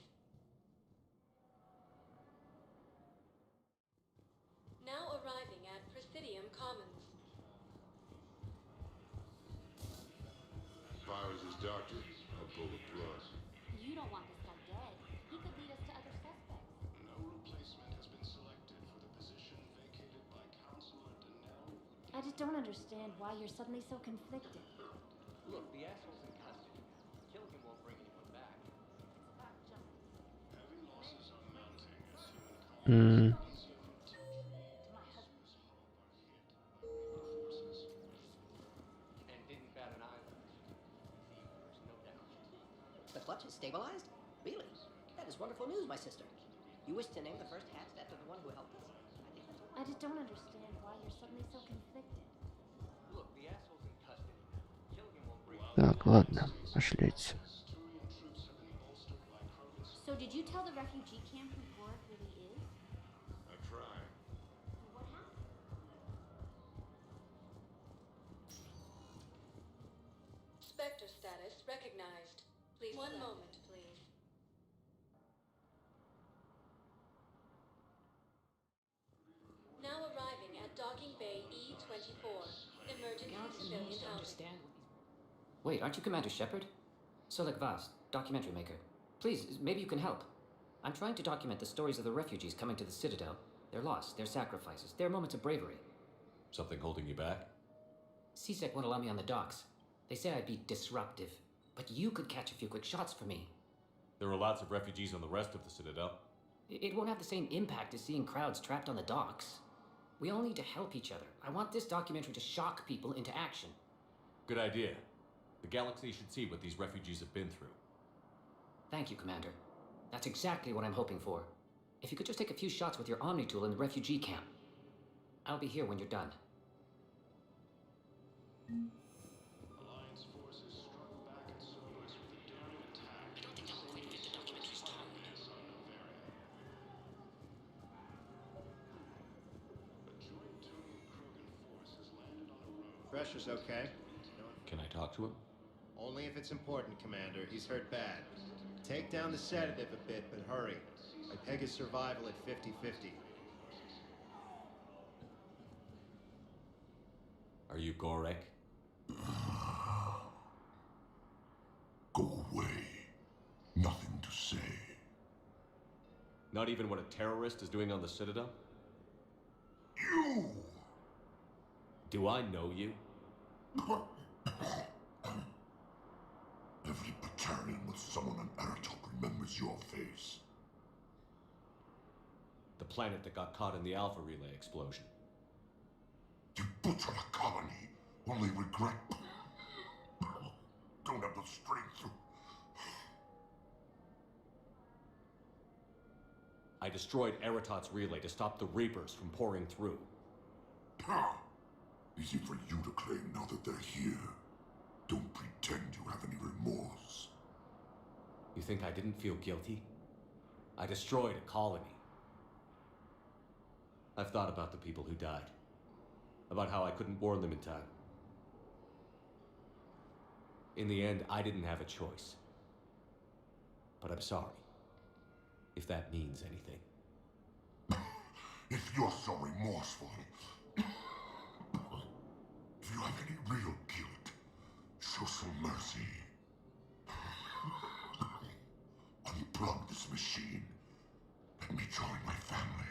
Now arriving at Presidium Commons. If I was his doctor, I'd pull the plug. You don't want this guy dead. He could lead us to other suspects. No replacement has been selected for the position vacated by Counselor Donnell. I just don't understand why you're suddenly so conflicted. Look, the asshole's in custody. Killing him won't bring anyone back. Heavy losses are mounting as human And didn't bat an eyelid. There's no doubt. The clutch is stabilized? Really? That is wonderful news, my sister. You wish to name the first hatched after the one who helped us? I just don't understand why you're suddenly so conflicted. Look, the asshole's in custody. Killing him won't bring Так, ладно, пошли. So did you tell the refugee camp who Gorik really is? I tried. What happened? Spectre status recognized. Please. One moment, please. Now arriving at docking Wait, aren't you Commander Shepard? Solek Vaz, documentary maker. Please, maybe you can help. I'm trying to document the stories of the refugees coming to the Citadel. Their loss, their sacrifices, their moments of bravery. Something holding you back? CSEC won't allow me on the docks. They say I'd be disruptive. But you could catch a few quick shots for me. There are lots of refugees on the rest of the Citadel. It won't have the same impact as seeing crowds trapped on the docks. We all need to help each other. I want this documentary to shock people into action. Good idea. The galaxy should see what these refugees have been through. Thank you, Commander. That's exactly what I'm hoping for. If you could just take a few shots with your Omni tool in the refugee camp. I'll be here when you're done. Alliance forces struck back at Cerberus with a daring attack. I don't think I'll quite get the documentary started. A joint Tony-Krogan force has landed on a road. Pressure's okay. Can I talk to him? Only if it's important, Commander. He's hurt bad. Take down the sedative a bit, but hurry. I peg his survival at 50-50. Are you Gorek? Go away. Nothing to say. Not even what a terrorist is doing on the Citadel? You! Do I know you? Every battalion with someone on Aratok remembers your face. The planet that got caught in the Alpha Relay explosion. You butchered a colony, only regret. Don't have the strength to... I destroyed Eratot's relay to stop the Reapers from pouring through. Easy for you to claim now that they're here. Don't pretend you have any remorse. You think I didn't feel guilty? I destroyed a colony. I've thought about the people who died. About how I couldn't warn them in time. In the end, I didn't have a choice. But I'm sorry. If that means anything. If you're so remorseful, if you have any real guilt, show some mercy. Unplug this machine. Let me join my family.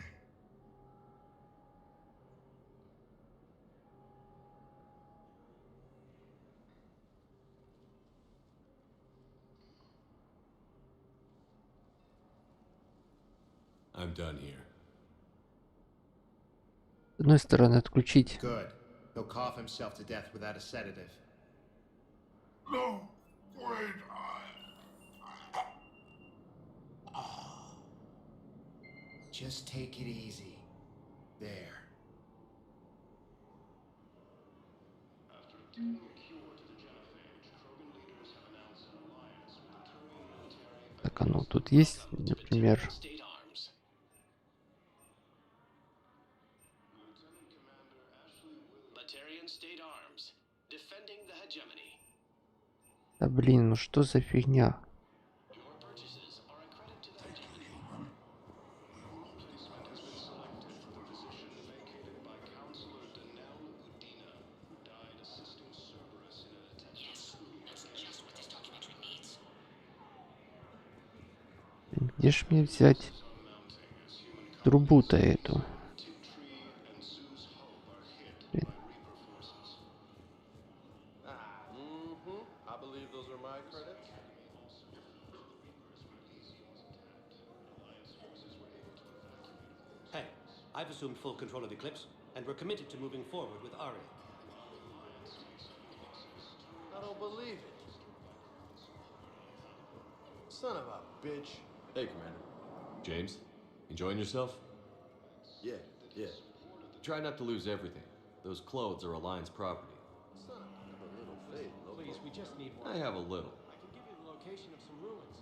I'm done here. С одной стороны, отключить. Good. He'll cough himself to death without a sedative. No, wait, Just take it easy. There. After obtaining a cure to the genophage, Krogan leaders have announced an alliance with the Turian military. Так, а ну тут есть, например... Да блин, ну что за фигня? Где ж мне взять трубу-то эту? I've assumed full control of the Eclipse, and we're committed to moving forward with Aria. I don't believe it. Son of a bitch. Hey, Commander. James, enjoying yourself? Yeah. Try not to lose everything. Those clothes are Alliance property. Son of a little faith. Please, we just need one. I have a little. I can give you the location of some ruins.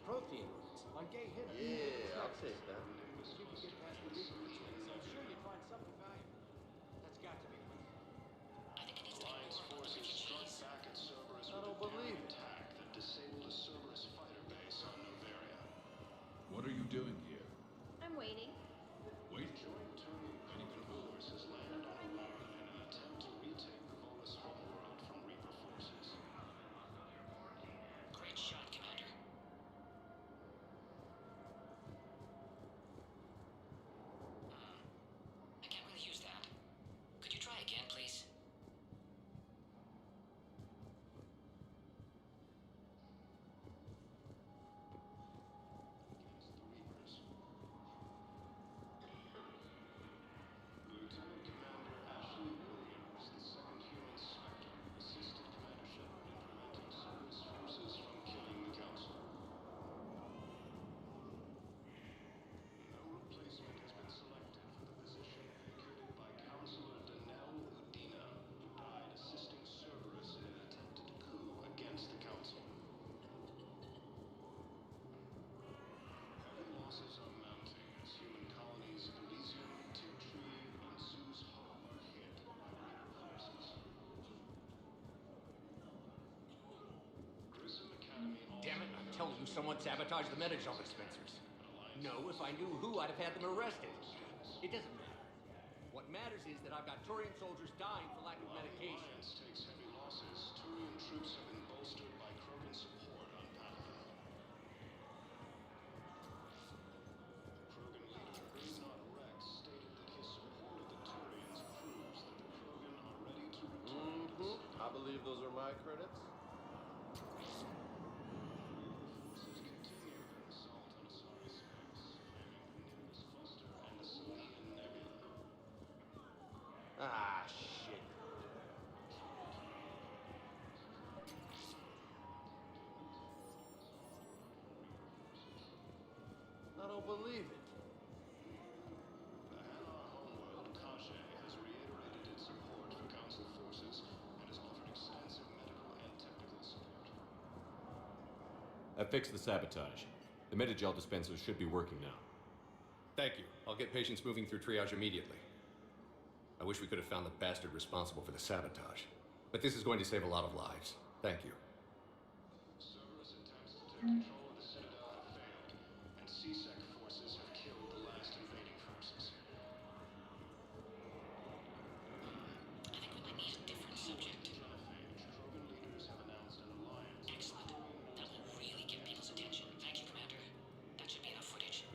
Prothean ruins on Gay Hill. Yeah, I'll take that. If you can get past the Reaper vigilance, I'm sure you'd find something valuable. That's got to be enough. Alliance forces struck back at Cerberus with a daring attack that disabled a Cerberus fighter base on Noveria. What are you doing here? I'm waiting. Wait. Joint Turian Krogan force has landed on Aurora in an attempt to retake the Volus home someone sabotaged the Medical dispensers. No, if I knew who, I'd have had them arrested. It doesn't matter. What matters is that I've got Turian soldiers dying for lack of medication. Takes heavy losses. Turian troops have been bolstered by Krogan support on Panama. Krogan leader Rex stated that his support of the Turians proves that the Krogan are ready to return. I believe those are my credits. Ah, shit. I don't believe it. The Hanar homeworld, Kashe, has reiterated its support for Council forces and has offered extensive medical and technical support. I fixed the sabotage. The Medigel dispensers should be working now. Thank you. I'll get patients moving through triage immediately. I wish we could have found the bastard responsible for the sabotage. But this is going to save a lot of lives. Thank you. Cerberus attempts to take control of the Citadel have failed, and CSEC forces have killed the last invading forces. I think we might need a different subject. Krogan leaders have announced an alliance. Excellent. That will really get people's attention. Thank you, Commander. That should be enough footage.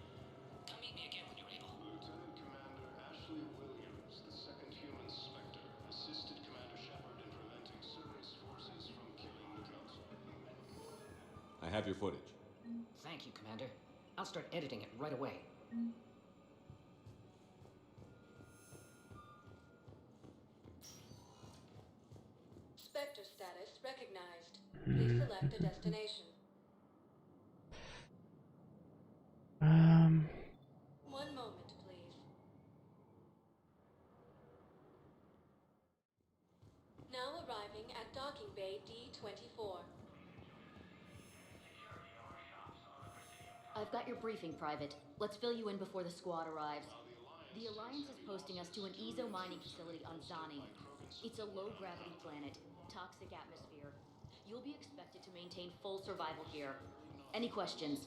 Come meet me again when you're able. Lieutenant Commander Ashley Williams, the second human Spectre, assisted Commander Shepard in preventing Cerberus forces from killing the Council. I have your footage. Thank you, Commander. I'll start editing it right away. Spectre status recognized. Please select a destination. One moment, please. Now arriving at docking bay D24. I've got your briefing, Private. Let's fill you in before the squad arrives. The Alliance is posting us to an Ezo mining facility on Zani. It's a low-gravity planet, toxic atmosphere. You'll be expected to maintain full survival here. Any questions?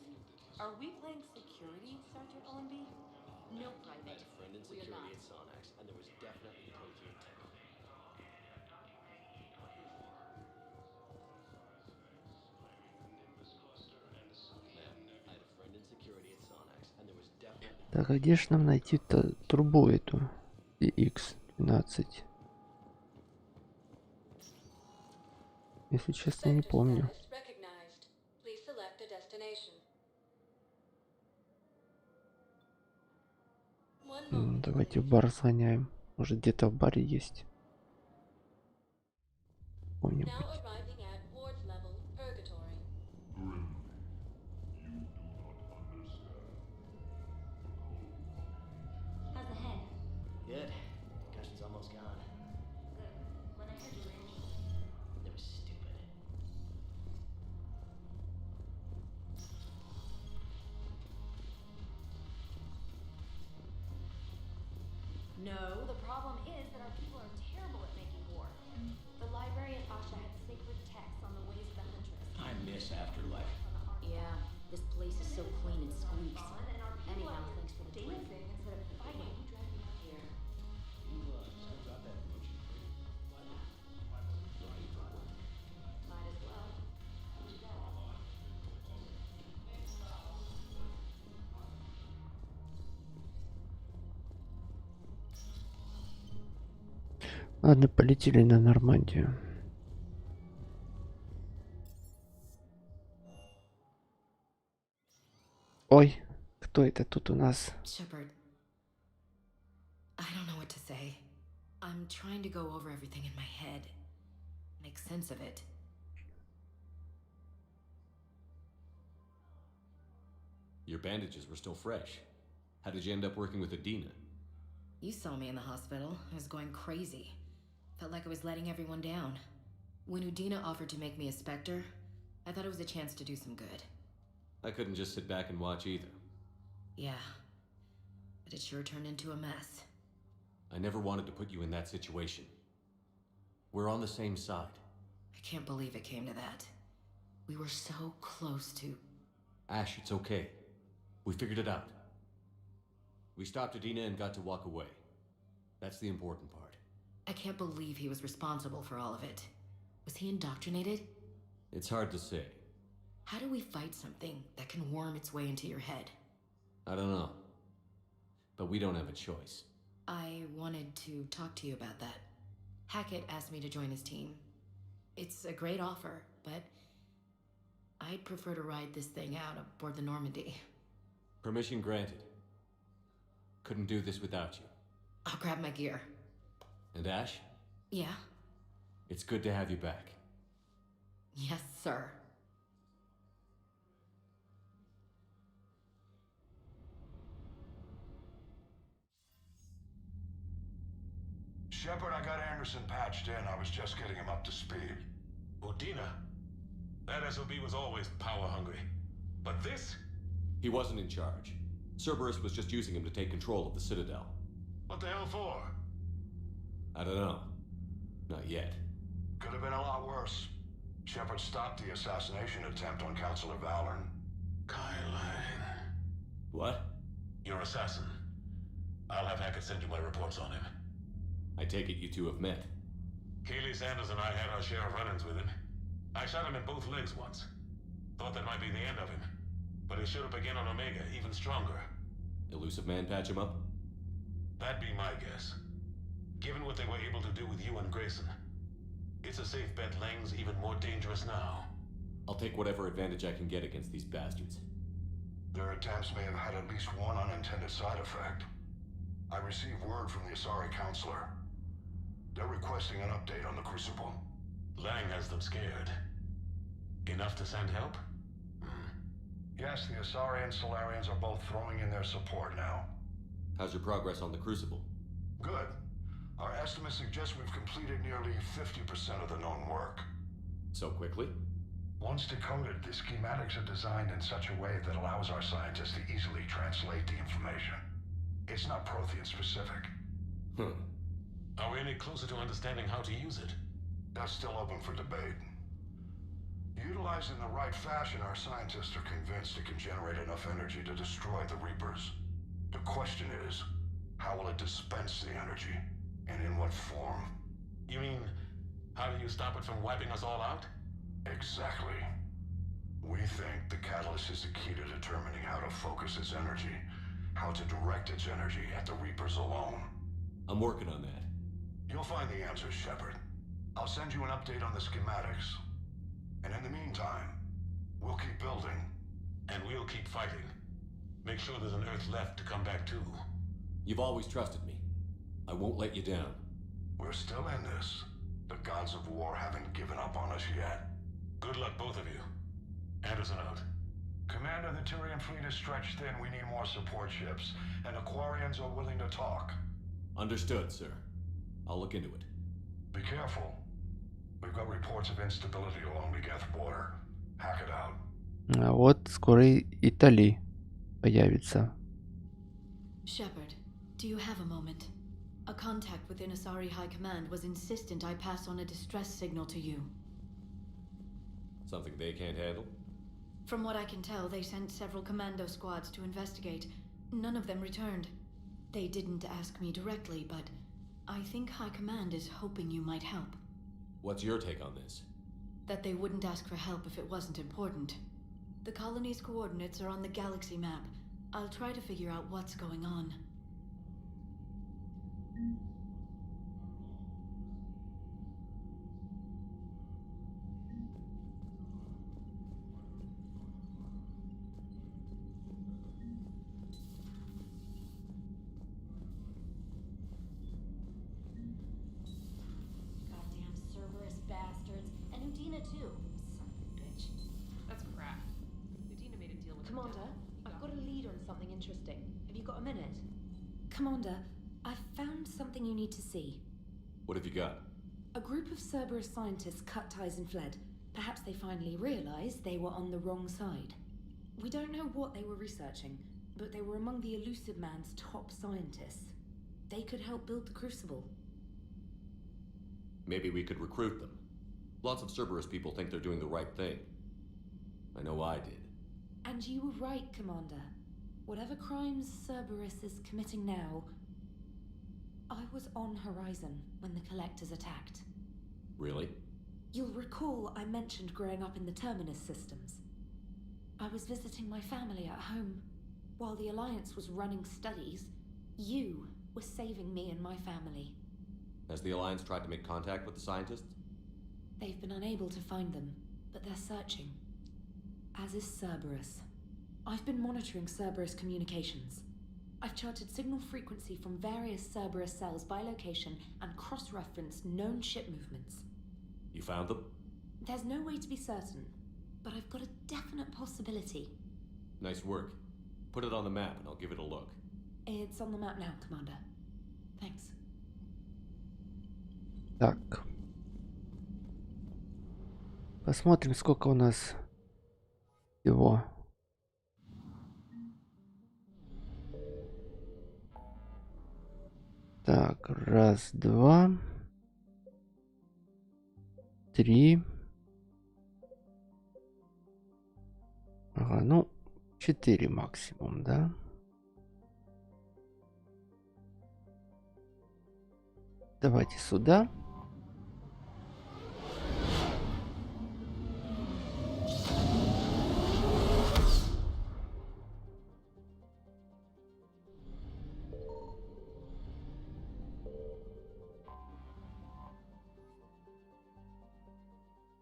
Are we playing security, Sergeant Allenby? No, I Private. had a friend in We're security not. at Sonax, and there was definitely cozy intent. I had a friend in security at Sonax, and there was definitely... Так, а где ж нам найти-то трубу эту? X12. Если честно, не помню. Recognized. Please select a destination. Давайте в бар сгоняем. Может, где-то в баре есть. Помню. Now arriving at Ward's level, Purgatory. How's the head? Good. Concussion's almost gone. Good. When I heard you were injured. It was stupid. No, the problem is that our people are terrible at making war. The librarian Asha had sacred texts on the ways of the Huntress. I miss Afterlife. Yeah, this place is so clean and squeaks. Anyhow, thanks for the dancing instead of fighting. Here. You still got that promotion? Might as well. Ладно, полетели на Нормандию. Ой, кто это тут у нас? Shepard, I don't know what to say. I'm trying to go over everything in my head. Make sense of it. Your bandages were still fresh. How did you end up working with Adina? You saw me in the hospital. I was going crazy. Felt like I was letting everyone down. When Udina offered to make me a Spectre, I thought it was a chance to do some good. I couldn't just sit back and watch either. Yeah. But it sure turned into a mess. I never wanted to put you in that situation. We're on the same side. I can't believe it came to that. We were so close to... Ash, it's okay. We figured it out. We stopped Adina and got to walk away. That's the important part. I can't believe he was responsible for all of it. Was he indoctrinated? It's hard to say. How do we fight something that can worm its way into your head? I don't know. But we don't have a choice. I wanted to talk to you about that. Hackett asked me to join his team. It's a great offer, but I'd prefer to ride this thing out aboard the Normandy. Permission granted. Couldn't do this without you. I'll grab my gear. And Ash? Yeah? It's good to have you back. Yes, sir. Shepard, I got Anderson patched in. I was just getting him up to speed. Udina? That SOB was always power hungry. But this? He wasn't in charge. Cerberus was just using him to take control of the Citadel. What the hell for? I don't know. Not yet. Could have been a lot worse. Shepard stopped the assassination attempt on Councilor Valorn. Kylan. What? Your assassin. I'll have Hackett send you my reports on him. I take it you two have met. Keely Sanders and I had our share of run-ins with him. I shot him in both legs once. Thought that might be the end of him. But he showed up again on Omega, even stronger. Elusive Man patch him up? That'd be my guess. Given what they were able to do with you and Grayson. It's a safe bet Lang's even more dangerous now. I'll take whatever advantage I can get against these bastards. Their attempts may have had at least one unintended side effect. I received word from the Asari Counselor. They're requesting an update on the Crucible. Lang has them scared. Enough to send help? Yes, the Asari and Solarians are both throwing in their support now. How's your progress on the Crucible? Good. Our estimates suggest we've completed nearly 50% of the known work. So quickly? Once decoded, the schematics are designed in such a way that allows our scientists to easily translate the information. It's not Prothean specific. Are we any closer to understanding how to use it? That's still open for debate. Utilized in the right fashion, our scientists are convinced it can generate enough energy to destroy the Reapers. The question is, how will it dispense the energy? And in what form? You mean, how do you stop it from wiping us all out? Exactly. We think the catalyst is the key to determining how to focus its energy, how to direct its energy at the Reapers alone. I'm working on that. You'll find the answers, Shepard. I'll send you an update on the schematics. And in the meantime, we'll keep building. And we'll keep fighting. Make sure there's an Earth left to come back to. You've always trusted me. I won't let you down. We're still in this. The gods of war haven't given up on us yet. Good luck, both of you. Anderson out. Commander, the Tyrian fleet is stretched thin. We need more support ships. And Aquarians are willing to talk. Understood, sir. I'll look into it. Be careful. We've got reports of instability along the Geth border. Hack it out. А вот скоро и Тали появится. Shepard, do you have a moment? A contact within Asari High Command was insistent I pass on a distress signal to you. Something they can't handle? From what I can tell, they sent several commando squads to investigate. None of them returned. They didn't ask me directly, but I think High Command is hoping you might help. What's your take on this? That they wouldn't ask for help if it wasn't important. The colony's coordinates are on the galaxy map. I'll try to figure out what's going on. Goddamn Cerberus bastards. And Udina too. Son of a bitch. That's crap. Udina made a deal with Commander, I've got a lead on something interesting. Have you got a minute? Commander, I've found something you need to see. What have you got? A group of Cerberus scientists cut ties and fled. Perhaps they finally realized they were on the wrong side. We don't know what they were researching, but they were among the Elusive Man's top scientists. They could help build the Crucible. Maybe we could recruit them. Lots of Cerberus people think they're doing the right thing. I know I did. And you were right, Commander. Whatever crimes Cerberus is committing now, I was on Horizon when the Collectors attacked. Really? You'll recall I mentioned growing up in the Terminus systems. I was visiting my family at home. While the Alliance was running studies, you were saving me and my family. Has the Alliance tried to make contact with the scientists? They've been unable to find them, but they're searching. As is Cerberus. I've been monitoring Cerberus communications. I've charted signal frequency from various Cerberus cells by location and cross-referenced known ship movements. You found them? There's no way to be certain, but I've got a definite possibility. Nice work. Put it on the map and I'll give it a look. It's on the map now, Commander. Thanks. Так. Посмотрим, сколько у нас всего. Так, раз, два, три. Ага, ну, 4 максимум, да? Давайте сюда.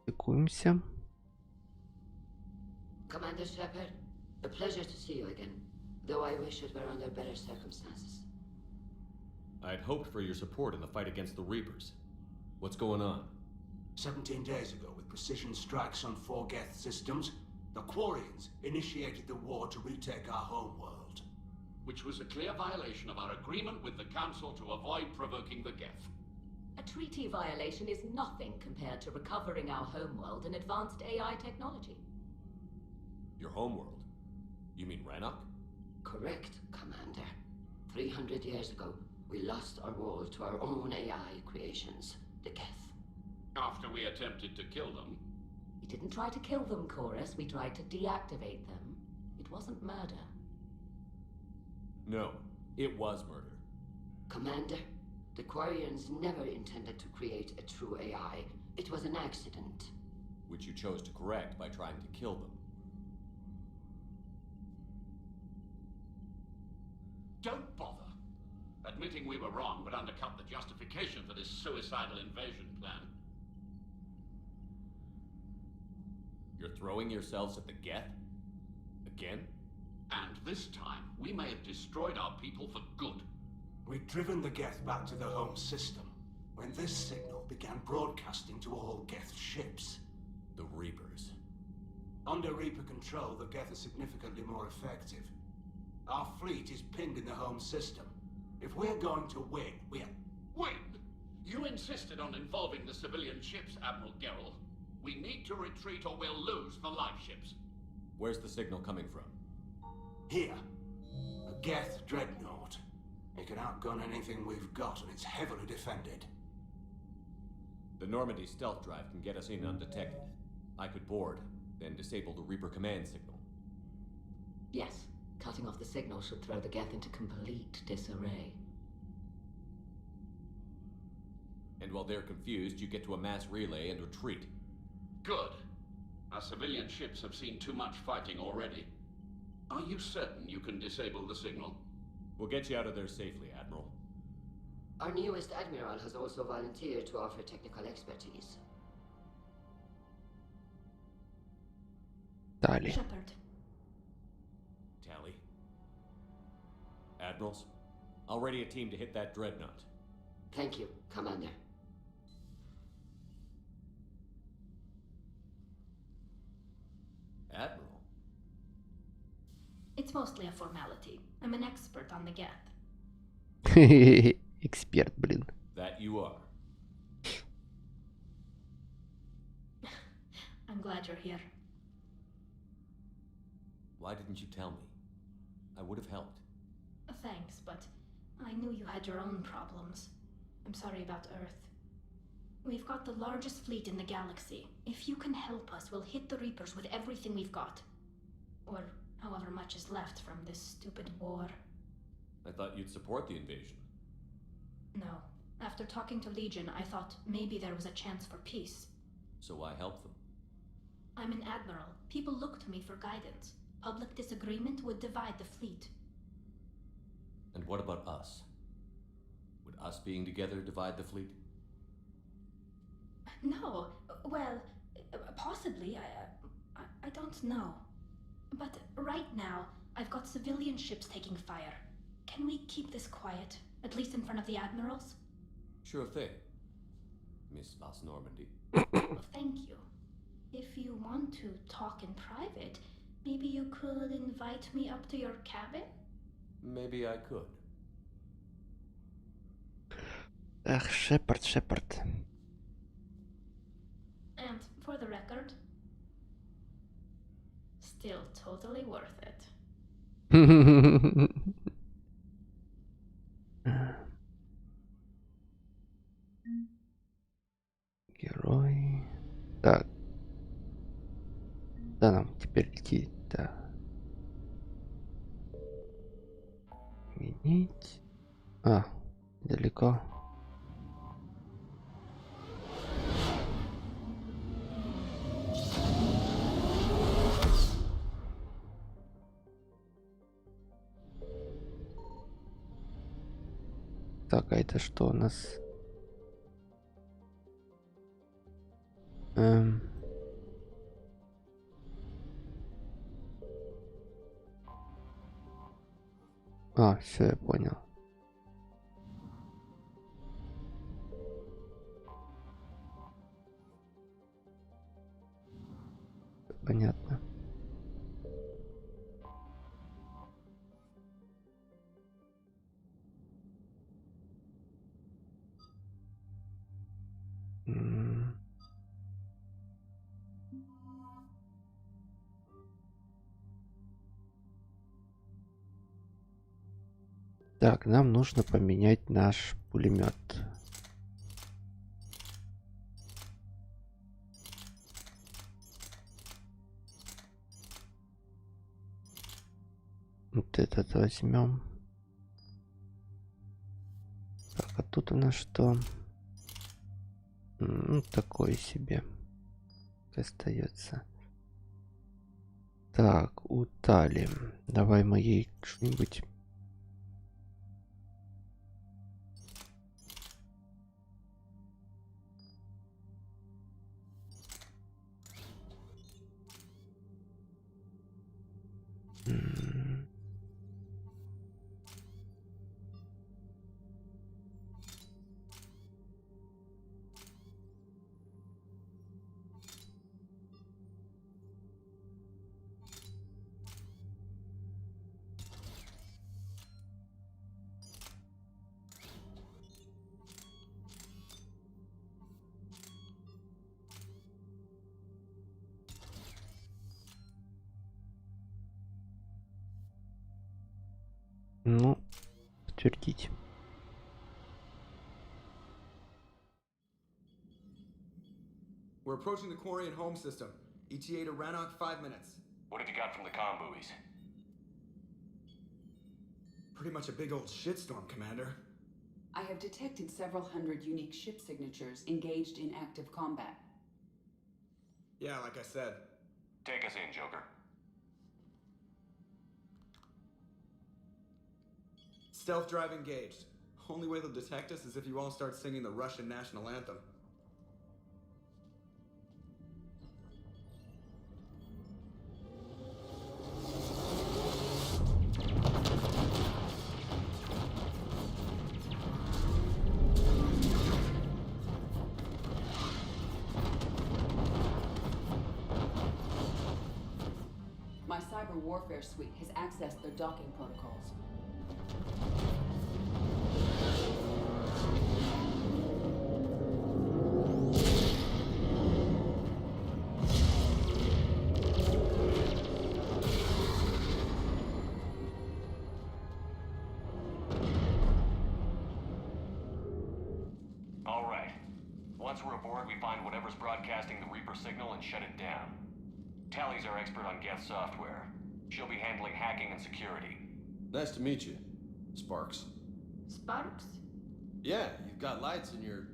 Стыкуемся. Commander Shepard, a pleasure to see you again, though I wish it were under better circumstances. I'd hoped for your support in the fight against the Reapers. What's going on? 17 days ago, with precision strikes on 4 Geth systems, the Quarians initiated the war to retake our homeworld. Which was a clear violation of our agreement with the Council to avoid provoking the Geth. A treaty violation is nothing compared to recovering our homeworld and advanced AI technology. Your homeworld? You mean Rannoch? Correct, Commander. 300 years ago, we lost our world to our own AI creations, the Geth. After we attempted to kill them? We didn't try to kill them, Chorus. We tried to deactivate them. It wasn't murder. No, it was murder. Commander, the Quarians never intended to create a true AI. It was an accident. Which you chose to correct by trying to kill them. Don't bother. Admitting we were wrong would undercut the justification for this suicidal invasion plan. You're throwing yourselves at the Geth? Again? And this time, we may have destroyed our people for good. We'd driven the Geth back to the home system when this signal began broadcasting to all Geth ships. The Reapers. Under Reaper control, the Geth are significantly more effective. Our fleet is pinned in the home system. If we're going to win, we're... Win? You insisted on involving the civilian ships, Admiral Gerrel. We need to retreat or we'll lose the live ships. Where's the signal coming from? Here. A Geth dreadnought. It can outgun anything we've got, and it's heavily defended. The Normandy stealth drive can get us in undetected. I could board, then disable the Reaper command signal. Yes. Cutting off the signal should throw the Geth into complete disarray. And while they're confused, you get to a mass relay and retreat. Good. Our civilian ships have seen too much fighting already. Are you certain you can disable the signal? We'll get you out of there safely, Admiral. Our newest Admiral has also volunteered to offer technical expertise. Tali. Shepard. Tally. Admirals, I'll ready a team to hit that dreadnought. Thank you, Commander. Admiral? It's mostly a formality. I'm an expert on the Geth. Эксперт, блин. That you are. I'm glad you're here. Why didn't you tell me? I would have helped. Thanks, but I knew you had your own problems. I'm sorry about Earth. We've got the largest fleet in the galaxy. If you can help us, we'll hit the Reapers with everything we've got. Or however much is left from this stupid war. I thought you'd support the invasion. No. After talking to Legion, I thought maybe there was a chance for peace. So why help them? I'm an admiral. People look to me for guidance. Public disagreement would divide the fleet. And what about us? Would us being together divide the fleet? No. Well, possibly. I don't know. But right now, I've got civilian ships taking fire. Can we keep this quiet? At least in front of the admirals? Sure thing, Miss Vas Normandy. Well, thank you. If you want to talk in private, maybe you could invite me up to your cabin? Maybe I could. Эх, Шепард. And for the record, still totally worth it. Герой. Так. Да, нам теперь идти. Да. Изменить. А, далеко. Так, а это что у нас? А, все, я понял. Понятно. Так, нам нужно поменять наш пулемет. Вот этот возьмем. Так, а тут у нас что? Ну, такое себе. Остается. Так, у Тали. Давай мы ей что-нибудь. Ну, подтвердить. We're approaching the quarry and home system. ETA to Rannoch, 5 minutes. What have you got from the comm buoys? Pretty much a big old shitstorm, Commander. I have detected several hundred unique ship signatures engaged in active combat. Yeah, like I said. Take us in, Joker. Stealth drive engaged. Only way they'll detect us is if you all start singing the Russian national anthem. My cyber warfare suite has accessed their docking protocols. All right. Once we're aboard, we find whatever's broadcasting the Reaper signal and shut it down. Tally's our expert on Geth software. She'll be handling hacking and security. Nice to meet you, Sparks. Sparks? Yeah, you've got lights in your...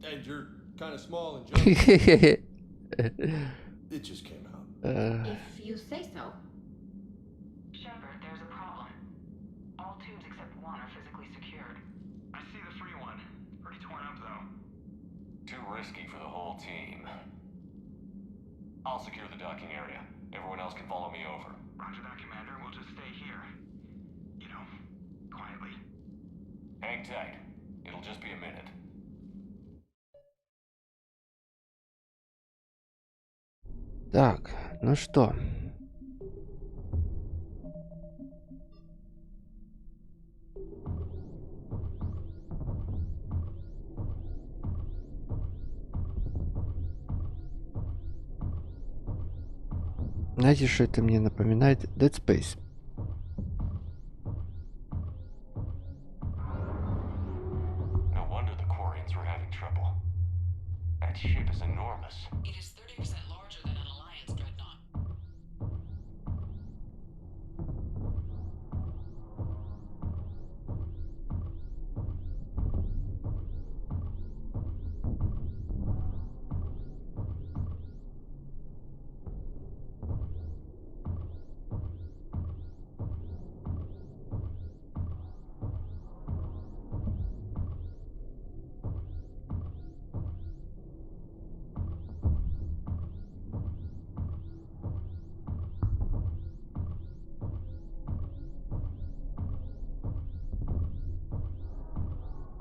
and you're kind of small and junky. It just came out. If you say so. Shepard, there's a problem. All tubes except one are physically secured. I see the free one. Pretty torn up, though. Too risky for the whole team. I'll secure the docking area. Everyone else can follow me over. Roger that, Commander. We'll just stay here. You know, quietly. Hang tight. It'll just be a minute. Так, ну что? Знаете, что это мне напоминает? Dead Space. No wonder the Quarians were having trouble. That ship is enormous. It is 30% larger than an Alliance dreadnought.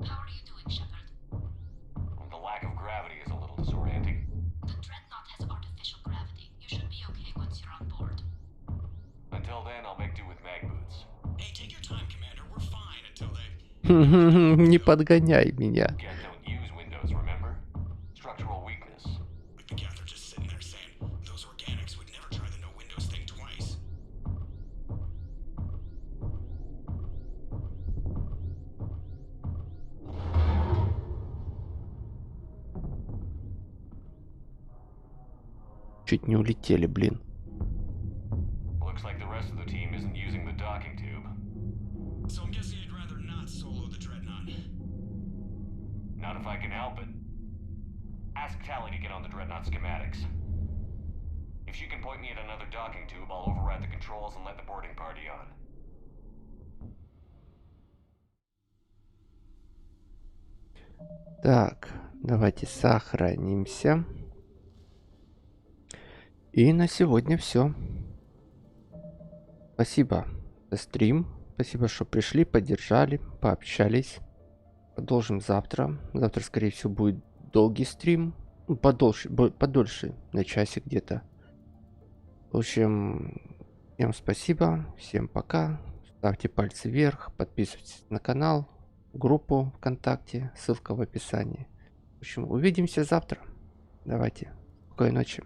How are you doing, Shepard? The lack of gravity is a little disorienting. The dreadnought has artificial gravity. You should be okay once you're on board. Until then, I'll make do with mag boots. Hey, take your time, Commander. We're fine until they... Не подгоняй меня. Again, don't use windows, remember? Structural weakness. Like the Geth are just sitting there saying, those organics would never try the no windows thing twice. Чуть не улетели, блин. Looks like the rest of the team isn't using the docking tube. So I'm guessing you'd rather not solo the dreadnought. Not if I can help it. Ask Tally to get on the dreadnought schematics. If she can point me at another docking tube, I'll override the controls and let the boarding party on. Так, давайте сохранимся. И на сегодня все. Спасибо за стрим. Спасибо, что пришли, поддержали, пообщались. Продолжим завтра. Завтра, скорее всего, будет долгий стрим. Ну, подольше, на часик где-то. В общем, всем спасибо, всем пока. Ставьте пальцы вверх, подписывайтесь на канал, группу ВКонтакте, ссылка в описании. В общем, увидимся завтра. Давайте, спокойной ночи.